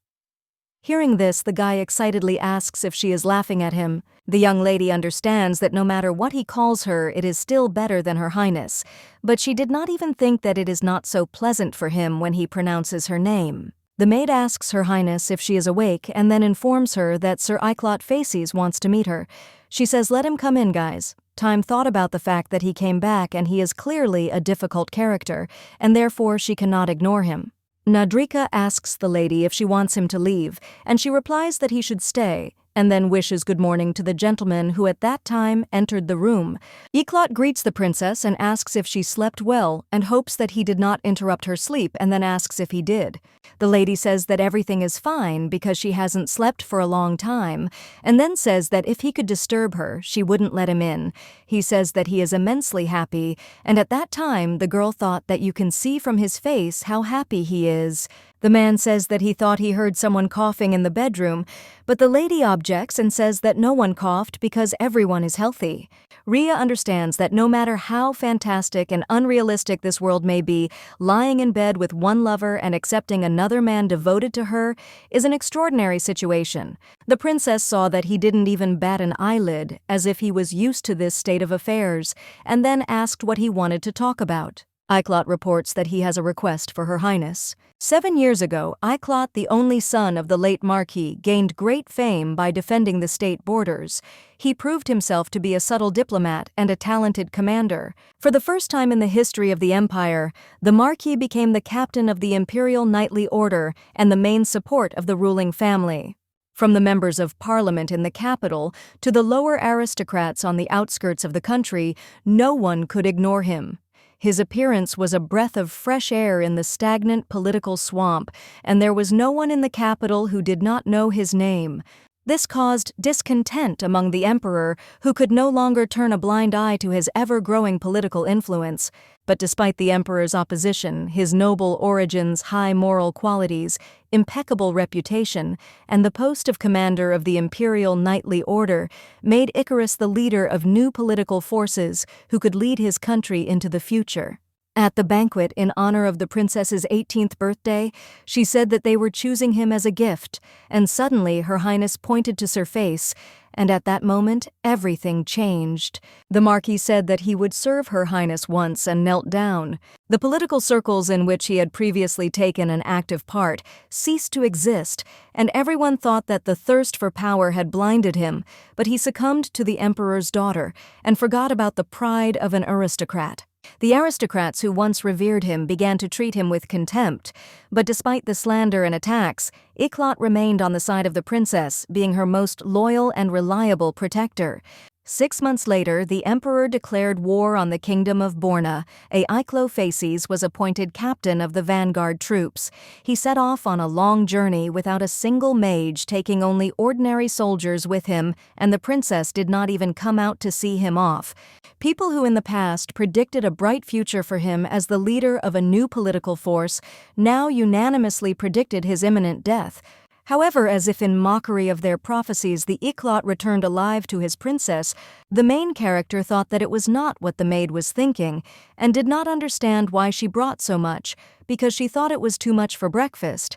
Speaker 1: Hearing this, the guy excitedly asks if she is laughing at him. The young lady understands that no matter what he calls her, it is still better than her highness, but she did not even think that it is not so pleasant for him when he pronounces her name. The maid asks her highness if she is awake and then informs her that Sir Iclot Faces wants to meet her. She says, "Let him come in, guys." Time thought about the fact that he came back and he is clearly a difficult character, and therefore she cannot ignore him. Nadrika asks the lady if she wants him to leave, and she replies that he should stay, and then wishes good morning to the gentleman who at that time entered the room. Iclot greets the princess and asks if she slept well and hopes that he did not interrupt her sleep, and then asks if he did. The lady says that everything is fine because she hasn't slept for a long time, and then says that if he could disturb her, she wouldn't let him in. He says that he is immensely happy, and at that time the girl thought that you can see from his face how happy he is. The man says that he thought he heard someone coughing in the bedroom, but the lady objects and says that no one coughed because everyone is healthy. Rhea understands that no matter how fantastic and unrealistic this world may be, lying in bed with one lover and accepting another man devoted to her is an extraordinary situation. The princess saw that he didn't even bat an eyelid, as if he was used to this state of affairs, and then asked what he wanted to talk about. Iclot reports that he has a request for her highness. 7 years ago, Iclot, the only son of the late Marquis, gained great fame by defending the state borders. He proved himself to be a subtle diplomat and a talented commander. For the first time in the history of the empire, the Marquis became the captain of the Imperial Knightly Order and the main support of the ruling family. From the members of parliament in the capital to the lower aristocrats on the outskirts of the country, no one could ignore him. His appearance was a breath of fresh air in the stagnant political swamp, and there was no one in the capital who did not know his name. This caused discontent among the emperor, who could no longer turn a blind eye to his ever-growing political influence. But despite the emperor's opposition, his noble origins, high moral qualities, impeccable reputation, and the post of commander of the Imperial Knightly Order made Icarus the leader of new political forces who could lead his country into the future. At the banquet in honor of the princess's 18th birthday, she said that they were choosing him as a gift, and suddenly Her Highness pointed to Sir Face, and at that moment, everything changed. The Marquis said that he would serve Her Highness once and knelt down. The political circles in which he had previously taken an active part ceased to exist, and everyone thought that the thirst for power had blinded him, but he succumbed to the emperor's daughter and forgot about the pride of an aristocrat. The aristocrats who once revered him began to treat him with contempt, but despite the slander and attacks, Iclot remained on the side of the princess, being her most loyal and reliable protector. 6 months later, the emperor declared war on the kingdom of Borna. Iclot Faces was appointed captain of the vanguard troops. He set off on a long journey without a single mage, taking only ordinary soldiers with him, and the princess did not even come out to see him off. People who in the past predicted a bright future for him as the leader of a new political force now unanimously predicted his imminent death. However, as if in mockery of their prophecies, the Iclot returned alive to his princess. The main character thought that it was not what the maid was thinking, and did not understand why she brought so much, because she thought it was too much for breakfast.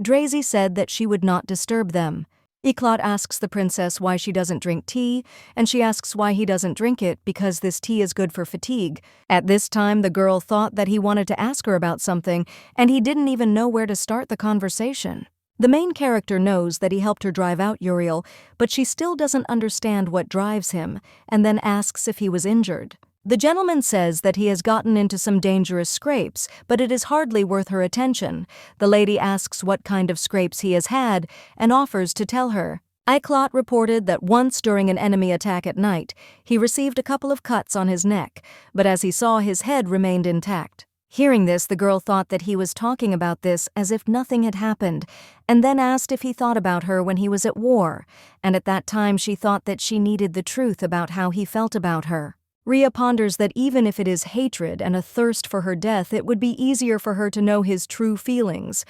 Speaker 1: Drazy said that she would not disturb them. Iclot asks the princess why she doesn't drink tea, and she asks why he doesn't drink it because this tea is good for fatigue. At this time, the girl thought that he wanted to ask her about something, and he didn't even know where to start the conversation. The main character knows that he helped her drive out Uriel, but she still doesn't understand what drives him, and then asks if he was injured. The gentleman says that he has gotten into some dangerous scrapes, but it is hardly worth her attention. The lady asks what kind of scrapes he has had, and offers to tell her. Iclot reported that once during an enemy attack at night, he received a couple of cuts on his neck, but as he saw, his head remained intact. Hearing this, the girl thought that he was talking about this as if nothing had happened, and then asked if he thought about her when he was at war, and at that time she thought that she needed the truth about how he felt about her. Rhea ponders that even if it is hatred and a thirst for her death, it would be easier for her to know his true feelings.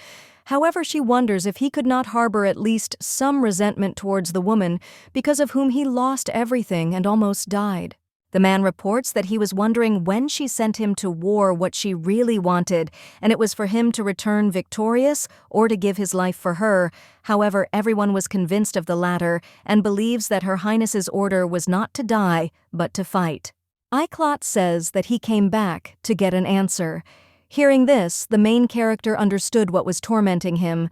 Speaker 1: However, she wonders if he could not harbor at least some resentment towards the woman because of whom he lost everything and almost died. The man reports that he was wondering when she sent him to war what she really wanted, and it was for him to return victorious or to give his life for her. However, everyone was convinced of the latter and believes that Her Highness's order was not to die, but to fight. Iclot says that he came back to get an answer. Hearing this, the main character understood what was tormenting him,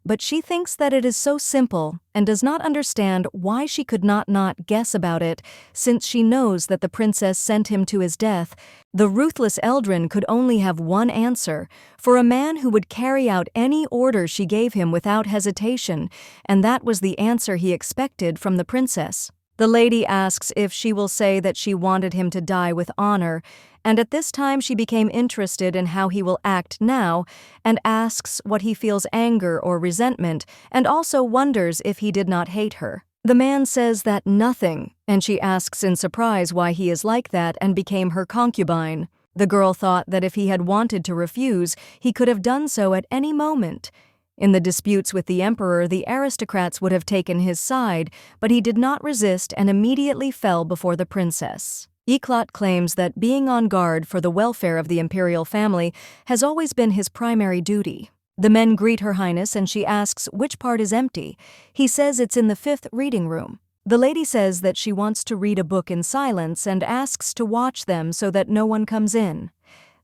Speaker 1: but she thinks that it is so simple and does not understand why she could not guess about it, since she knows that the princess sent him to his death. The ruthless Eldrin could only have one answer, for a man who would carry out any order she gave him without hesitation, and that was the answer he expected from the princess. The lady asks if she will say that she wanted him to die with honor, and at this time she became interested in how he will act now, and asks what he feels anger or resentment, and also wonders if he did not hate her. The man says that nothing, and she asks in surprise why he is like that and became her concubine. The girl thought that if he had wanted to refuse, he could have done so at any moment. In the disputes with the emperor, the aristocrats would have taken his side, but he did not resist and immediately fell before the princess. Iclot claims that being on guard for the welfare of the imperial family has always been his primary duty. The men greet Her Highness and she asks which part is empty. He says it's in the 5th reading room. The lady says that she wants to read a book in silence and asks to watch them so that no one comes in.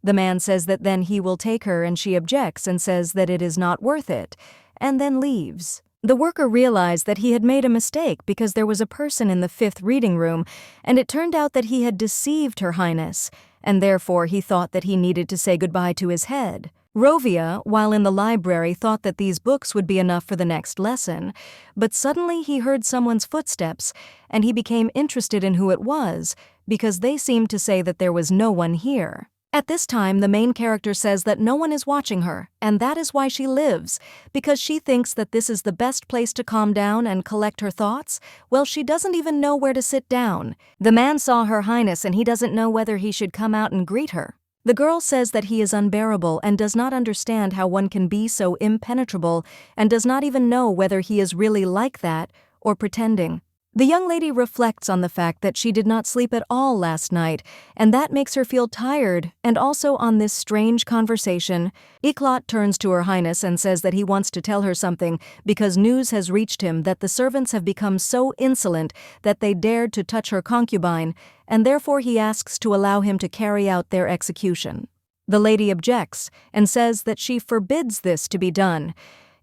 Speaker 1: The man says that then he will take her, and she objects and says that it is not worth it, and then leaves. The worker realized that he had made a mistake because there was a person in the 5th reading room, and it turned out that he had deceived Her Highness, and therefore he thought that he needed to say goodbye to his head. Rovia, while in the library, thought that these books would be enough for the next lesson, but suddenly he heard someone's footsteps, and he became interested in who it was, because they seemed to say that there was no one here. At this time, the main character says that no one is watching her, and that is why she lives, because she thinks that this is the best place to calm down and collect her thoughts. Well, she doesn't even know where to sit down. The man saw Her Highness and he doesn't know whether he should come out and greet her. The girl says that he is unbearable and does not understand how one can be so impenetrable, and does not even know whether he is really like that or pretending. The young lady reflects on the fact that she did not sleep at all last night, and that makes her feel tired, and also on this strange conversation. Iclot turns to Her Highness and says that he wants to tell her something because news has reached him that the servants have become so insolent that they dared to touch her concubine, and therefore he asks to allow him to carry out their execution. The lady objects and says that she forbids this to be done,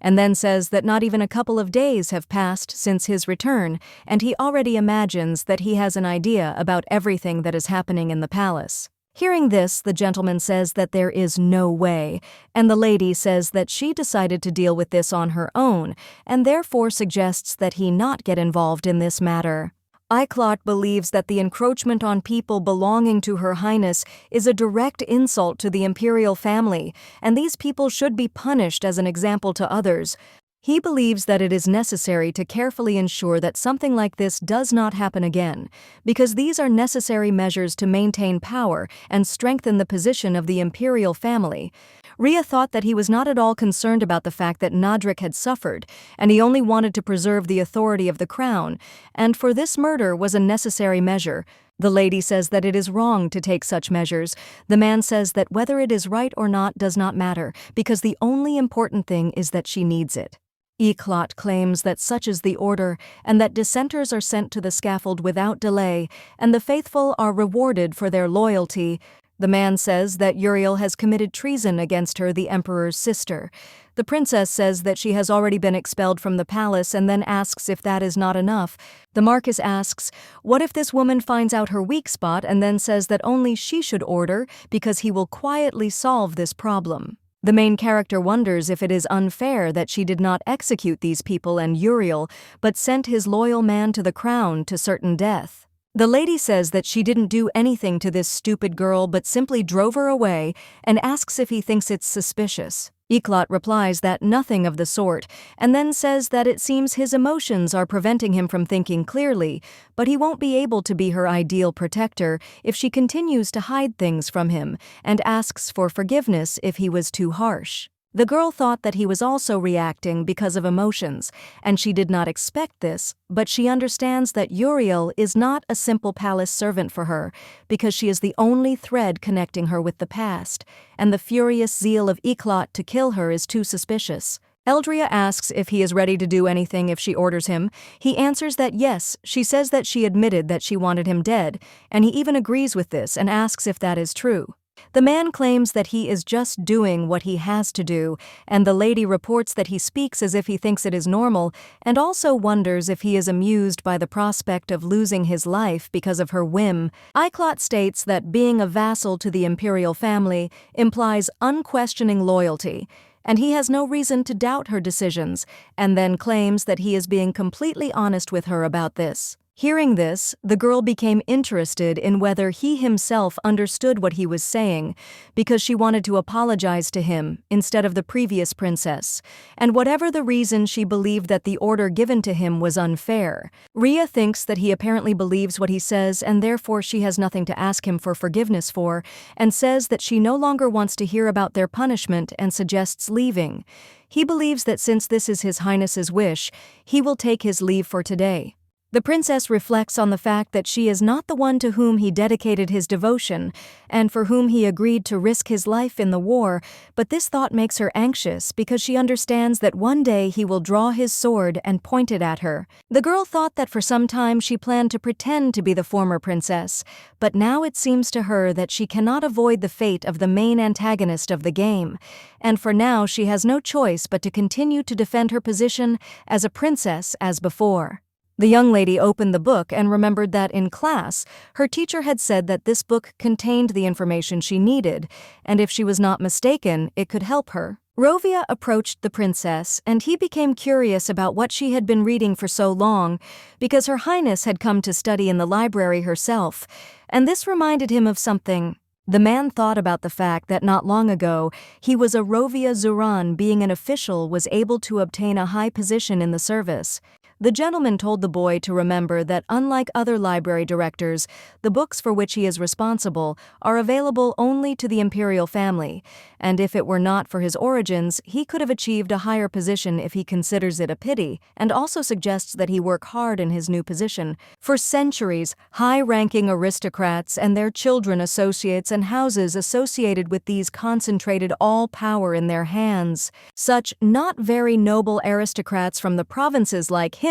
Speaker 1: and then says that not even a couple of days have passed since his return, and he already imagines that he has an idea about everything that is happening in the palace. Hearing this, the gentleman says that there is no way, and the lady says that she decided to deal with this on her own, and therefore suggests that he not get involved in this matter. Iclot believes that the encroachment on people belonging to Her Highness is a direct insult to the imperial family, and these people should be punished as an example to others. He believes that it is necessary to carefully ensure that something like this does not happen again, because these are necessary measures to maintain power and strengthen the position of the imperial family. Rhea thought that he was not at all concerned about the fact that Nadrik had suffered, and he only wanted to preserve the authority of the crown, and for this murder was a necessary measure. The lady says that it is wrong to take such measures. The man says that whether it is right or not does not matter, because the only important thing is that she needs it. Iclot claims that such is the order, and that dissenters are sent to the scaffold without delay, and the faithful are rewarded for their loyalty. The man says that Uriel has committed treason against her, the emperor's sister. The princess says that she has already been expelled from the palace and then asks if that is not enough. The Marquis asks, what if this woman finds out her weak spot and then says that only she should order because he will quietly solve this problem? The main character wonders if it is unfair that she did not execute these people and Uriel, but sent his loyal man to the crown to certain death. The lady says that she didn't do anything to this stupid girl but simply drove her away and asks if he thinks it's suspicious. Eclot replies that nothing of the sort, and then says that it seems his emotions are preventing him from thinking clearly, but he won't be able to be her ideal protector if she continues to hide things from him, and asks for forgiveness if he was too harsh. The girl thought that he was also reacting because of emotions, and she did not expect this, but she understands that Uriel is not a simple palace servant for her, because she is the only thread connecting her with the past, and the furious zeal of Eclot to kill her is too suspicious. Eldria asks if he is ready to do anything if she orders him. He answers that yes, she says that she admitted that she wanted him dead, and he even agrees with this and asks if that is true. The man claims that he is just doing what he has to do, and the lady reports that he speaks as if he thinks it is normal, and also wonders if he is amused by the prospect of losing his life because of her whim. Eclot states that being a vassal to the imperial family implies unquestioning loyalty, and he has no reason to doubt her decisions, and then claims that he is being completely honest with her about this. Hearing this, the girl became interested in whether he himself understood what he was saying, because she wanted to apologize to him instead of the previous princess, and whatever the reason, she believed that the order given to him was unfair. Rhea thinks that he apparently believes what he says, and therefore she has nothing to ask him for forgiveness for, and says that she no longer wants to hear about their punishment and suggests leaving. He believes that since this is His Highness's wish, he will take his leave for today. The princess reflects on the fact that she is not the one to whom he dedicated his devotion and for whom he agreed to risk his life in the war, but this thought makes her anxious because she understands that one day he will draw his sword and point it at her. The girl thought that for some time she planned to pretend to be the former princess, but now it seems to her that she cannot avoid the fate of the main antagonist of the game, and for now she has no choice but to continue to defend her position as a princess as before. The young lady opened the book and remembered that in class, her teacher had said that this book contained the information she needed, and if she was not mistaken, it could help her. Rovia approached the princess, and he became curious about what she had been reading for so long, because Her Highness had come to study in the library herself, and this reminded him of something. The man thought about the fact that not long ago, he was a Rovia Zuran, being an official, was able to obtain a high position in the service. The gentleman told the boy to remember that unlike other library directors, the books for which he is responsible are available only to the imperial family, and if it were not for his origins, he could have achieved a higher position if he considers it a pity, and also suggests that he work hard in his new position. For centuries, high-ranking aristocrats and their children, associates, and houses associated with these concentrated all power in their hands. Such not very noble aristocrats from the provinces like him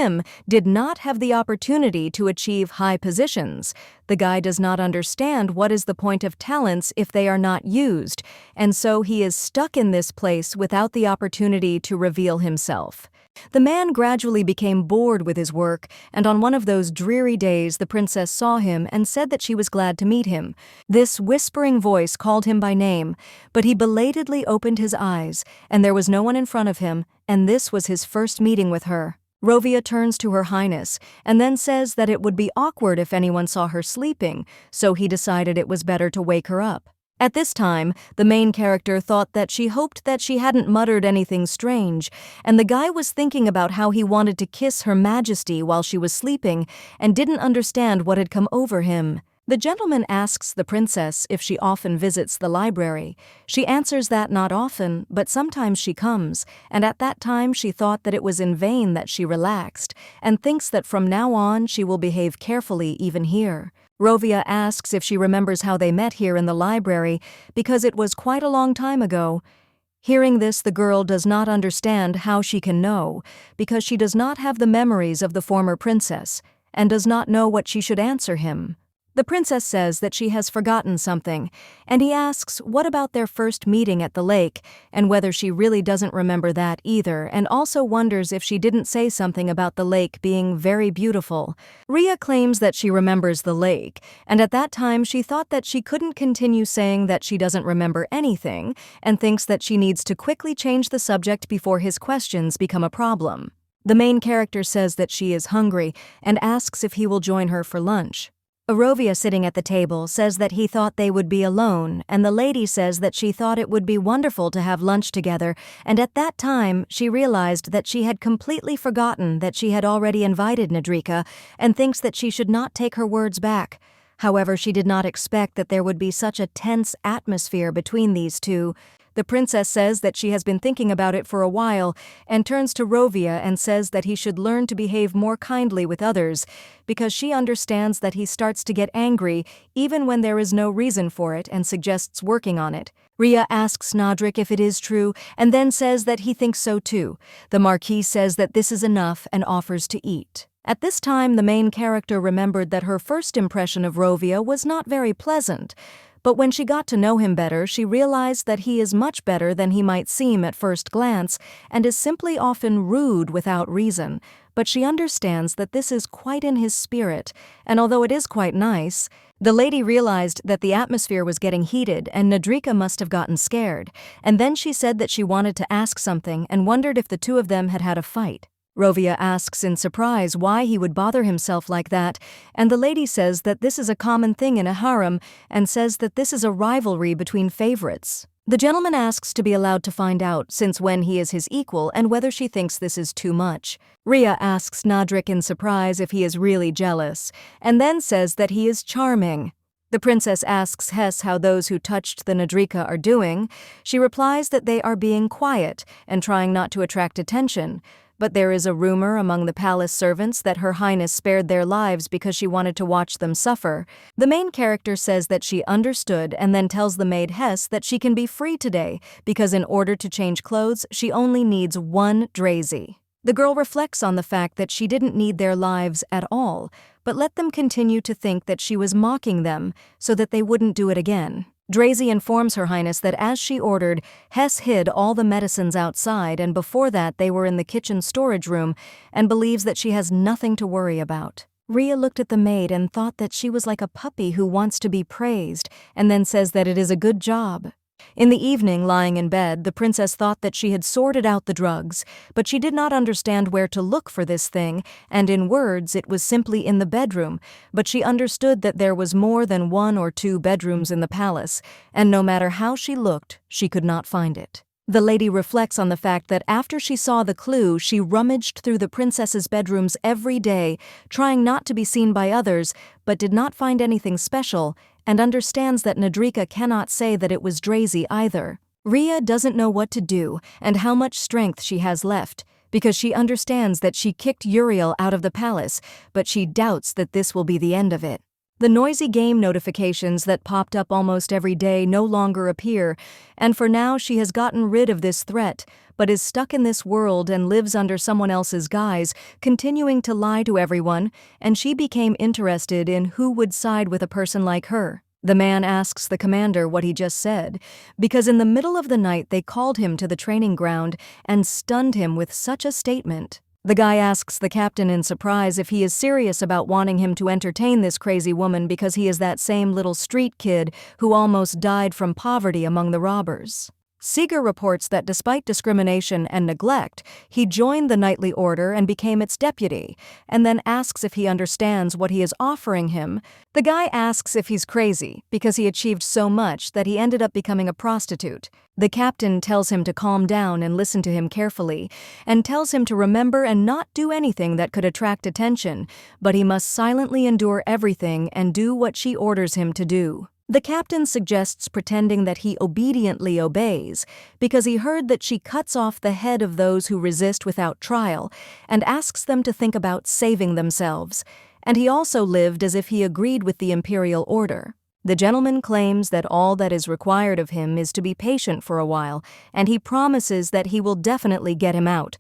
Speaker 1: did not have the opportunity to achieve high positions. The guy does not understand what is the point of talents if they are not used, and so he is stuck in this place without the opportunity to reveal himself. The man gradually became bored with his work, and on one of those dreary days the princess saw him and said that she was glad to meet him. This whispering voice called him by name, but he belatedly opened his eyes, and there was no one in front of him, and this was his first meeting with her. Rovia turns to Her Highness and then says that it would be awkward if anyone saw her sleeping, so he decided it was better to wake her up. At this time, the main character thought that she hoped that she hadn't muttered anything strange, and the guy was thinking about how he wanted to kiss Her Majesty while she was sleeping and didn't understand what had come over him. The gentleman asks the princess if she often visits the library. She answers that not often, but sometimes she comes, and at that time she thought that it was in vain that she relaxed, and thinks that from now on she will behave carefully even here. Rovia asks if she remembers how they met here in the library, because it was quite a long time ago. Hearing this, the girl does not understand how she can know, because she does not have the memories of the former princess, and does not know what she should answer him. The princess says that she has forgotten something, and he asks what about their first meeting at the lake, and whether she really doesn't remember that either, and also wonders if she didn't say something about the lake being very beautiful. Rhea claims that she remembers the lake, and at that time she thought that she couldn't continue saying that she doesn't remember anything, and thinks that she needs to quickly change the subject before his questions become a problem. The main character says that she is hungry, and asks if he will join her for lunch. Arovia, sitting at the table, says that he thought they would be alone, and the lady says that she thought it would be wonderful to have lunch together, and at that time she realized that she had completely forgotten that she had already invited Nedrika, and thinks that she should not take her words back. However, she did not expect that there would be such a tense atmosphere between these two. The princess says that she has been thinking about it for a while, and turns to Rovia and says that he should learn to behave more kindly with others, because she understands that he starts to get angry even when there is no reason for it, and suggests working on it. Rhea asks Nadrik if it is true, and then says that he thinks so too. The Marquis says that this is enough and offers to eat. At this time, the main character remembered that her first impression of Rovia was not very pleasant. But when she got to know him better, she realized that he is much better than he might seem at first glance, and is simply often rude without reason. But she understands that this is quite in his spirit, and although it is quite nice, the lady realized that the atmosphere was getting heated and Nedrika must have gotten scared, and then she said that she wanted to ask something and wondered if the two of them had had a fight. Rovia asks in surprise why he would bother himself like that, and the lady says that this is a common thing in a harem, and says that this is a rivalry between favorites. The gentleman asks to be allowed to find out since when he is his equal and whether she thinks this is too much. Rhea asks Nadrik in surprise if he is really jealous, and then says that he is charming. The princess asks Hess how those who touched the Nedrika are doing. She replies that they are being quiet and trying not to attract attention. But there is a rumor among the palace servants that Her Highness spared their lives because she wanted to watch them suffer. The main character says that she understood and then tells the maid Hess that she can be free today because in order to change clothes, she only needs one drazy. The girl reflects on the fact that she didn't need their lives at all, but let them continue to think that she was mocking them so that they wouldn't do it again. Drazy informs Her Highness that as she ordered, Hess hid all the medicines outside, and before that they were in the kitchen storage room, and believes that she has nothing to worry about. Rhea looked at the maid and thought that she was like a puppy who wants to be praised, and then says that it is a good job. In the evening, lying in bed, the princess thought that she had sorted out the drugs, but she did not understand where to look for this thing, and in words it was simply in the bedroom, but she understood that there was more than 1 or 2 bedrooms in the palace, and no matter how she looked, she could not find it. The lady reflects on the fact that after she saw the clue, she rummaged through the princess's bedrooms every day, trying not to be seen by others, but did not find anything special, and understands that Nedrika cannot say that it was Drazy either. Rhea doesn't know what to do and how much strength she has left, because she understands that she kicked Uriel out of the palace, but she doubts that this will be the end of it. The noisy game notifications that popped up almost every day no longer appear, and for now she has gotten rid of this threat, but is stuck in this world and lives under someone else's guise, continuing to lie to everyone, and she became interested in who would side with a person like her. The man asks the commander what he just said, because in the middle of the night they called him to the training ground and stunned him with such a statement. The guy asks the captain in surprise if he is serious about wanting him to entertain this crazy woman because he is that same little street kid who almost died from poverty among the robbers. Seeger reports that despite discrimination and neglect, he joined the knightly order and became its deputy, and then asks if he understands what he is offering him. The guy asks if he's crazy, because he achieved so much that he ended up becoming a prostitute. The captain tells him to calm down and listen to him carefully, and tells him to remember and not do anything that could attract attention, but he must silently endure everything and do what she orders him to do. The captain suggests pretending that he obediently obeys, because he heard that she cuts off the head of those who resist without trial, and asks them to think about saving themselves, and he also lived as if he agreed with the imperial order. The gentleman claims that all that is required of him is to be patient for a while, and he promises that he will definitely get him out.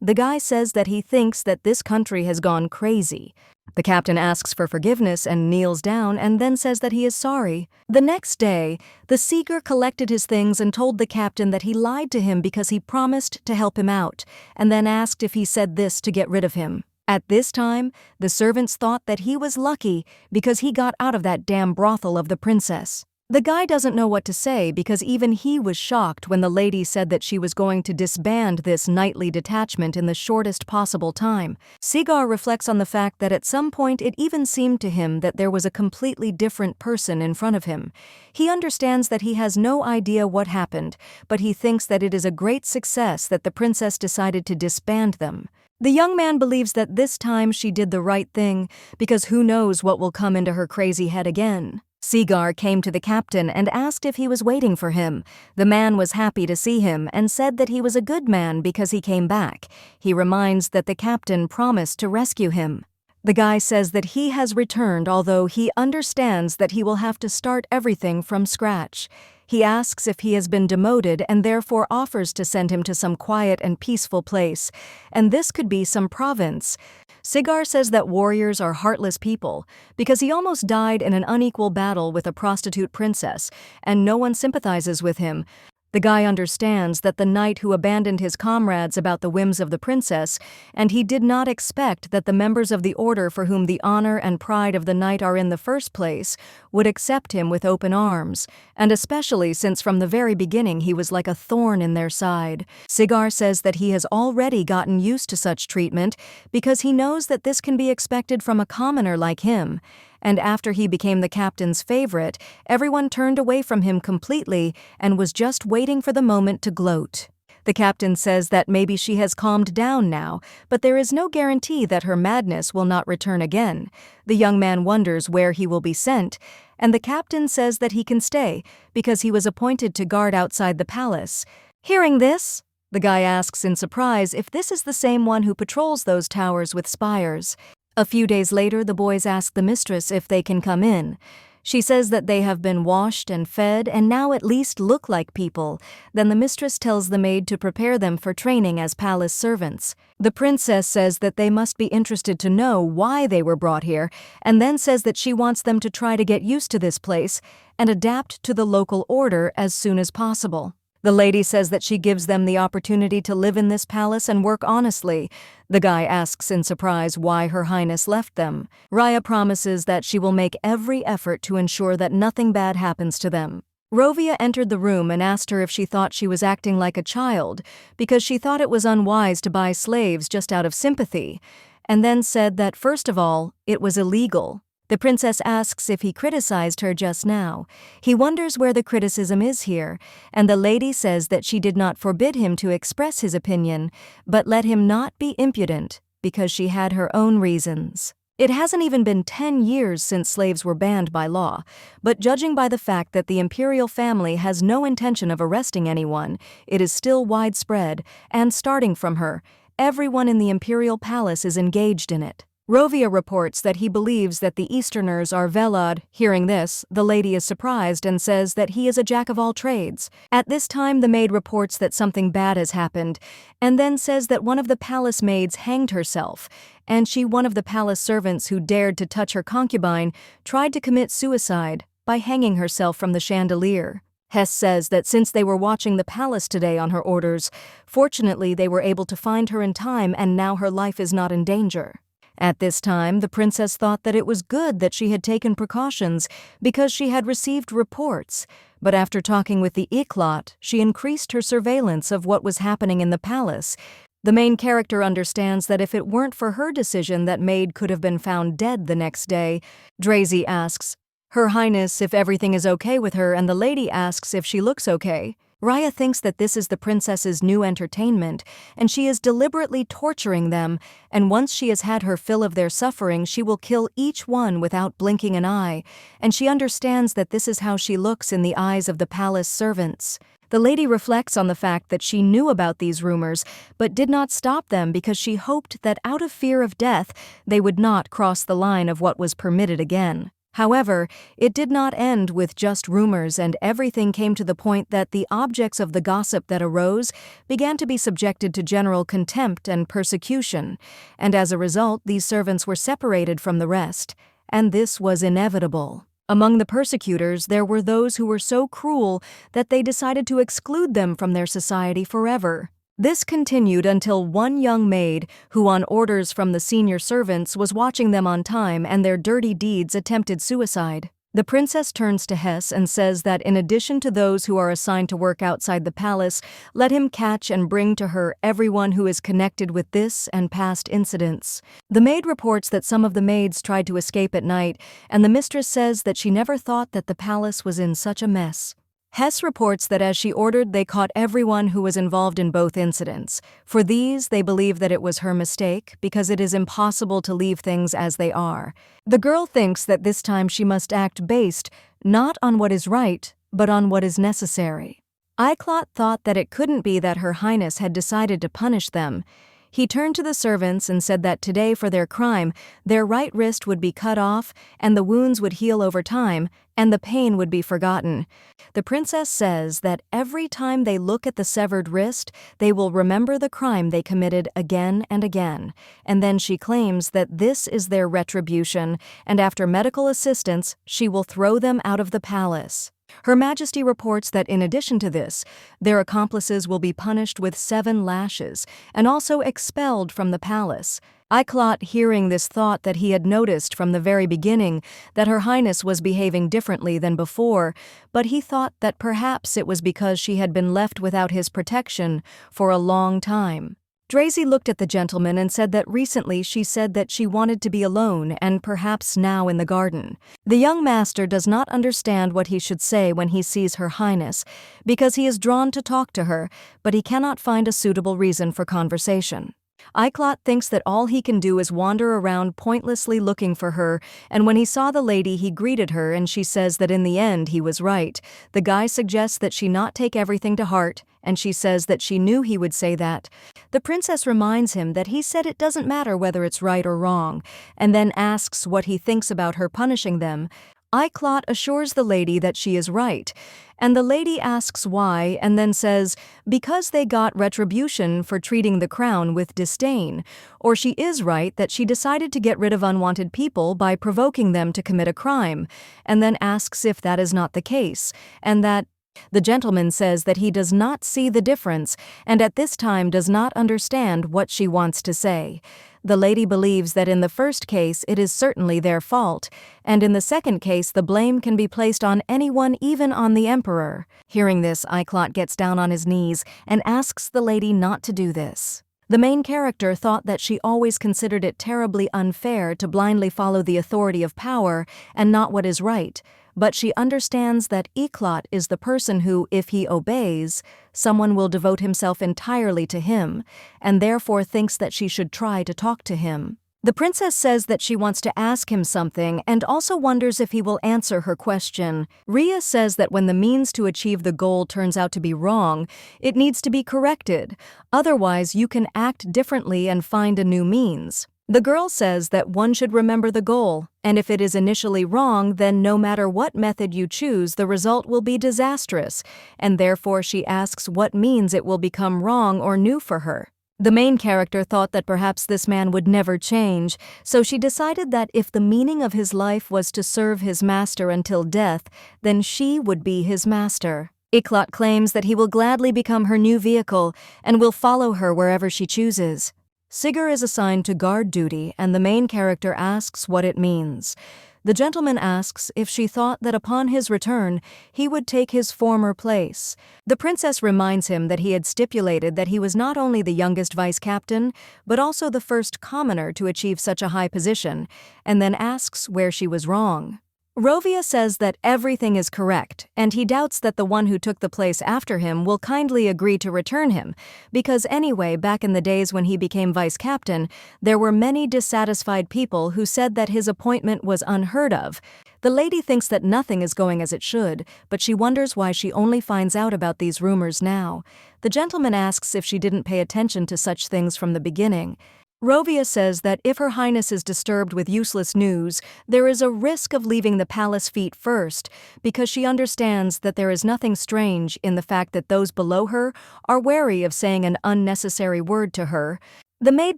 Speaker 1: The guy says that he thinks that this country has gone crazy. The captain asks for forgiveness and kneels down and then says that he is sorry. The next day, the seeker collected his things and told the captain that he lied to him because he promised to help him out, and then asked if he said this to get rid of him. At this time, the servants thought that he was lucky because he got out of that damn brothel of the princess. The guy doesn't know what to say because even he was shocked when the lady said that she was going to disband this nightly detachment in the shortest possible time. Seagar reflects on the fact that at some point it even seemed to him that there was a completely different person in front of him. He understands that he has no idea what happened, but he thinks that it is a great success that the princess decided to disband them. The young man believes that this time she did the right thing because who knows what will come into her crazy head again. Seagar came to the captain and asked if he was waiting for him. The man was happy to see him and said that he was a good man because he came back. He reminds that the captain promised to rescue him. The guy says that he has returned, although he understands that he will have to start everything from scratch. He asks if he has been demoted and therefore offers to send him to some quiet and peaceful place, and this could be some province. Seagar says that warriors are heartless people because he almost died in an unequal battle with a prostitute princess, and no one sympathizes with him. The guy understands that the knight who abandoned his comrades about the whims of the princess, and he did not expect that the members of the order for whom the honor and pride of the knight are in the first place would accept him with open arms, and especially since from the very beginning he was like a thorn in their side. Seagar says that he has already gotten used to such treatment because he knows that this can be expected from a commoner like him. And after he became the captain's favorite, everyone turned away from him completely and was just waiting for the moment to gloat. The captain says that maybe she has calmed down now, but there is no guarantee that her madness will not return again. The young man wonders where he will be sent, and the captain says that he can stay because he was appointed to guard outside the palace. Hearing this, the guy asks in surprise if this is the same one who patrols those towers with spires. A few days later, the boys ask the mistress if they can come in. She says that they have been washed and fed and now at least look like people. Then the mistress tells the maid to prepare them for training as palace servants. The princess says that they must be interested to know why they were brought here, and then says that she wants them to try to get used to this place and adapt to the local order as soon as possible. The lady says that she gives them the opportunity to live in this palace and work honestly. The guy asks in surprise why Her Highness left them. Raya promises that she will make every effort to ensure that nothing bad happens to them. Rovia entered the room and asked her if she thought she was acting like a child, because she thought it was unwise to buy slaves just out of sympathy, and then said that, first of all, it was illegal. The princess asks if he criticized her just now. He wonders where the criticism is here, and the lady says that she did not forbid him to express his opinion, but let him not be impudent, because she had her own reasons. It hasn't even been 10 years since slaves were banned by law, but judging by the fact that the imperial family has no intention of arresting anyone, it is still widespread, and starting from her, everyone in the imperial palace is engaged in it. Rovia reports that he believes that the Easterners are Velad. Hearing this, the lady is surprised and says that he is a jack of all trades. At this time, the maid reports that something bad has happened, and then says that one of the palace maids hanged herself, and one of the palace servants who dared to touch her concubine, tried to commit suicide by hanging herself from the chandelier. Hess says that since they were watching the palace today on her orders, fortunately they were able to find her in time and now her life is not in danger. At this time, the princess thought that it was good that she had taken precautions because she had received reports, but after talking with the Iklot, she increased her surveillance of what was happening in the palace. The main character understands that if it weren't for her decision, that maid could have been found dead the next day. Drazy asks Her Highness if everything is okay with her, and the lady asks if she looks okay. Raya thinks that this is the princess's new entertainment, and she is deliberately torturing them, and once she has had her fill of their suffering, she will kill each one without blinking an eye, and she understands that this is how she looks in the eyes of the palace servants. The lady reflects on the fact that she knew about these rumors, but did not stop them because she hoped that out of fear of death, they would not cross the line of what was permitted again. However, it did not end with just rumors, and everything came to the point that the objects of the gossip that arose began to be subjected to general contempt and persecution, and as a result these servants were separated from the rest, and this was inevitable. Among the persecutors there were those who were so cruel that they decided to exclude them from their society forever. This continued until one young maid, who on orders from the senior servants was watching them on time and their dirty deeds, attempted suicide. The princess turns to Hess and says that in addition to those who are assigned to work outside the palace, let him catch and bring to her everyone who is connected with this and past incidents. The maid reports that some of the maids tried to escape at night, and the mistress says that she never thought that the palace was in such a mess. Hess reports that as she ordered, they caught everyone who was involved in both incidents. For these, they believe that it was her mistake, because it is impossible to leave things as they are. The girl thinks that this time she must act based not on what is right, but on what is necessary. Iclot thought that it couldn't be that Her Highness had decided to punish them. He turned to the servants and said that today, for their crime, their right wrist would be cut off, and the wounds would heal over time, and the pain would be forgotten. The princess says that every time they look at the severed wrist, they will remember the crime they committed again and again, and then she claims that this is their retribution, and after medical assistance, she will throw them out of the palace. Her Majesty reports that in addition to this, their accomplices will be punished with 7 lashes and also expelled from the palace. Iclot, hearing this, thought that he had noticed from the very beginning that Her Highness was behaving differently than before, but he thought that perhaps it was because she had been left without his protection for a long time. Drazy looked at the gentleman and said that recently she said that she wanted to be alone and perhaps now in the garden. The young master does not understand what he should say when he sees Her Highness, because he is drawn to talk to her, but he cannot find a suitable reason for conversation. Iclot thinks that all he can do is wander around pointlessly looking for her, and when he saw the lady he greeted her and she says that in the end he was right. The guy suggests that she not take everything to heart, and she says that she knew he would say that. The princess reminds him that he said it doesn't matter whether it's right or wrong, and then asks what he thinks about her punishing them. Iclot assures the lady that she is right, and the lady asks why and then says because they got retribution for treating the crown with disdain, or she is right that she decided to get rid of unwanted people by provoking them to commit a crime, and then asks if that is not the case, and that the gentleman says that he does not see the difference and at this time does not understand what she wants to say. The lady believes that in the first case it is certainly their fault, and in the second case the blame can be placed on anyone, even on the emperor. Hearing this, Iclot gets down on his knees and asks the lady not to do this. The main character thought that she always considered it terribly unfair to blindly follow the authority of power and not what is right, but she understands that Iclot is the person who, if he obeys, someone will devote himself entirely to him, and therefore thinks that she should try to talk to him. The princess says that she wants to ask him something and also wonders if he will answer her question. Rhea says that when the means to achieve the goal turns out to be wrong, it needs to be corrected. Otherwise, you can act differently and find a new means. The girl says that one should remember the goal, and if it is initially wrong, then no matter what method you choose, the result will be disastrous, and therefore she asks what means it will become wrong or new for her. The main character thought that perhaps this man would never change, so she decided that if the meaning of his life was to serve his master until death, then she would be his master. Iclot claims that he will gladly become her new vehicle and will follow her wherever she chooses. Sigurd is assigned to guard duty, and the main character asks what it means. The gentleman asks if she thought that upon his return he would take his former place. The princess reminds him that he had stipulated that he was not only the youngest vice-captain, but also the first commoner to achieve such a high position, and then asks where she was wrong. Rovia says that everything is correct, and he doubts that the one who took the place after him will kindly agree to return him, because anyway, back in the days when he became vice-captain, there were many dissatisfied people who said that his appointment was unheard of. The lady thinks that nothing is going as it should, but she wonders why she only finds out about these rumors now. The gentleman asks if she didn't pay attention to such things from the beginning. Rovia says that if Her Highness is disturbed with useless news, there is a risk of leaving the palace feet first, because she understands that there is nothing strange in the fact that those below her are wary of saying an unnecessary word to her. The maid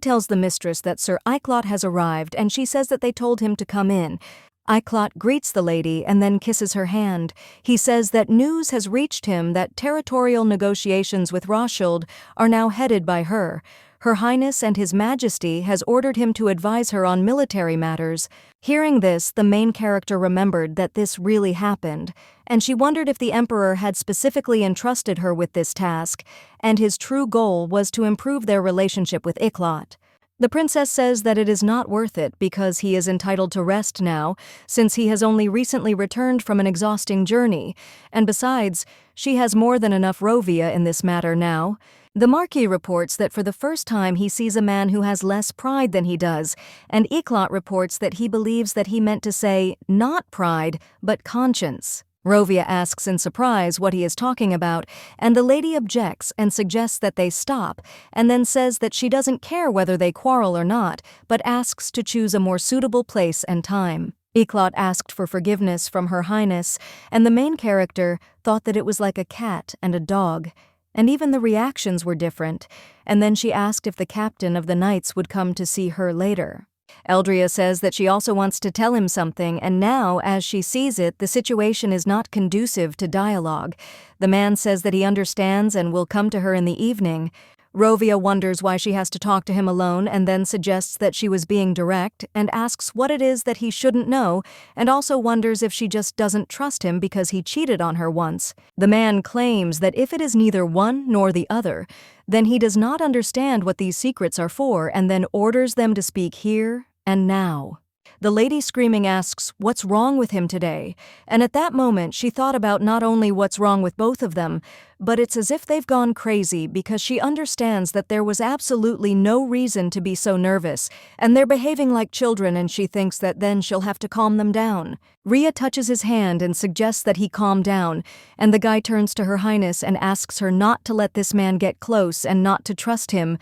Speaker 1: tells the mistress that Sir Iclot has arrived, and she says that they told him to come in. Iclot greets the lady and then kisses her hand. He says that news has reached him that territorial negotiations with Rothschild are now headed by her. Her Highness and His Majesty has ordered him to advise her on military matters. Hearing this, the main character remembered that this really happened, and she wondered if the Emperor had specifically entrusted her with this task, and his true goal was to improve their relationship with Iclot. The princess says that it is not worth it because he is entitled to rest now, since he has only recently returned from an exhausting journey, and besides, she has more than enough Rovia in this matter now. The Marquis reports that for the first time he sees a man who has less pride than he does, and Iclot reports that he believes that he meant to say not pride, but conscience. Rovia asks in surprise what he is talking about, and the lady objects and suggests that they stop, and then says that she doesn't care whether they quarrel or not, but asks to choose a more suitable place and time. Iclot asked for forgiveness from Her Highness, and the main character thought that it was like a cat and a dog. And even the reactions were different, and then she asked if the captain of the knights would come to see her later. Eldria says that she also wants to tell him something, and now, as she sees it, the situation is not conducive to dialogue. The man says that he understands and will come to her in the evening. Rovia wonders why she has to talk to him alone and then suggests that she was being direct and asks what it is that he shouldn't know, and also wonders if she just doesn't trust him because he cheated on her once. The man claims that if it is neither one nor the other, then he does not understand what these secrets are for and then orders them to speak here and now. The lady screaming asks what's wrong with him today, and at that moment she thought about not only what's wrong with both of them, but it's as if they've gone crazy because she understands that there was absolutely no reason to be so nervous, and they're behaving like children, and she thinks that then she'll have to calm them down. Rhea touches his hand and suggests that he calm down, and the guy turns to Her Highness and asks her not to let this man get close and not to trust him,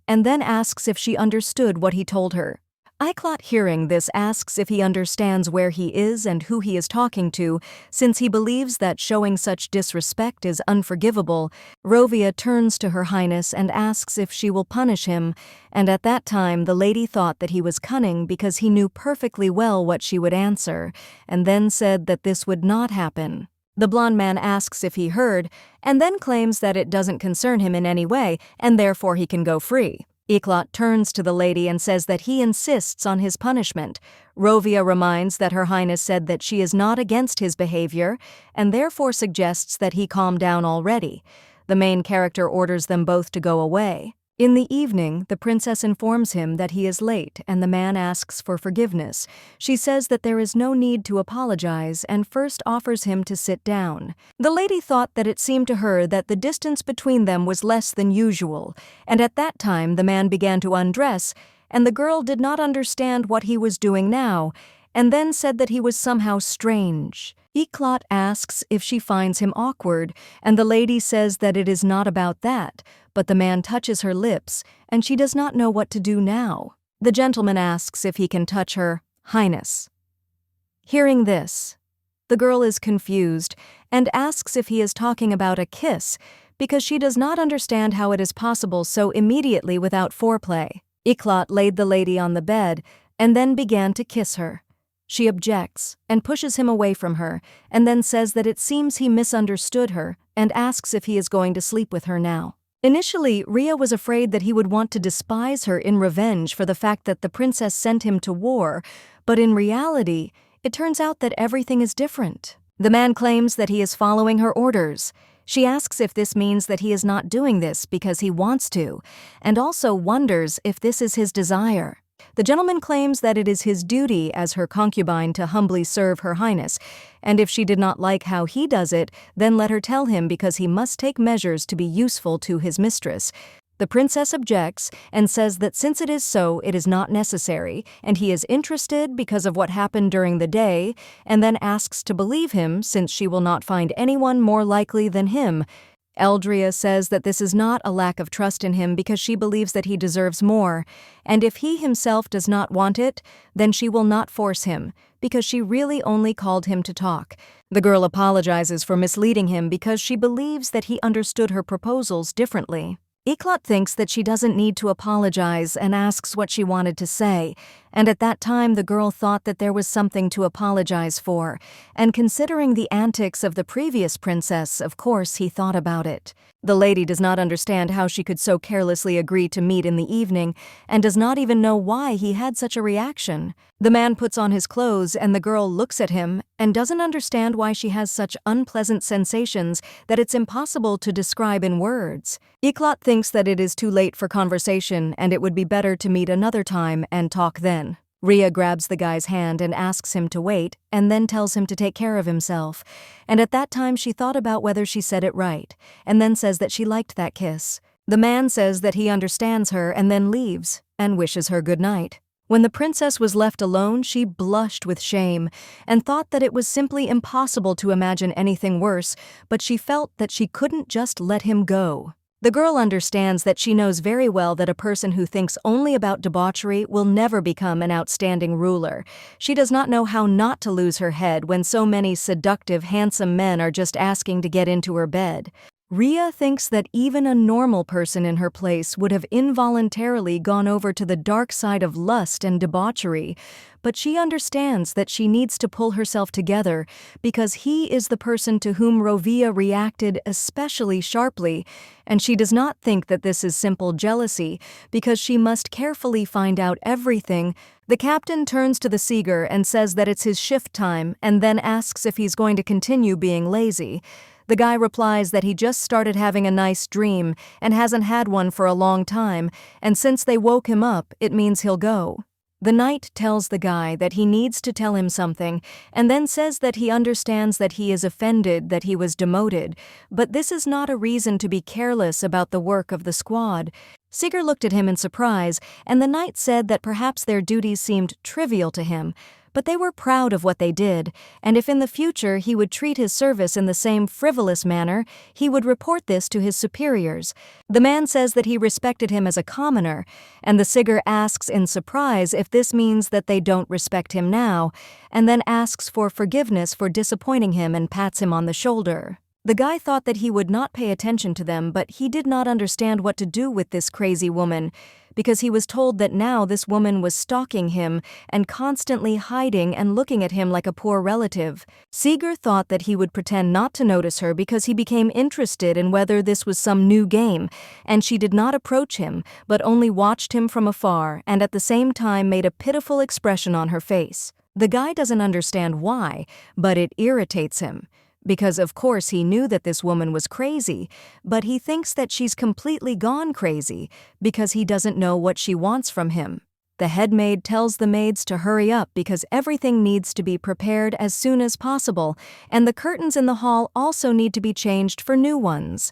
Speaker 1: and then asks if she understood what he told her. Iclot, hearing this, asks if he understands where he is and who he is talking to, since he believes that showing such disrespect is unforgivable. Rovia turns to Her Highness and asks if she will punish him, and at that time the lady thought that he was cunning because he knew perfectly well what she would answer, and then said that this would not happen. The blond man asks if he heard, and then claims that it doesn't concern him in any way, and therefore he can go free. Iclot turns to the lady and says that he insists on his punishment. Rovia reminds that Her Highness said that she is not against his behavior, and therefore suggests that he calm down already. The main character orders them both to go away. In the evening, the princess informs him that he is late, and the man asks for forgiveness. She says that there is no need to apologize and first offers him to sit down. The lady thought that it seemed to her that the distance between them was less than usual, and at that time the man began to undress, and the girl did not understand what he was doing now, and then said that he was somehow strange. Iclot asks if she finds him awkward, and the lady says that it is not about that, but the man touches her lips, and she does not know what to do now. The gentleman asks if he can touch Her Highness. Hearing this, the girl is confused and asks if he is talking about a kiss, because she does not understand how it is possible so immediately without foreplay. Iclot laid the lady on the bed and then began to kiss her. She objects and pushes him away from her, and then says that it seems he misunderstood her and asks if he is going to sleep with her now. Initially, Rhea was afraid that he would want to despise her in revenge for the fact that the princess sent him to war, but in reality, it turns out that everything is different. The man claims that he is following her orders. She asks if this means that he is not doing this because he wants to, and also wonders if this is his desire. The gentleman claims that it is his duty as her concubine to humbly serve Her Highness, and if she did not like how he does it, then let her tell him because he must take measures to be useful to his mistress. The princess objects and says that since it is so, it is not necessary, and he is interested because of what happened during the day, and then asks to believe him since she will not find anyone more likely than him. Eldria says that this is not a lack of trust in him because she believes that he deserves more, and if he himself does not want it, then she will not force him, because she really only called him to talk. The girl apologizes for misleading him because she believes that he understood her proposals differently. Iklat thinks that she doesn't need to apologize and asks what she wanted to say, and at that time the girl thought that there was something to apologize for, and considering the antics of the previous princess, of course he thought about it. The lady does not understand how she could so carelessly agree to meet in the evening, and does not even know why he had such a reaction. The man puts on his clothes and the girl looks at him and doesn't understand why she has such unpleasant sensations that it's impossible to describe in words. Iklat thinks that it is too late for conversation and it would be better to meet another time and talk then. Rhea grabs the guy's hand and asks him to wait, and then tells him to take care of himself. And at that time she thought about whether she said it right, and then says that she liked that kiss. The man says that he understands her and then leaves, and wishes her good night. When the princess was left alone, she blushed with shame, and thought that it was simply impossible to imagine anything worse, but she felt that she couldn't just let him go. The girl understands that she knows very well that a person who thinks only about debauchery will never become an outstanding ruler. She does not know how not to lose her head when so many seductive, handsome men are just asking to get into her bed. Rhea thinks that even a normal person in her place would have involuntarily gone over to the dark side of lust and debauchery, but she understands that she needs to pull herself together because he is the person to whom Rovia reacted especially sharply, and she does not think that this is simple jealousy because she must carefully find out everything. The captain turns to the Seeger and says that it's his shift time and then asks if he's going to continue being lazy. The guy replies that he just started having a nice dream and hasn't had one for a long time, and since they woke him up, it means he'll go. The knight tells the guy that he needs to tell him something, and then says that he understands that he is offended that he was demoted, but this is not a reason to be careless about the work of the squad. Seeger looked at him in surprise, and the knight said that perhaps their duties seemed trivial to him, but they were proud of what they did, and if in the future he would treat his service in the same frivolous manner, he would report this to his superiors. The man says that he respected him as a commoner, and the Seeger asks in surprise if this means that they don't respect him now, and then asks for forgiveness for disappointing him and pats him on the shoulder. The guy thought that he would not pay attention to them, but he did not understand what to do with this crazy woman, because he was told that now this woman was stalking him and constantly hiding and looking at him like a poor relative. Seeger thought that he would pretend not to notice her because he became interested in whether this was some new game, and she did not approach him, but only watched him from afar and at the same time made a pitiful expression on her face. The guy doesn't understand why, but it irritates him. Because of course he knew that this woman was crazy, but he thinks that she's completely gone crazy because he doesn't know what she wants from him. The head maid tells the maids to hurry up because everything needs to be prepared as soon as possible, and the curtains in the hall also need to be changed for new ones.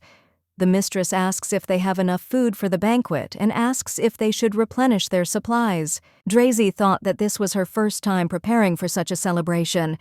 Speaker 1: The mistress asks if they have enough food for the banquet and asks if they should replenish their supplies. Drazy thought that this was her first time preparing for such a celebration.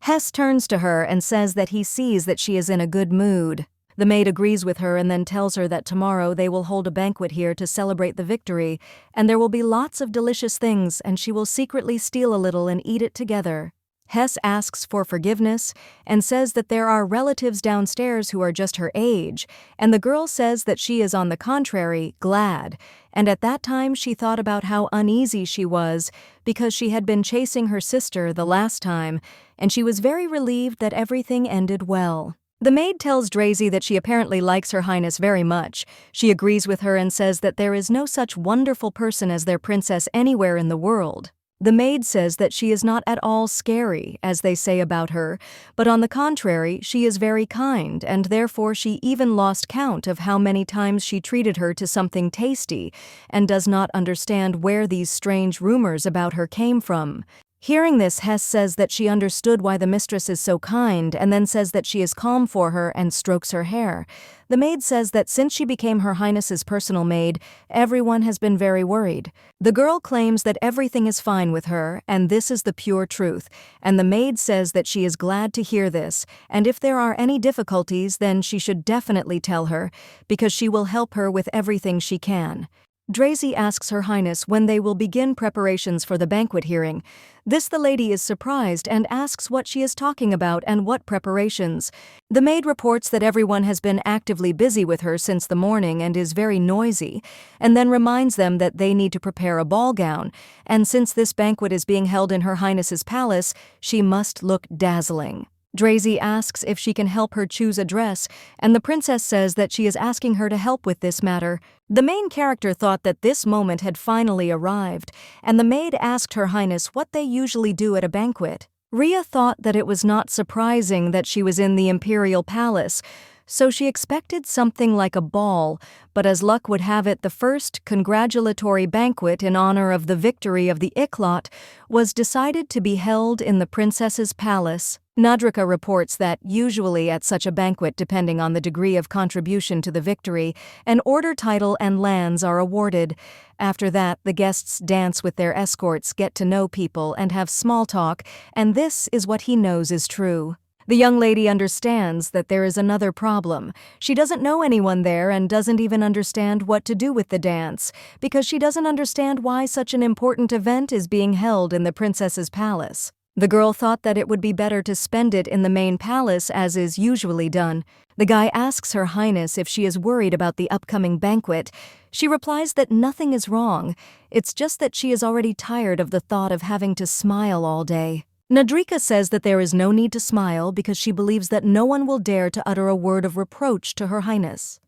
Speaker 1: Hess turns to her and says that he sees that she is in a good mood. The maid agrees with her and then tells her that tomorrow they will hold a banquet here to celebrate the victory, and there will be lots of delicious things, and she will secretly steal a little and eat it together. Hess asks for forgiveness and says that there are relatives downstairs who are just her age, and the girl says that she is on the contrary glad, and at that time she thought about how uneasy she was because she had been chasing her sister the last time, and she was very relieved that everything ended well. The maid tells Drazy that she apparently likes Her Highness very much. She agrees with her and says that there is no such wonderful person as their princess anywhere in the world. The maid says that she is not at all scary, as they say about her, but on the contrary, she is very kind, and therefore she even lost count of how many times she treated her to something tasty, and does not understand where these strange rumors about her came from. Hearing this, Hess says that she understood why the mistress is so kind and then says that she is calm for her and strokes her hair. The maid says that since she became Her Highness's personal maid, everyone has been very worried. The girl claims that everything is fine with her, and this is the pure truth, and the maid says that she is glad to hear this, and if there are any difficulties, then she should definitely tell her, because she will help her with everything she can. Drazy asks Her Highness when they will begin preparations for the banquet hearing. This the lady is surprised and asks what she is talking about and what preparations. The maid reports that everyone has been actively busy with her since the morning and is very noisy, and then reminds them that they need to prepare a ball gown, and since this banquet is being held in Her Highness's palace, she must look dazzling. Drazy asks if she can help her choose a dress, and the princess says that she is asking her to help with this matter. The main character thought that this moment had finally arrived, and the maid asked Her Highness what they usually do at a banquet. Rhea thought that it was not surprising that she was in the imperial palace, so she expected something like a ball, but as luck would have it, the first congratulatory banquet in honor of the victory of the Iklot was decided to be held in the princess's palace. Nadrika reports that, usually at such a banquet, depending on the degree of contribution to the victory, an order title and lands are awarded. After that, the guests dance with their escorts, get to know people, and have small talk, and this is what he knows is true. The young lady understands that there is another problem. She doesn't know anyone there and doesn't even understand what to do with the dance, because she doesn't understand why such an important event is being held in the princess's palace. The girl thought that it would be better to spend it in the main palace as is usually done. The guy asks Her Highness if she is worried about the upcoming banquet. She replies that nothing is wrong. It's just that she is already tired of the thought of having to smile all day. Nadrika says that there is no need to smile because she believes that no one will dare to utter a word of reproach to Her Highness.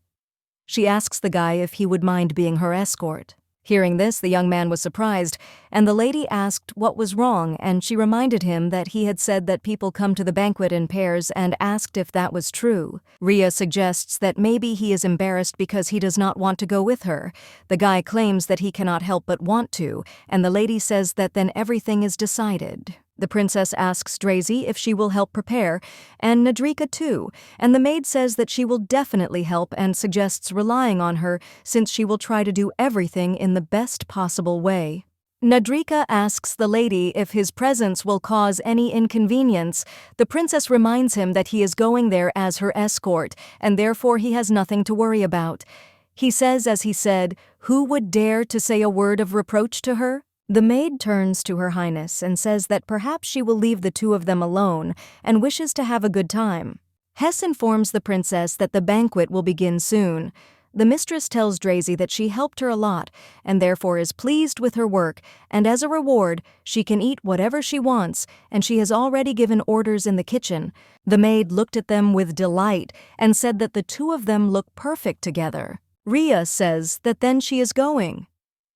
Speaker 1: She asks the guy if he would mind being her escort. Hearing this, the young man was surprised, and the lady asked what was wrong, and she reminded him that he had said that people come to the banquet in pairs and asked if that was true. Rhea suggests that maybe he is embarrassed because he does not want to go with her. The guy claims that he cannot help but want to, and the lady says that then everything is decided. The princess asks Drazy if she will help prepare, and Nadrika too, and the maid says that she will definitely help and suggests relying on her since she will try to do everything in the best possible way. Nadrika asks the lady if his presence will cause any inconvenience. The princess reminds him that he is going there as her escort, and therefore he has nothing to worry about. He says, as he said, who would dare to say a word of reproach to her? The maid turns to Her Highness and says that perhaps she will leave the two of them alone and wishes to have a good time. Hess informs the princess that the banquet will begin soon. The mistress tells Drazy that she helped her a lot and therefore is pleased with her work, and as a reward, she can eat whatever she wants, and she has already given orders in the kitchen. The maid looked at them with delight and said that the two of them look perfect together. Rhea says that then she is going.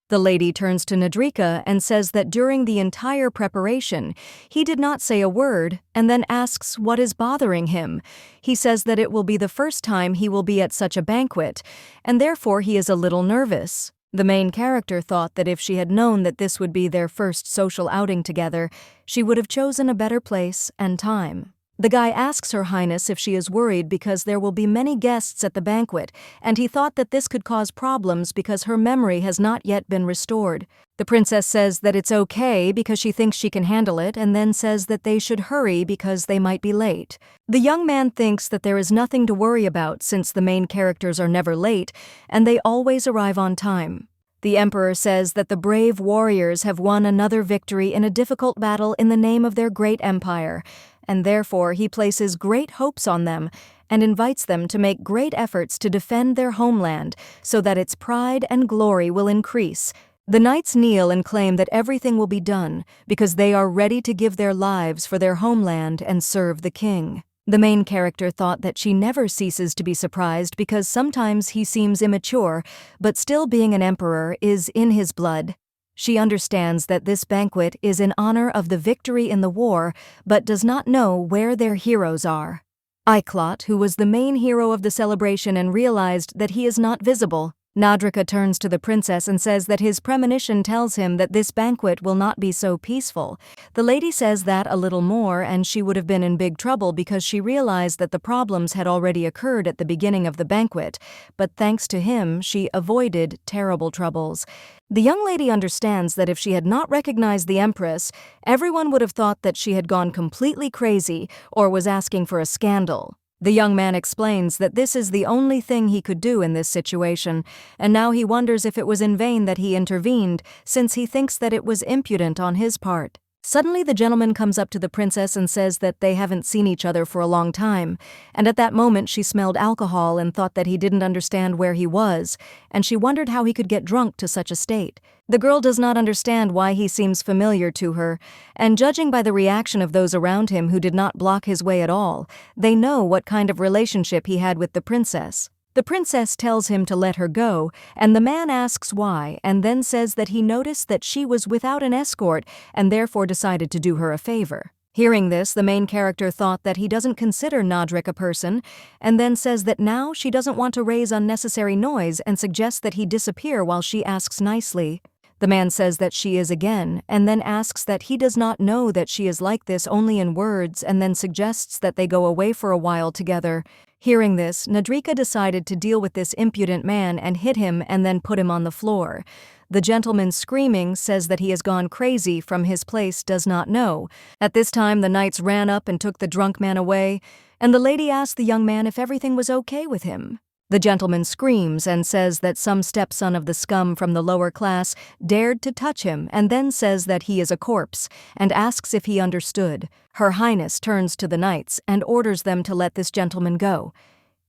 Speaker 1: The lady turns to Nadrika and says that during the entire preparation, he did not say a word and then asks what is bothering him. He says that it will be the first time he will be at such a banquet, and therefore he is a little nervous. The main character thought that if she had known that this would be their first social outing together, she would have chosen a better place and time. The guy asks Her Highness if she is worried because there will be many guests at the banquet, and he thought that this could cause problems because her memory has not yet been restored. The princess says that it's okay because she thinks she can handle it, and then says that they should hurry because they might be late. The young man thinks that there is nothing to worry about since the main characters are never late, and they always arrive on time. The emperor says that the brave warriors have won another victory in a difficult battle in the name of their great empire, and therefore he places great hopes on them and invites them to make great efforts to defend their homeland so that its pride and glory will increase. The knights kneel and claim that everything will be done because they are ready to give their lives for their homeland and serve the king. The main character thought that she never ceases to be surprised because sometimes he seems immature, but still being an emperor is in his blood. She understands that this banquet is in honor of the victory in the war, but does not know where their heroes are. Iklot, who was the main hero of the celebration and realized that he is not visible, Nadrika turns to the princess and says that his premonition tells him that this banquet will not be so peaceful. The lady says that a little more and she would have been in big trouble because she realized that the problems had already occurred at the beginning of the banquet, but thanks to him, she avoided terrible troubles. The young lady understands that if she had not recognized the Empress, everyone would have thought that she had gone completely crazy or was asking for a scandal. The young man explains that this is the only thing he could do in this situation, and now he wonders if it was in vain that he intervened, since he thinks that it was impudent on his part. Suddenly the gentleman comes up to the princess and says that they haven't seen each other for a long time, and at that moment she smelled alcohol and thought that he didn't understand where he was, and she wondered how he could get drunk to such a state. The girl does not understand why he seems familiar to her, and judging by the reaction of those around him who did not block his way at all, they know what kind of relationship he had with the princess. The princess tells him to let her go, and the man asks why, and then says that he noticed that she was without an escort and therefore decided to do her a favor. Hearing this, the main character thought that he doesn't consider Nadrik a person, and then says that now she doesn't want to raise unnecessary noise and suggests that he disappear while she asks nicely. The man says that she is again, and then asks that he does not know that she is like this only in words, and then suggests that they go away for a while together. Hearing this, Nadrika decided to deal with this impudent man and hit him and then put him on the floor. The gentleman, screaming, says that he has gone crazy from his place does not know. At this time, the knights ran up and took the drunk man away, and the lady asked the young man if everything was okay with him. The gentleman screams and says that some stepson of the scum from the lower class dared to touch him and then says that he is a corpse and asks if he understood. Her Highness turns to the knights and orders them to let this gentleman go.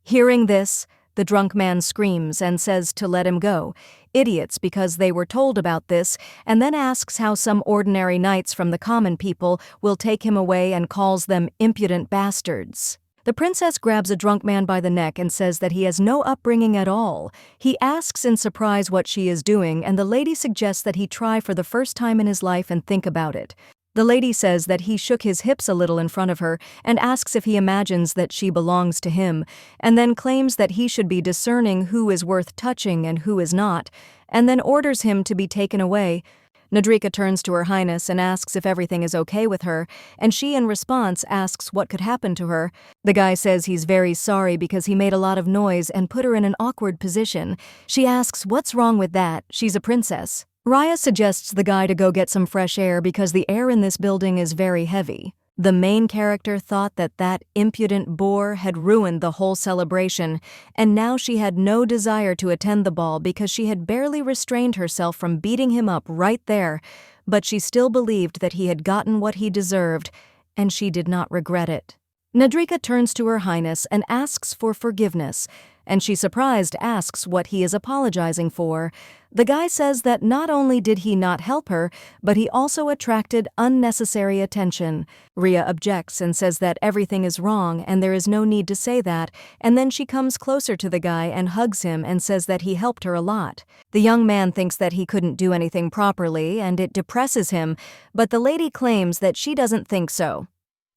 Speaker 1: Hearing this, the drunk man screams and says to let him go, idiots because they were told about this, and then asks how some ordinary knights from the common people will take him away and calls them impudent bastards. The princess grabs a drunk man by the neck and says that he has no upbringing at all. He asks in surprise what she is doing, and the lady suggests that he try for the first time in his life and think about it. The lady says that he shook his hips a little in front of her and asks if he imagines that she belongs to him, and then claims that he should be discerning who is worth touching and who is not, and then orders him to be taken away. Nadrika turns to Her Highness and asks if everything is okay with her, and she in response asks what could happen to her. The guy says he's very sorry because he made a lot of noise and put her in an awkward position. She asks what's wrong with that, she's a princess. Raya suggests the guy to go get some fresh air because the air in this building is very heavy. The main character thought that that impudent boor had ruined the whole celebration, and now she had no desire to attend the ball because she had barely restrained herself from beating him up right there, but she still believed that he had gotten what he deserved, and she did not regret it. Nadrika turns to Her Highness and asks for forgiveness, and she surprised asks what he is apologizing for. The guy says that not only did he not help her, but he also attracted unnecessary attention. Rhea objects and says that everything is wrong and there is no need to say that, and then she comes closer to the guy and hugs him and says that he helped her a lot. The young man thinks that he couldn't do anything properly and it depresses him, but the lady claims that she doesn't think so.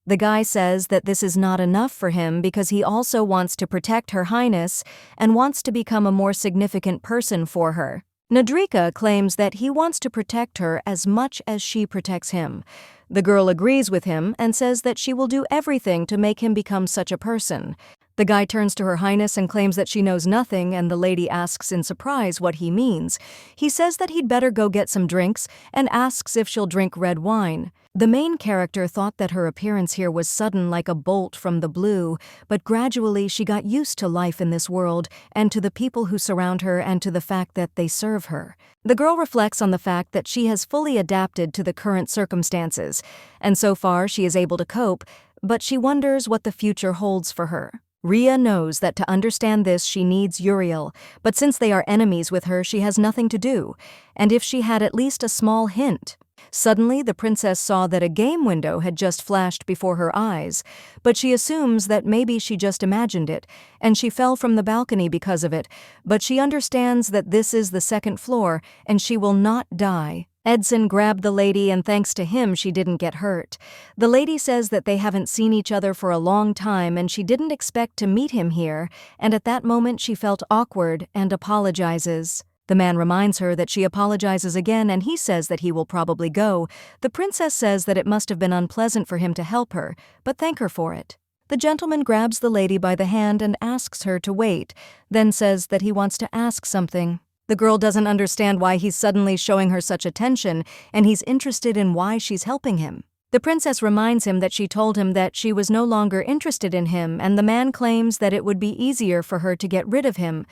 Speaker 1: The guy says that this is not enough for him because he also wants to protect Her Highness and wants to become a more significant person for her. Nadrika claims that he wants to protect her as much as she protects him. The girl agrees with him and says that she will do everything to make him become such a person. The guy turns to Her Highness and claims that she knows nothing, and the lady asks in surprise what he means. He says that he'd better go get some drinks and asks if she'll drink red wine. The main character thought that her appearance here was sudden like a bolt from the blue, but gradually she got used to life in this world and to the people who surround her and to the fact that they serve her. The girl reflects on the fact that she has fully adapted to the current circumstances, and so far she is able to cope, but she wonders what the future holds for her. Rhea knows that to understand this she needs Uriel, but since they are enemies with her she has nothing to do, and if she had at least a small hint. Suddenly the princess saw that a game window had just flashed before her eyes, but she assumes that maybe she just imagined it, and she fell from the balcony because of it, but she understands that this is the second floor and she will not die. Edson grabbed the lady, and thanks to him, she didn't get hurt. The lady says that they haven't seen each other for a long time and she didn't expect to meet him here, and at that moment she felt awkward and apologizes. The man reminds her that she apologizes again and he says that he will probably go. The princess says that it must have been unpleasant for him to help her, but thank her for it. The gentleman grabs the lady by the hand and asks her to wait, then says that he wants to ask something. The girl doesn't understand why he's suddenly showing her such attention, and he's interested in why she's helping him. The princess reminds him that she told him that she was no longer interested in him, and the man claims that it would be easier for her to get rid of him.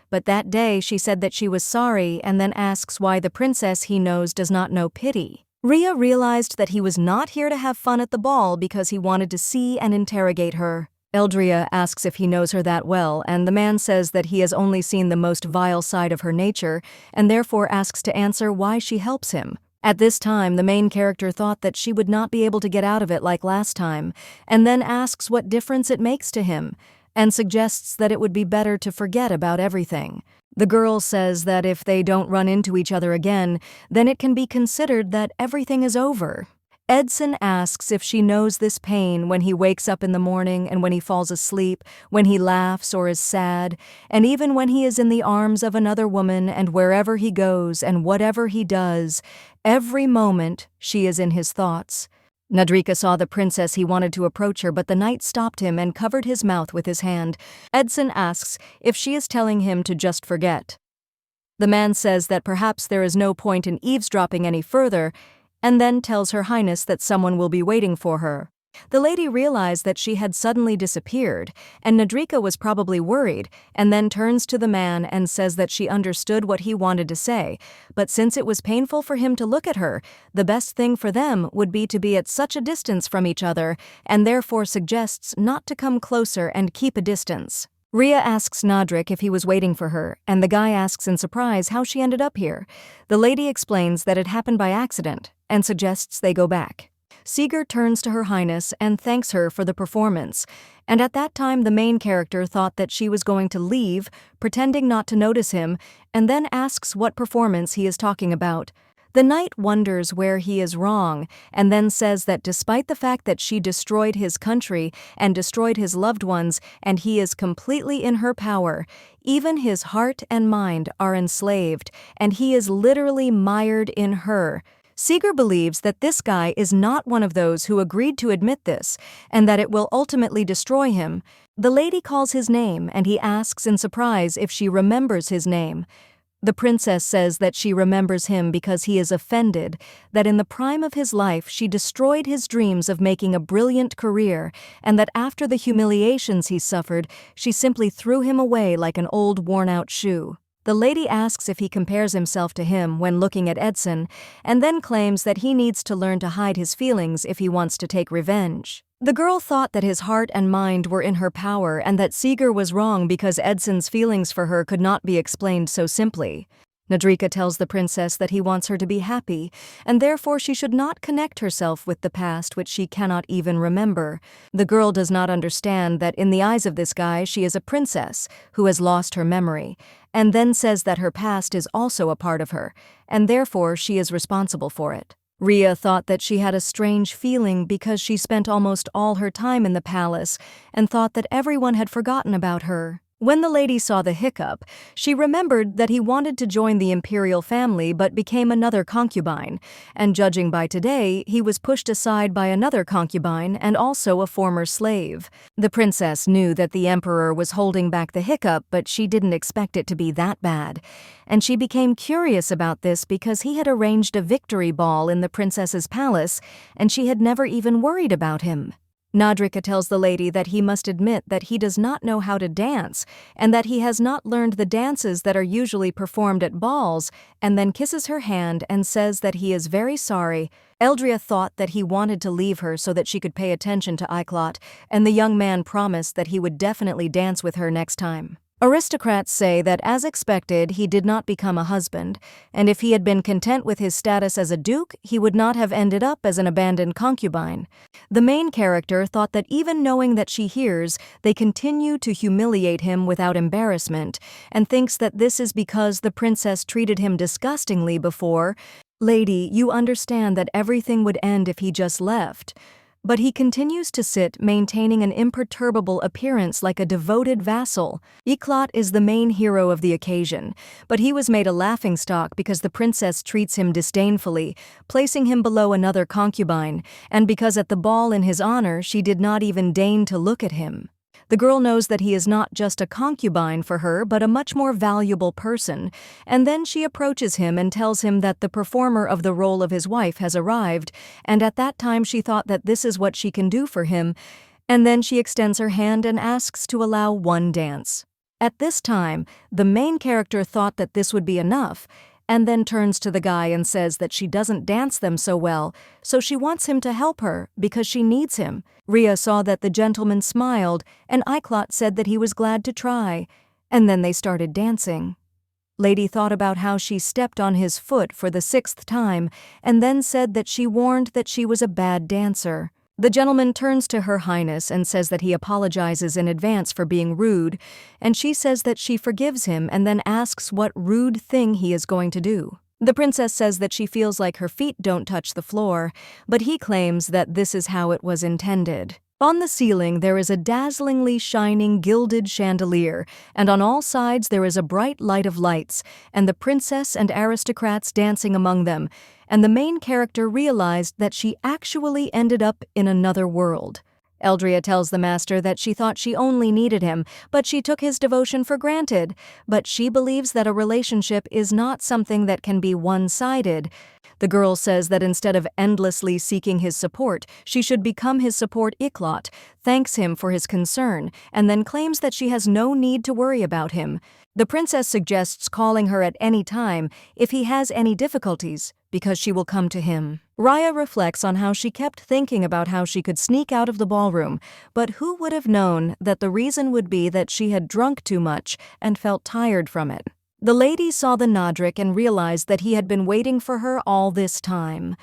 Speaker 1: But that day she said that she was sorry and then asks why the princess he knows does not know pity. Rhea realized that he was not here to have fun at the ball because he wanted to see and interrogate her. Eldria asks if he knows her that well, and the man says that he has only seen the most vile side of her nature, and therefore asks to answer why she helps him. At this time, the main character thought that she would not be able to get out of it like last time, and then asks what difference it makes to him, and suggests that it would be better to forget about everything. The girl says that if they don't run into each other again, then it can be considered that everything is over. Edson asks if she knows this pain when he wakes up in the morning and when he falls asleep, when he laughs or is sad, and even when he is in the arms of another woman, and wherever he goes and whatever he does, every moment she is in his thoughts. Nadrika saw the princess. He wanted to approach her, but the knight stopped him and covered his mouth with his hand. Edson asks if she is telling him to just forget. The man says that perhaps there is no point in eavesdropping any further, and then tells Her Highness that someone will be waiting for her. The lady realized that she had suddenly disappeared, and Nadrika was probably worried, and then turns to the man and says that she understood what he wanted to say, but since it was painful for him to look at her, the best thing for them would be to be at such a distance from each other, and therefore suggests not to come closer and keep a distance. Rhea asks Nadrik if he was waiting for her, and the guy asks in surprise how she ended up here. The lady explains that it happened by accident, and suggests they go back. Seeger turns to Her Highness and thanks her for the performance, and at that time the main character thought that she was going to leave, pretending not to notice him, and then asks what performance he is talking about. The knight wonders where he is wrong, and then says that despite the fact that she destroyed his country and destroyed his loved ones, and he is completely in her power, even his heart and mind are enslaved, and he is literally mired in her. Seeger believes that this guy is not one of those who agreed to admit this, and that it will ultimately destroy him. The lady calls his name, and he asks in surprise if she remembers his name. The princess says that she remembers him because he is offended, that in the prime of his life she destroyed his dreams of making a brilliant career, and that after the humiliations he suffered, she simply threw him away like an old worn-out shoe. The lady asks if he compares himself to him when looking at Edson, and then claims that he needs to learn to hide his feelings if he wants to take revenge. The girl thought that his heart and mind were in her power and that Seeger was wrong because Edson's feelings for her could not be explained so simply. Nadrika tells the princess that he wants her to be happy, and therefore she should not connect herself with the past which she cannot even remember. The girl does not understand that in the eyes of this guy she is a princess who has lost her memory, and then says that her past is also a part of her, and therefore she is responsible for it. Rhea thought that she had a strange feeling because she spent almost all her time in the palace and thought that everyone had forgotten about her. When the lady saw the hiccup, she remembered that he wanted to join the imperial family but became another concubine, and judging by today, he was pushed aside by another concubine and also a former slave. The princess knew that the emperor was holding back the hiccup, but she didn't expect it to be that bad, and she became curious about this because he had arranged a victory ball in the princess's palace, and she had never even worried about him. Nadrika tells the lady that he must admit that he does not know how to dance and that he has not learned the dances that are usually performed at balls, and then kisses her hand and says that he is very sorry. Eldria thought that he wanted to leave her so that she could pay attention to Eichlot, and the young man promised that he would definitely dance with her next time. Aristocrats say that, as expected, he did not become a husband, and if he had been content with his status as a duke, he would not have ended up as an abandoned concubine. The main character thought that even knowing that she hears, they continue to humiliate him without embarrassment, and thinks that this is because the princess treated him disgustingly before, "Lady, you understand that everything would end if he just left." But he continues to sit, maintaining an imperturbable appearance like a devoted vassal. Iklat is the main hero of the occasion, but he was made a laughingstock because the princess treats him disdainfully, placing him below another concubine, and because at the ball in his honor she did not even deign to look at him. The girl knows that he is not just a concubine for her, but a much more valuable person, and then she approaches him and tells him that the performer of the role of his wife has arrived, and at that time she thought that this is what she can do for him, and then she extends her hand and asks to allow one dance. At this time, the main character thought that this would be enough, and then turns to the guy and says that she doesn't dance them so well, so she wants him to help her because she needs him. Rhea saw that the gentleman smiled, and Iklat said that he was glad to try, and then they started dancing. Lady thought about how she stepped on his foot for the 6th time, and then said that she warned that she was a bad dancer. The gentleman turns to Her Highness and says that he apologizes in advance for being rude, and she says that she forgives him and then asks what rude thing he is going to do. The princess says that she feels like her feet don't touch the floor, but he claims that this is how it was intended. On the ceiling there is a dazzlingly shining gilded chandelier, and on all sides there is a bright light of lights, and the princess and aristocrats dancing among them, and the main character realized that she actually ended up in another world. Eldria tells the master that she thought she only needed him, but she took his devotion for granted, but she believes that a relationship is not something that can be one-sided. The girl says that instead of endlessly seeking his support, she should become his support Iklat, thanks him for his concern, and then claims that she has no need to worry about him. The princess suggests calling her at any time if he has any difficulties, because she will come to him. Raya reflects on how she kept thinking about how she could sneak out of the ballroom, but who would have known that the reason would be that she had drunk too much and felt tired from it. The lady saw the Nadrik and realized that he had been waiting for her all this time.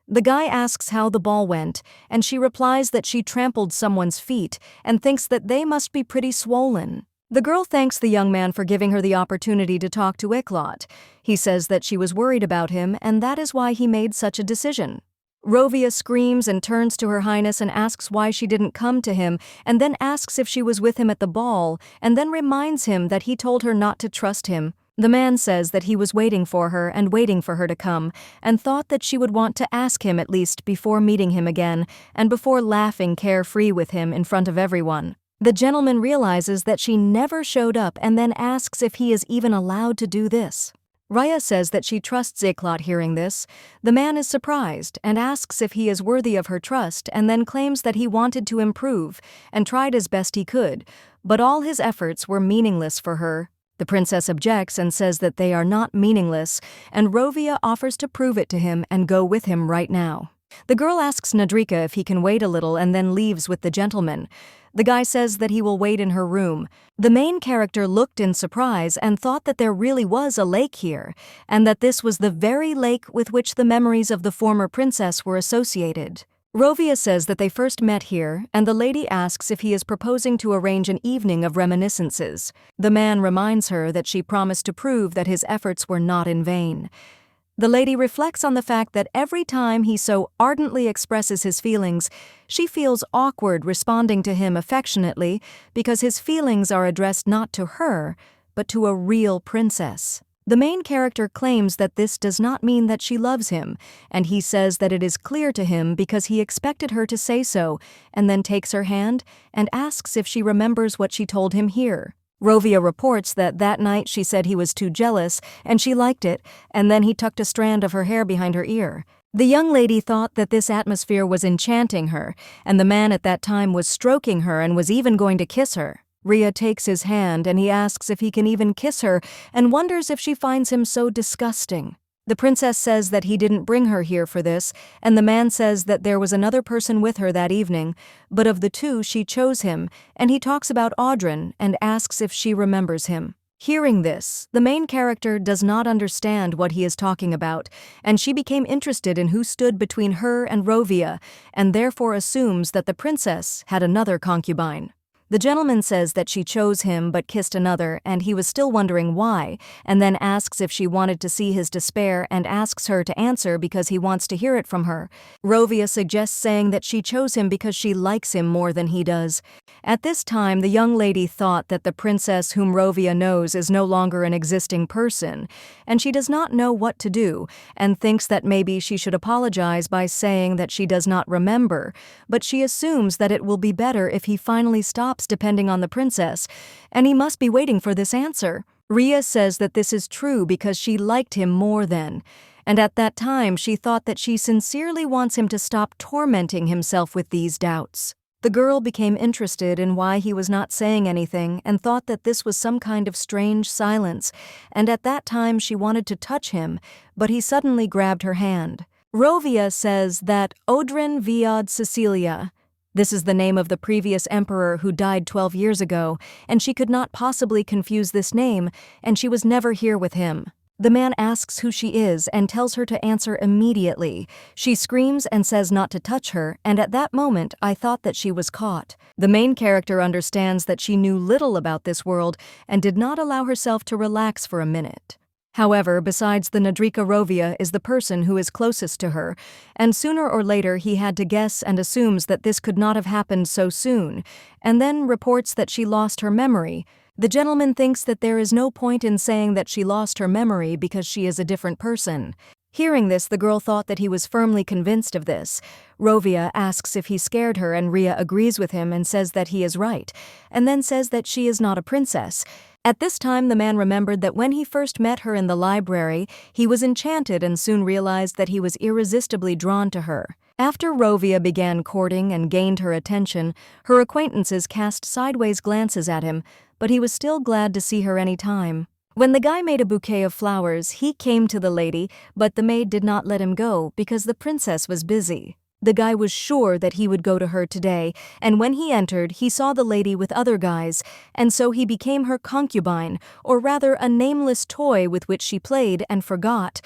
Speaker 1: The guy asks how the ball went, and she replies that she trampled someone's feet and thinks that they must be pretty swollen. The girl thanks the young man for giving her the opportunity to talk to Iklat. He says that she was worried about him, and that is why he made such a decision. Rovia screams and turns to Her Highness and asks why she didn't come to him, and then asks if she was with him at the ball, and then reminds him that he told her not to trust him. The man says that he was waiting for her and waiting for her to come, and thought that she would want to ask him at least before meeting him again, and before laughing carefree with him in front of everyone. The gentleman realizes that she never showed up and then asks if he is even allowed to do this. Raya says that she trusts Iklat hearing this. The man is surprised and asks if he is worthy of her trust, and then claims that he wanted to improve and tried as best he could, but all his efforts were meaningless for her. The princess objects and says that they are not meaningless, and Rovia offers to prove it to him and go with him right now. The girl asks Nadrika if he can wait a little and then leaves with the gentleman. The guy says that he will wait in her room. The main character looked in surprise and thought that there really was a lake here, and that this was the very lake with which the memories of the former princess were associated. Rovia says that they first met here, and the lady asks if he is proposing to arrange an evening of reminiscences. The man reminds her that she promised to prove that his efforts were not in vain. The lady reflects on the fact that every time he so ardently expresses his feelings, she feels awkward responding to him affectionately because his feelings are addressed not to her, but to a real princess. The main character claims that this does not mean that she loves him, and he says that it is clear to him because he expected her to say so, and then takes her hand and asks if she remembers what she told him here. Rovia reports that that night she said he was too jealous, and she liked it, and then he tucked a strand of her hair behind her ear. The young lady thought that this atmosphere was enchanting her, and the man at that time was stroking her and was even going to kiss her. Rhea takes his hand and he asks if he can even kiss her and wonders if she finds him so disgusting. The princess says that he didn't bring her here for this, and the man says that there was another person with her that evening, but of the two she chose him, and he talks about Audrin and asks if she remembers him. Hearing this, the main character does not understand what he is talking about, and she became interested in who stood between her and Rovia, and therefore assumes that the princess had another concubine. The gentleman says that she chose him but kissed another, and he was still wondering why, and then asks if she wanted to see his despair and asks her to answer because he wants to hear it from her. Rovia suggests saying that she chose him because she likes him more than he does. At this time, the young lady thought that the princess whom Rovia knows is no longer an existing person, and she does not know what to do, and thinks that maybe she should apologize by saying that she does not remember, but she assumes that it will be better if he finally stops depending on the princess, and he must be waiting for this answer. Ria says that this is true because she liked him more then, and at that time she thought that she sincerely wants him to stop tormenting himself with these doubts. The girl became interested in why he was not saying anything and thought that this was some kind of strange silence, and at that time she wanted to touch him, but he suddenly grabbed her hand. Rovia says that Odrin Viad Cecilia. This is the name of the previous emperor who died 12 years ago, and she could not possibly confuse this name, and she was never here with him. The man asks who she is and tells her to answer immediately. She screams and says not to touch her, and at that moment I thought that she was caught. The main character understands that she knew little about this world and did not allow herself to relax for a minute. However, besides the Nadrika, Rovia is the person who is closest to her, and sooner or later he had to guess and assumes that this could not have happened so soon, and then reports that she lost her memory. The gentleman thinks that there is no point in saying that she lost her memory because she is a different person. Hearing this, the girl thought that he was firmly convinced of this. Rovia asks if he scared her, and Ria agrees with him and says that he is right, and then says that she is not a princess. At this time, the man remembered that when he first met her in the library, he was enchanted and soon realized that he was irresistibly drawn to her. After Rovia began courting and gained her attention, her acquaintances cast sideways glances at him, but he was still glad to see her any time. When the guy made a bouquet of flowers, he came to the lady, but the maid did not let him go because the princess was busy. The guy was sure that he would go to her today, and when he entered, he saw the lady with other guys, and so he became her concubine, or rather a nameless toy with which she played and forgot.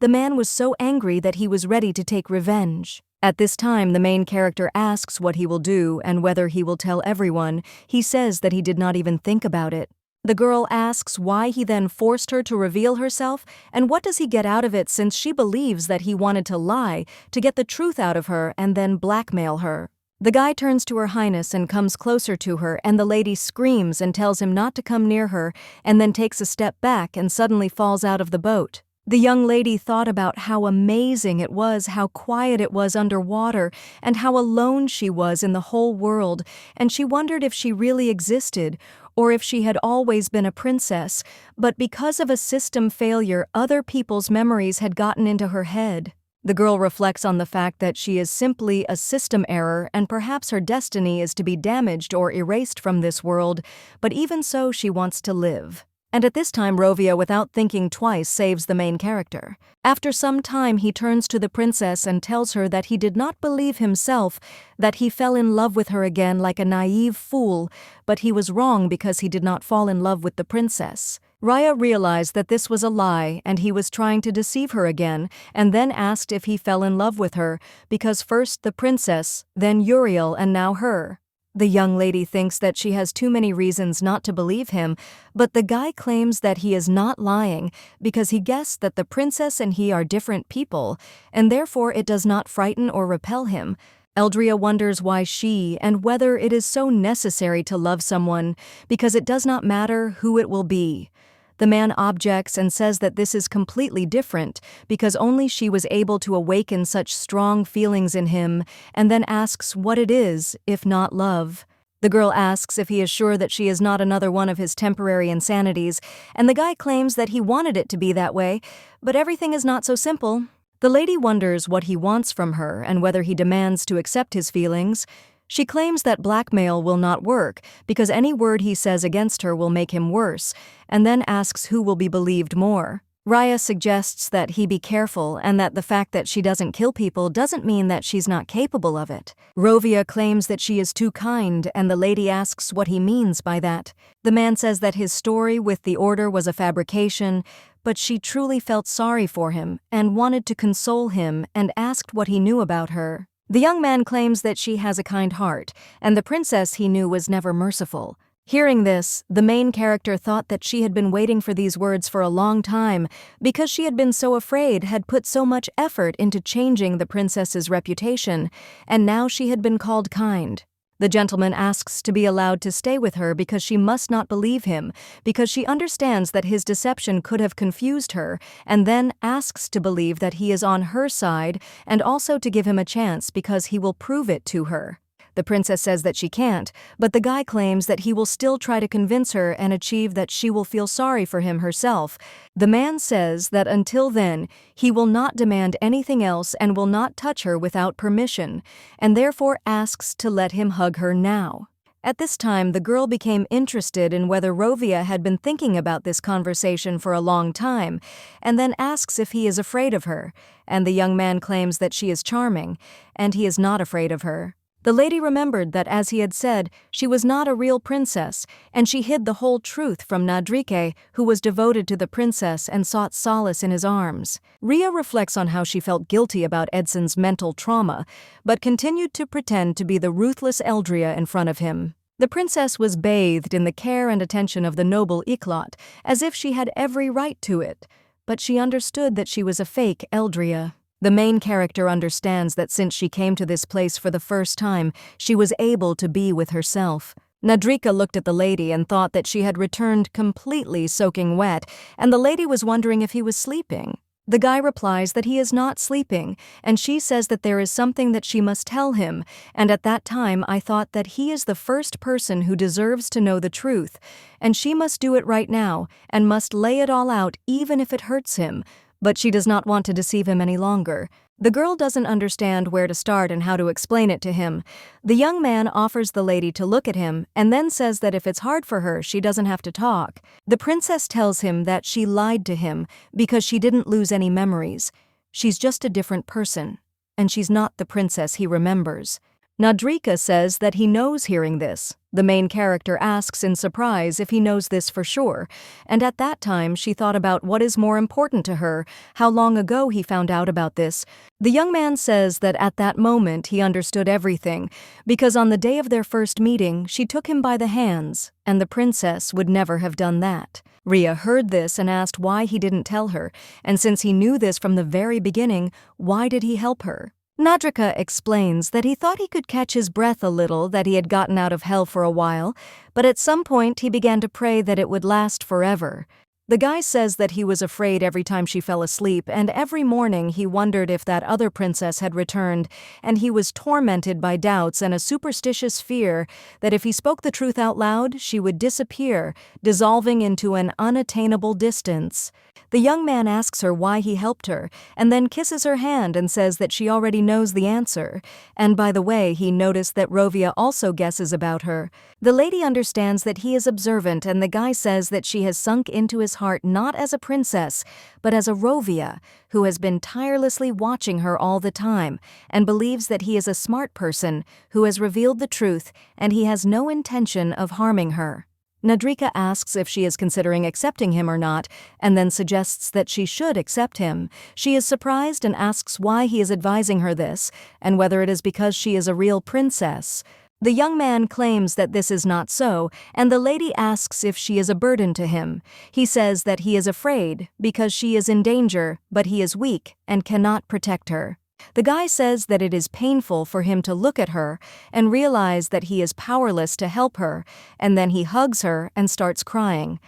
Speaker 1: The man was so angry that he was ready to take revenge. At this time, the main character asks what he will do and whether he will tell everyone. He says that he did not even think about it. The girl asks why he then forced her to reveal herself, and what does he get out of it since she believes that he wanted to lie, to get the truth out of her and then blackmail her. The guy turns to Her Highness and comes closer to her, and the lady screams and tells him not to come near her, and then takes a step back and suddenly falls out of the boat. The young lady thought about how amazing it was, how quiet it was underwater, and how alone she was in the whole world, and she wondered if she really existed, or if she had always been a princess, but because of a system failure, other people's memories had gotten into her head. The girl reflects on the fact that she is simply a system error and perhaps her destiny is to be damaged or erased from this world, but even so she wants to live. And at this time, Rovia, without thinking twice, saves the main character. After some time, he turns to the princess and tells her that he did not believe himself, that he fell in love with her again like a naive fool, but he was wrong because he did not fall in love with the princess. Raya realized that this was a lie and he was trying to deceive her again, and then asked if he fell in love with her, because first the princess, then Uriel, and now her. The young lady thinks that she has too many reasons not to believe him, but the guy claims that he is not lying because he guessed that the princess and he are different people, and therefore it does not frighten or repel him. Eldria wonders why she and whether it is so necessary to love someone, because it does not matter who it will be. The man objects and says that this is completely different because only she was able to awaken such strong feelings in him, and then asks what it is, if not love. The girl asks if he is sure that she is not another one of his temporary insanities, and the guy claims that he wanted it to be that way, but everything is not so simple. The lady wonders what he wants from her and whether he demands to accept his feelings. She claims that blackmail will not work because any word he says against her will make him worse, and then asks who will be believed more. Raya suggests that he be careful and that the fact that she doesn't kill people doesn't mean that she's not capable of it. Rovia claims that she is too kind, and the lady asks what he means by that. The man says that his story with the order was a fabrication, but she truly felt sorry for him and wanted to console him and asked what he knew about her. The young man claims that she has a kind heart, and the princess he knew was never merciful. Hearing this, the main character thought that she had been waiting for these words for a long time because she had been so afraid, had put so much effort into changing the princess's reputation, and now she had been called kind. The gentleman asks to be allowed to stay with her because she must not believe him, because she understands that his deception could have confused her, and then asks to believe that he is on her side and also to give him a chance because he will prove it to her. The princess says that she can't, but the guy claims that he will still try to convince her and achieve that she will feel sorry for him herself. The man says that until then, he will not demand anything else and will not touch her without permission, and therefore asks to let him hug her now. At this time, the girl became interested in whether Rovia had been thinking about this conversation for a long time, and then asks if he is afraid of her, and the young man claims that she is charming, and he is not afraid of her. The lady remembered that, as he had said, she was not a real princess, and she hid the whole truth from Nadrike, who was devoted to the princess and sought solace in his arms. Ria reflects on how she felt guilty about Edson's mental trauma, but continued to pretend to be the ruthless Eldria in front of him. The princess was bathed in the care and attention of the noble Iklot, as if she had every right to it, but she understood that she was a fake Eldria. The main character understands that since she came to this place for the first time, she was able to be with herself. Nadrika looked at the lady and thought that she had returned completely soaking wet, and the lady was wondering if he was sleeping. The guy replies that he is not sleeping, and she says that there is something that she must tell him, and at that time I thought that he is the first person who deserves to know the truth, and she must do it right now, and must lay it all out even if it hurts him. But she does not want to deceive him any longer. The girl doesn't understand where to start and how to explain it to him. The young man offers the lady to look at him and then says that if it's hard for her, she doesn't have to talk. The princess tells him that she lied to him because she didn't lose any memories. She's just a different person, and she's not the princess he remembers. Nadrika says that he knows hearing this. The main character asks in surprise if he knows this for sure, and at that time she thought about what is more important to her, how long ago he found out about this. The young man says that at that moment he understood everything, because on the day of their first meeting she took him by the hands, and the princess would never have done that. Ria heard this and asked why he didn't tell her, and since he knew this from the very beginning, why did he help her? Nadrika explains that he thought he could catch his breath a little, that he had gotten out of hell for a while, but at some point he began to pray that it would last forever. The guy says that he was afraid every time she fell asleep, and every morning he wondered if that other princess had returned, and he was tormented by doubts and a superstitious fear that if he spoke the truth out loud, she would disappear, dissolving into an unattainable distance. The young man asks her why he helped her, and then kisses her hand and says that she already knows the answer. And by the way, he noticed that Rovia also guesses about her. The lady understands that he is observant, and the guy says that she has sunk into his heart not as a princess, but as a Rovia, who has been tirelessly watching her all the time, and believes that he is a smart person who has revealed the truth, and he has no intention of harming her. Nadrika asks if she is considering accepting him or not, and then suggests that she should accept him. She is surprised and asks why he is advising her this, and whether it is because she is a real princess. The young man claims that this is not so, and the lady asks if she is a burden to him. He says that he is afraid because she is in danger, but he is weak and cannot protect her. The guy says that it is painful for him to look at her and realize that he is powerless to help her, and then he hugs her and starts crying.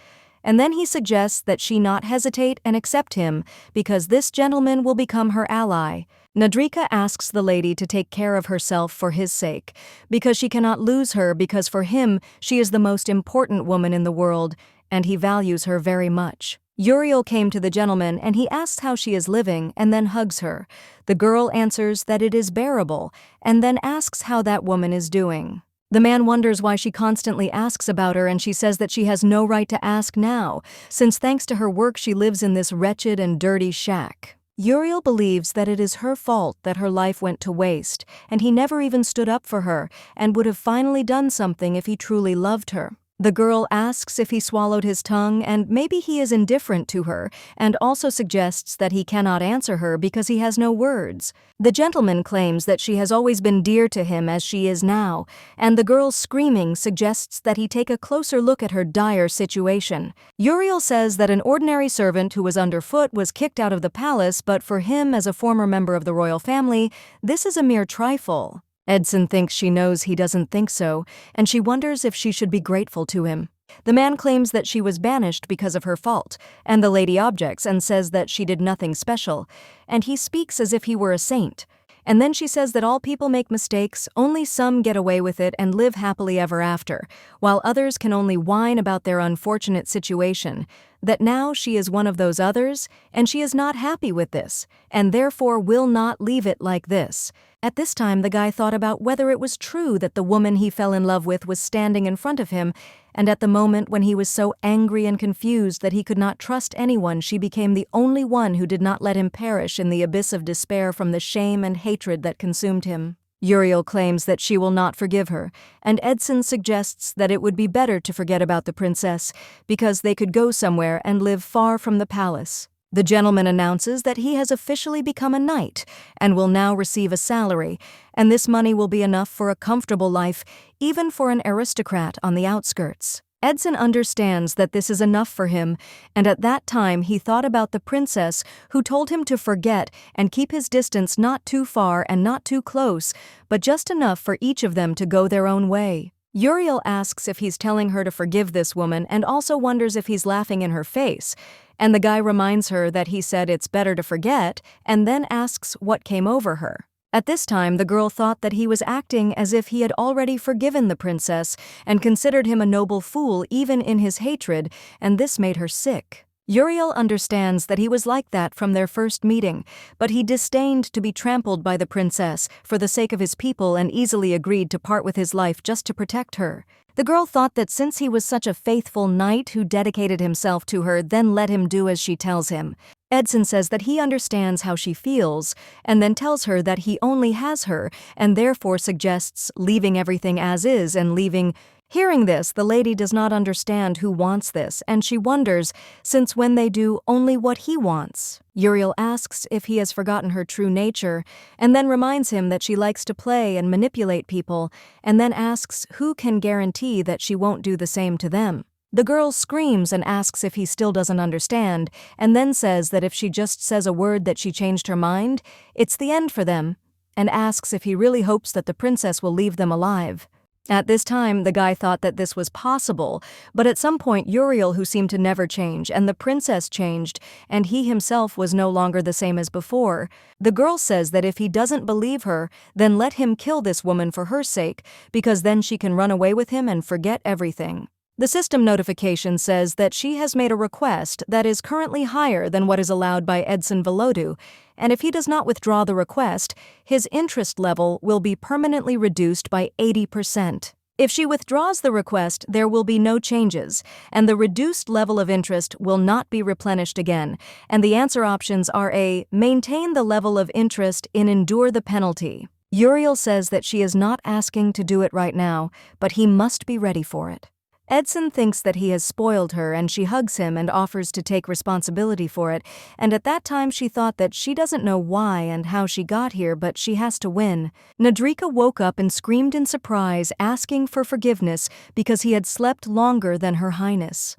Speaker 1: And then he suggests that she not hesitate and accept him because this gentleman will become her ally. Nadrika asks the lady to take care of herself for his sake, because she cannot lose her, because for him she is the most important woman in the world, and he values her very much. Uriel came to the gentleman and he asks how she is living and then hugs her. The girl answers that it is bearable and then asks how that woman is doing. The man wonders why she constantly asks about her, and she says that she has no right to ask now, since thanks to her work she lives in this wretched and dirty shack. Uriel believes that it is her fault that her life went to waste, and he never even stood up for her and would have finally done something if he truly loved her. The girl asks if he swallowed his tongue and maybe he is indifferent to her, and also suggests that he cannot answer her because he has no words. The gentleman claims that she has always been dear to him as she is now, and the girl screaming suggests that he take a closer look at her dire situation. Uriel says that an ordinary servant who was underfoot was kicked out of the palace, but for him as a former member of the royal family, this is a mere trifle. Edson thinks she knows he doesn't think so, and she wonders if she should be grateful to him. The man claims that she was banished because of her fault, and the lady objects and says that she did nothing special, and he speaks as if he were a saint. And then she says that all people make mistakes, only some get away with it and live happily ever after, while others can only whine about their unfortunate situation, that now she is one of those others, and she is not happy with this, and therefore will not leave it like this. At this time, the guy thought about whether it was true that the woman he fell in love with was standing in front of him, and at the moment when he was so angry and confused that he could not trust anyone, she became the only one who did not let him perish in the abyss of despair from the shame and hatred that consumed him. Uriel claims that she will not forgive her, and Edson suggests that it would be better to forget about the princess, because they could go somewhere and live far from the palace. The gentleman announces that he has officially become a knight and will now receive a salary, and this money will be enough for a comfortable life, even for an aristocrat on the outskirts. Edson understands that this is enough for him, and at that time he thought about the princess who told him to forget and keep his distance not too far and not too close, but just enough for each of them to go their own way. Uriel asks if he's telling her to forgive this woman and also wonders if he's laughing in her face, and the guy reminds her that he said it's better to forget and then asks what came over her. At this time, the girl thought that he was acting as if he had already forgiven the princess and considered him a noble fool even in his hatred, and this made her sick. Uriel understands that he was like that from their first meeting, but he disdained to be trampled by the princess for the sake of his people and easily agreed to part with his life just to protect her. The girl thought that since he was such a faithful knight who dedicated himself to her, then let him do as she tells him. Edson says that he understands how she feels, and then tells her that he only has her, and therefore suggests leaving everything as is and leaving. Hearing this, the lady does not understand who wants this, and she wonders, since when they do only what he wants. Uriel asks if he has forgotten her true nature, and then reminds him that she likes to play and manipulate people, and then asks who can guarantee that she won't do the same to them. The girl screams and asks if he still doesn't understand, and then says that if she just says a word that she changed her mind, it's the end for them, and asks if he really hopes that the princess will leave them alive. At this time, the guy thought that this was possible, but at some point Uriel, who seemed to never change, and the princess changed, and he himself was no longer the same as before. The girl says that if he doesn't believe her, then let him kill this woman for her sake, because then she can run away with him and forget everything. The system notification says that she has made a request that is currently higher than what is allowed by Edson Velodu, and if he does not withdraw the request, his interest level will be permanently reduced by 80%. If she withdraws the request, there will be no changes, and the reduced level of interest will not be replenished again, and the answer options are A. Maintain the level of interest and endure the penalty. Uriel says that she is not asking to do it right now, but he must be ready for it. Edson thinks that he has spoiled her, and she hugs him and offers to take responsibility for it, and at that time she thought that she doesn't know why and how she got here, but she has to win. Nadrika woke up and screamed in surprise, asking for forgiveness because he had slept longer than Her Highness.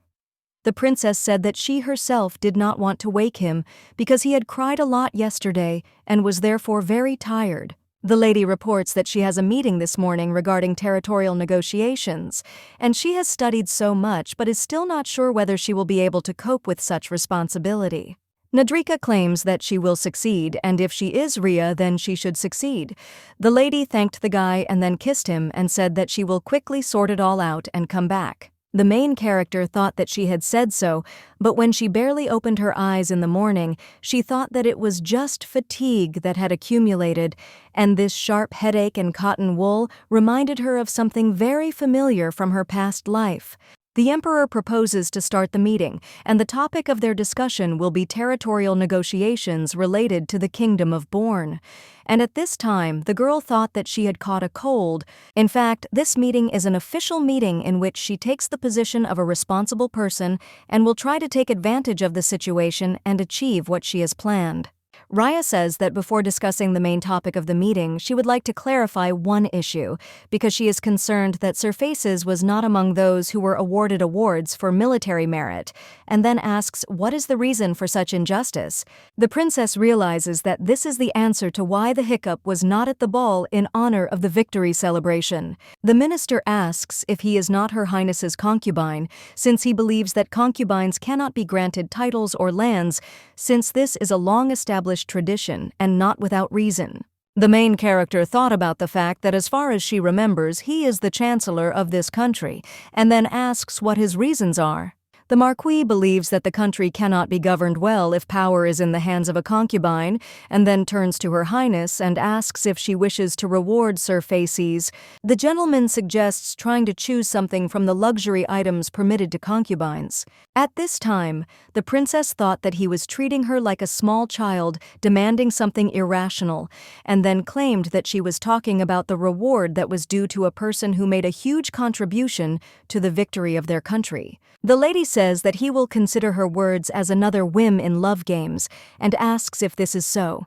Speaker 1: The princess said that she herself did not want to wake him because he had cried a lot yesterday and was therefore very tired. The lady reports that she has a meeting this morning regarding territorial negotiations, and she has studied so much but is still not sure whether she will be able to cope with such responsibility. Nadrika claims that she will succeed, and if she is Rhea, then she should succeed. The lady thanked the guy and then kissed him and said that she will quickly sort it all out and come back. The main character thought that she had said so, but when she barely opened her eyes in the morning, she thought that it was just fatigue that had accumulated, and this sharp headache and cotton wool reminded her of something very familiar from her past life. The emperor proposes to start the meeting, and the topic of their discussion will be territorial negotiations related to the kingdom of Borne. And at this time, the girl thought that she had caught a cold. In fact, this meeting is an official meeting in which she takes the position of a responsible person and will try to take advantage of the situation and achieve what she has planned. Raya says that before discussing the main topic of the meeting, she would like to clarify one issue, because she is concerned that Sir Faces was not among those who were awarded awards for military merit, and then asks what is the reason for such injustice. The princess realizes that this is the answer to why the hiccup was not at the ball in honor of the victory celebration. The minister asks if he is not Her Highness's concubine, since he believes that concubines cannot be granted titles or lands, since this is a long-established tradition and not without reason. The main character thought about the fact that as far as she remembers, he is the chancellor of this country, and then asks what his reasons are. The Marquis believes that the country cannot be governed well if power is in the hands of a concubine, and then turns to Her Highness and asks if she wishes to reward Sir Faces. The gentleman suggests trying to choose something from the luxury items permitted to concubines. At this time, the princess thought that he was treating her like a small child, demanding something irrational, and then claimed that she was talking about the reward that was due to a person who made a huge contribution to the victory of their country. The lady says that he will consider her words as another whim in love games, and asks if this is so.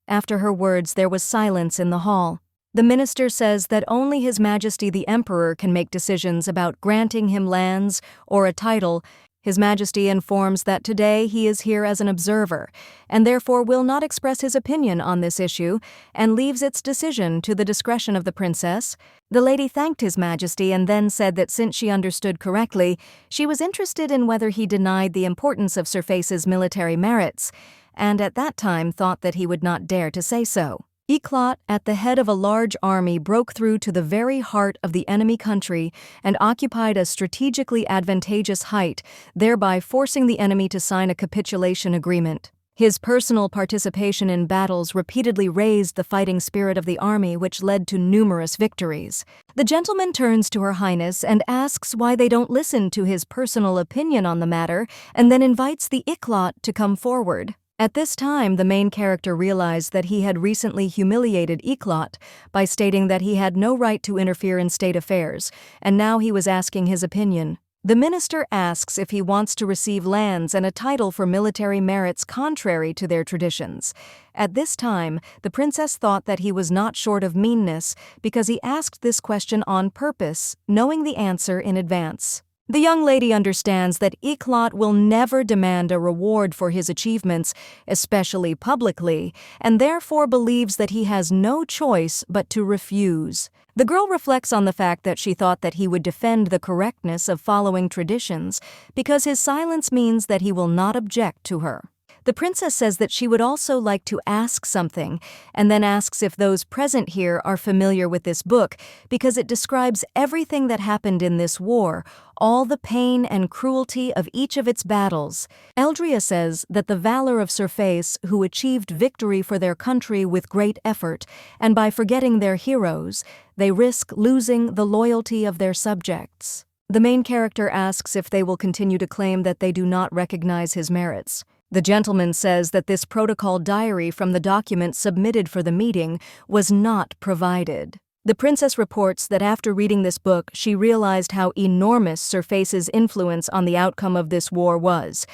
Speaker 1: After her words, there was silence in the hall. The minister says that only His Majesty the Emperor can make decisions about granting him lands or a title. His Majesty informs that today he is here as an observer, and therefore will not express his opinion on this issue, and leaves its decision to the discretion of the princess. The lady thanked His Majesty and then said that since she understood correctly, she was interested in whether he denied the importance of Sir Face's military merits, and at that time thought that he would not dare to say so. Eclot, at the head of a large army, broke through to the very heart of the enemy country and occupied a strategically advantageous height, thereby forcing the enemy to sign a capitulation agreement. His personal participation in battles repeatedly raised the fighting spirit of the army, which led to numerous victories. The gentleman turns to Her Highness and asks why they don't listen to his personal opinion on the matter, and then invites the Eclot to come forward. At this time, the main character realized that he had recently humiliated Eclot by stating that he had no right to interfere in state affairs, and now he was asking his opinion. The minister asks if he wants to receive lands and a title for military merits contrary to their traditions. At this time, the princess thought that he was not short of meanness because he asked this question on purpose, knowing the answer in advance. The young lady understands that Eclot will never demand a reward for his achievements, especially publicly, and therefore believes that he has no choice but to refuse. The girl reflects on the fact that she thought that he would defend the correctness of following traditions because his silence means that he will not object to her. The princess says that she would also like to ask something, and then asks if those present here are familiar with this book because it describes everything that happened in this war, all the pain and cruelty of each of its battles. Eldria says that the valor of Sir Face, who achieved victory for their country with great effort, and by forgetting their heroes, they risk losing the loyalty of their subjects. The main character asks if they will continue to claim that they do not recognize his merits. The gentleman says that this protocol diary from the document submitted for the meeting was not provided. The princess reports that after reading this book, she realized how enormous Sir Face's influence on the outcome of this war was,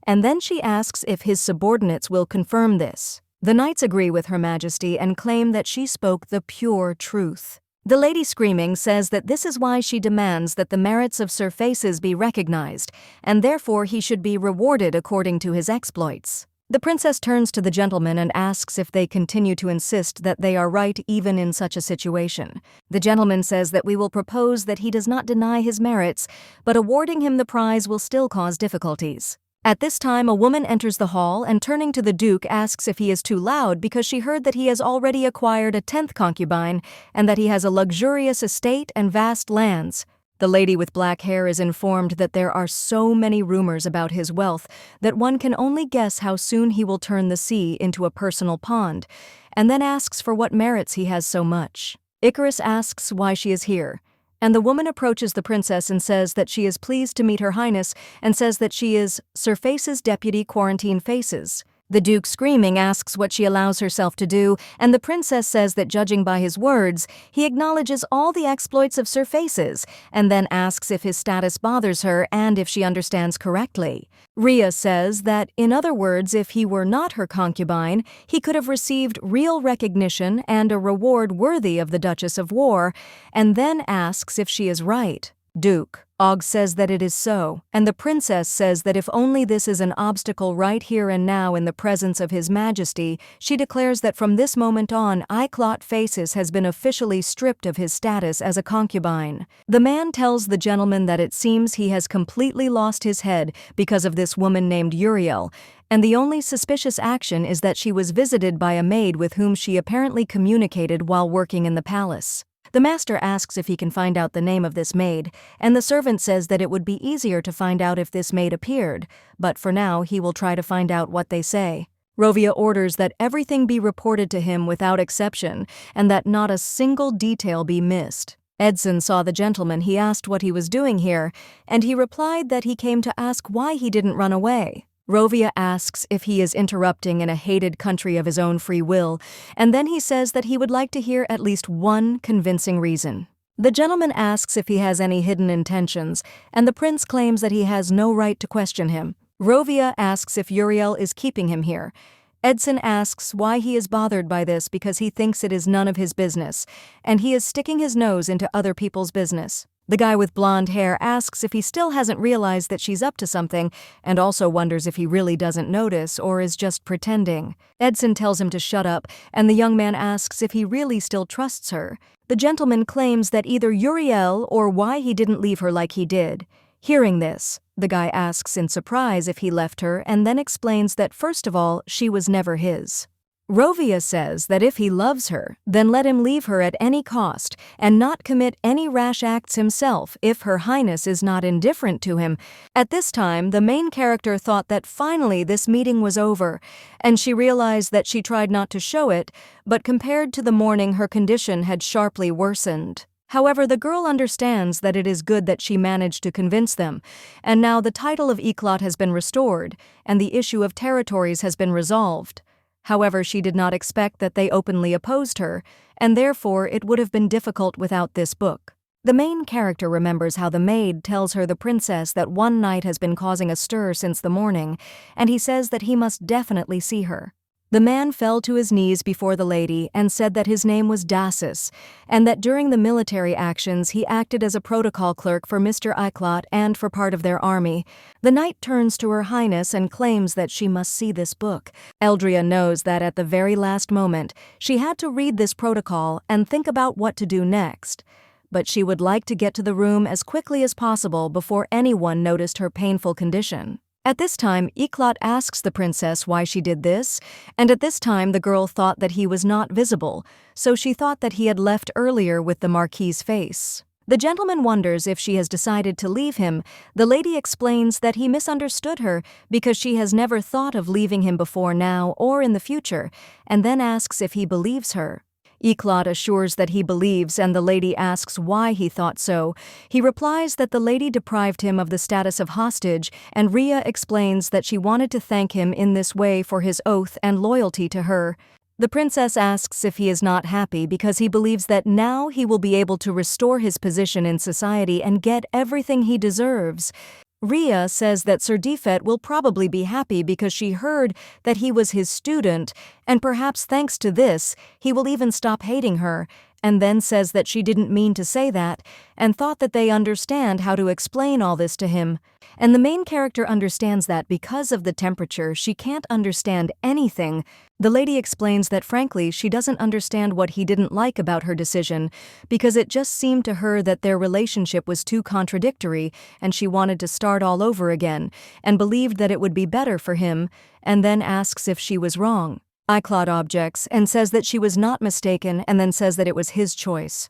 Speaker 1: and then she asks if his subordinates will confirm this. The knights agree with Her Majesty and claim that she spoke the pure truth. The lady screaming says that this is why she demands that the merits of Sir Faces be recognized, and therefore he should be rewarded according to his exploits. The princess turns to the gentleman and asks if they continue to insist that they are right even in such a situation. The gentleman says that we will propose that he does not deny his merits, but awarding him the prize will still cause difficulties. At this time, a woman enters the hall and, turning to the Duke, asks if he is too loud because she heard that he has already acquired a 10th concubine and that he has a luxurious estate and vast lands. The lady with black hair is informed that there are so many rumors about his wealth that one can only guess how soon he will turn the sea into a personal pond, and then asks for what merits he has so much. Icarus asks why she is here, And the woman approaches the princess and says that she is pleased to meet Her Highness and says that she is Sir Face's deputy quarantine faces. The Duke, screaming, asks what she allows herself to do, and the princess says that judging by his words, he acknowledges all the exploits of Sir Faces, and then asks if his status bothers her and if she understands correctly. Rhea says that, in other words, if he were not her concubine, he could have received real recognition and a reward worthy of the Duchess of War, and then asks if she is right. Duke Og says that it is so, and the princess says that if only this is an obstacle right here and now in the presence of His Majesty, she declares that from this moment on, Iclot Faces has been officially stripped of his status as a concubine. The man tells the gentleman that it seems he has completely lost his head because of this woman named Uriel, and the only suspicious action is that she was visited by a maid with whom she apparently communicated while working in the palace. The master asks if he can find out the name of this maid, and the servant says that it would be easier to find out if this maid appeared, but for now he will try to find out what they say. Rovia orders that everything be reported to him without exception, and that not a single detail be missed. Edson saw the gentleman. He asked what he was doing here, and he replied that he came to ask why he didn't run away. Rovia asks if he is interrupting in a hated country of his own free will, and then he says that he would like to hear at least one convincing reason. The gentleman asks if he has any hidden intentions, and the prince claims that he has no right to question him. Rovia asks if Uriel is keeping him here. Edson asks why he is bothered by this because he thinks it is none of his business, and he is sticking his nose into other people's business. The guy with blonde hair asks if he still hasn't realized that she's up to something, and also wonders if he really doesn't notice or is just pretending. Edson tells him to shut up, and the young man asks if he really still trusts her. The gentleman claims that either Uriel or why he didn't leave her like he did. Hearing this, the guy asks in surprise if he left her and then explains that first of all, she was never his. Rovia says that if he loves her, then let him leave her at any cost and not commit any rash acts himself if Her Highness is not indifferent to him. At this time, the main character thought that finally this meeting was over, and she realized that she tried not to show it, but compared to the morning her condition had sharply worsened. However, the girl understands that it is good that she managed to convince them, and now the title of Eclot has been restored, and the issue of territories has been resolved. However, she did not expect that they openly opposed her, and therefore it would have been difficult without this book. The main character remembers how the maid tells her the princess that one night has been causing a stir since the morning, and he says that he must definitely see her. The man fell to his knees before the lady and said that his name was Dasus, and that during the military actions he acted as a protocol clerk for Mr. Iclot and for part of their army. The knight turns to Her Highness and claims that she must see this book. Eldria knows that at the very last moment she had to read this protocol and think about what to do next, but she would like to get to the room as quickly as possible before anyone noticed her painful condition. At this time, Eclot asks the princess why she did this, and at this time the girl thought that he was not visible, so she thought that he had left earlier with the Marquis's face. The gentleman wonders if she has decided to leave him. The lady explains that he misunderstood her because she has never thought of leaving him before now or in the future, and then asks if he believes her. Eclot assures that he believes, and the lady asks why he thought so. He replies that the lady deprived him of the status of hostage, and Rhea explains that she wanted to thank him in this way for his oath and loyalty to her. The princess asks if he is not happy because he believes that now he will be able to restore his position in society and get everything he deserves. Rhea says that Sir Defet will probably be happy because she heard that he was his student, and perhaps thanks to this, he will even stop hating her, and then says that she didn't mean to say that, and thought that they understand how to explain all this to him. And the main character understands that because of the temperature, she can't understand anything. The lady explains that frankly, she doesn't understand what he didn't like about her decision, because it just seemed to her that their relationship was too contradictory, and she wanted to start all over again, and believed that it would be better for him, and then asks if she was wrong. Iclot objects and says that she was not mistaken, and then says that it was his choice.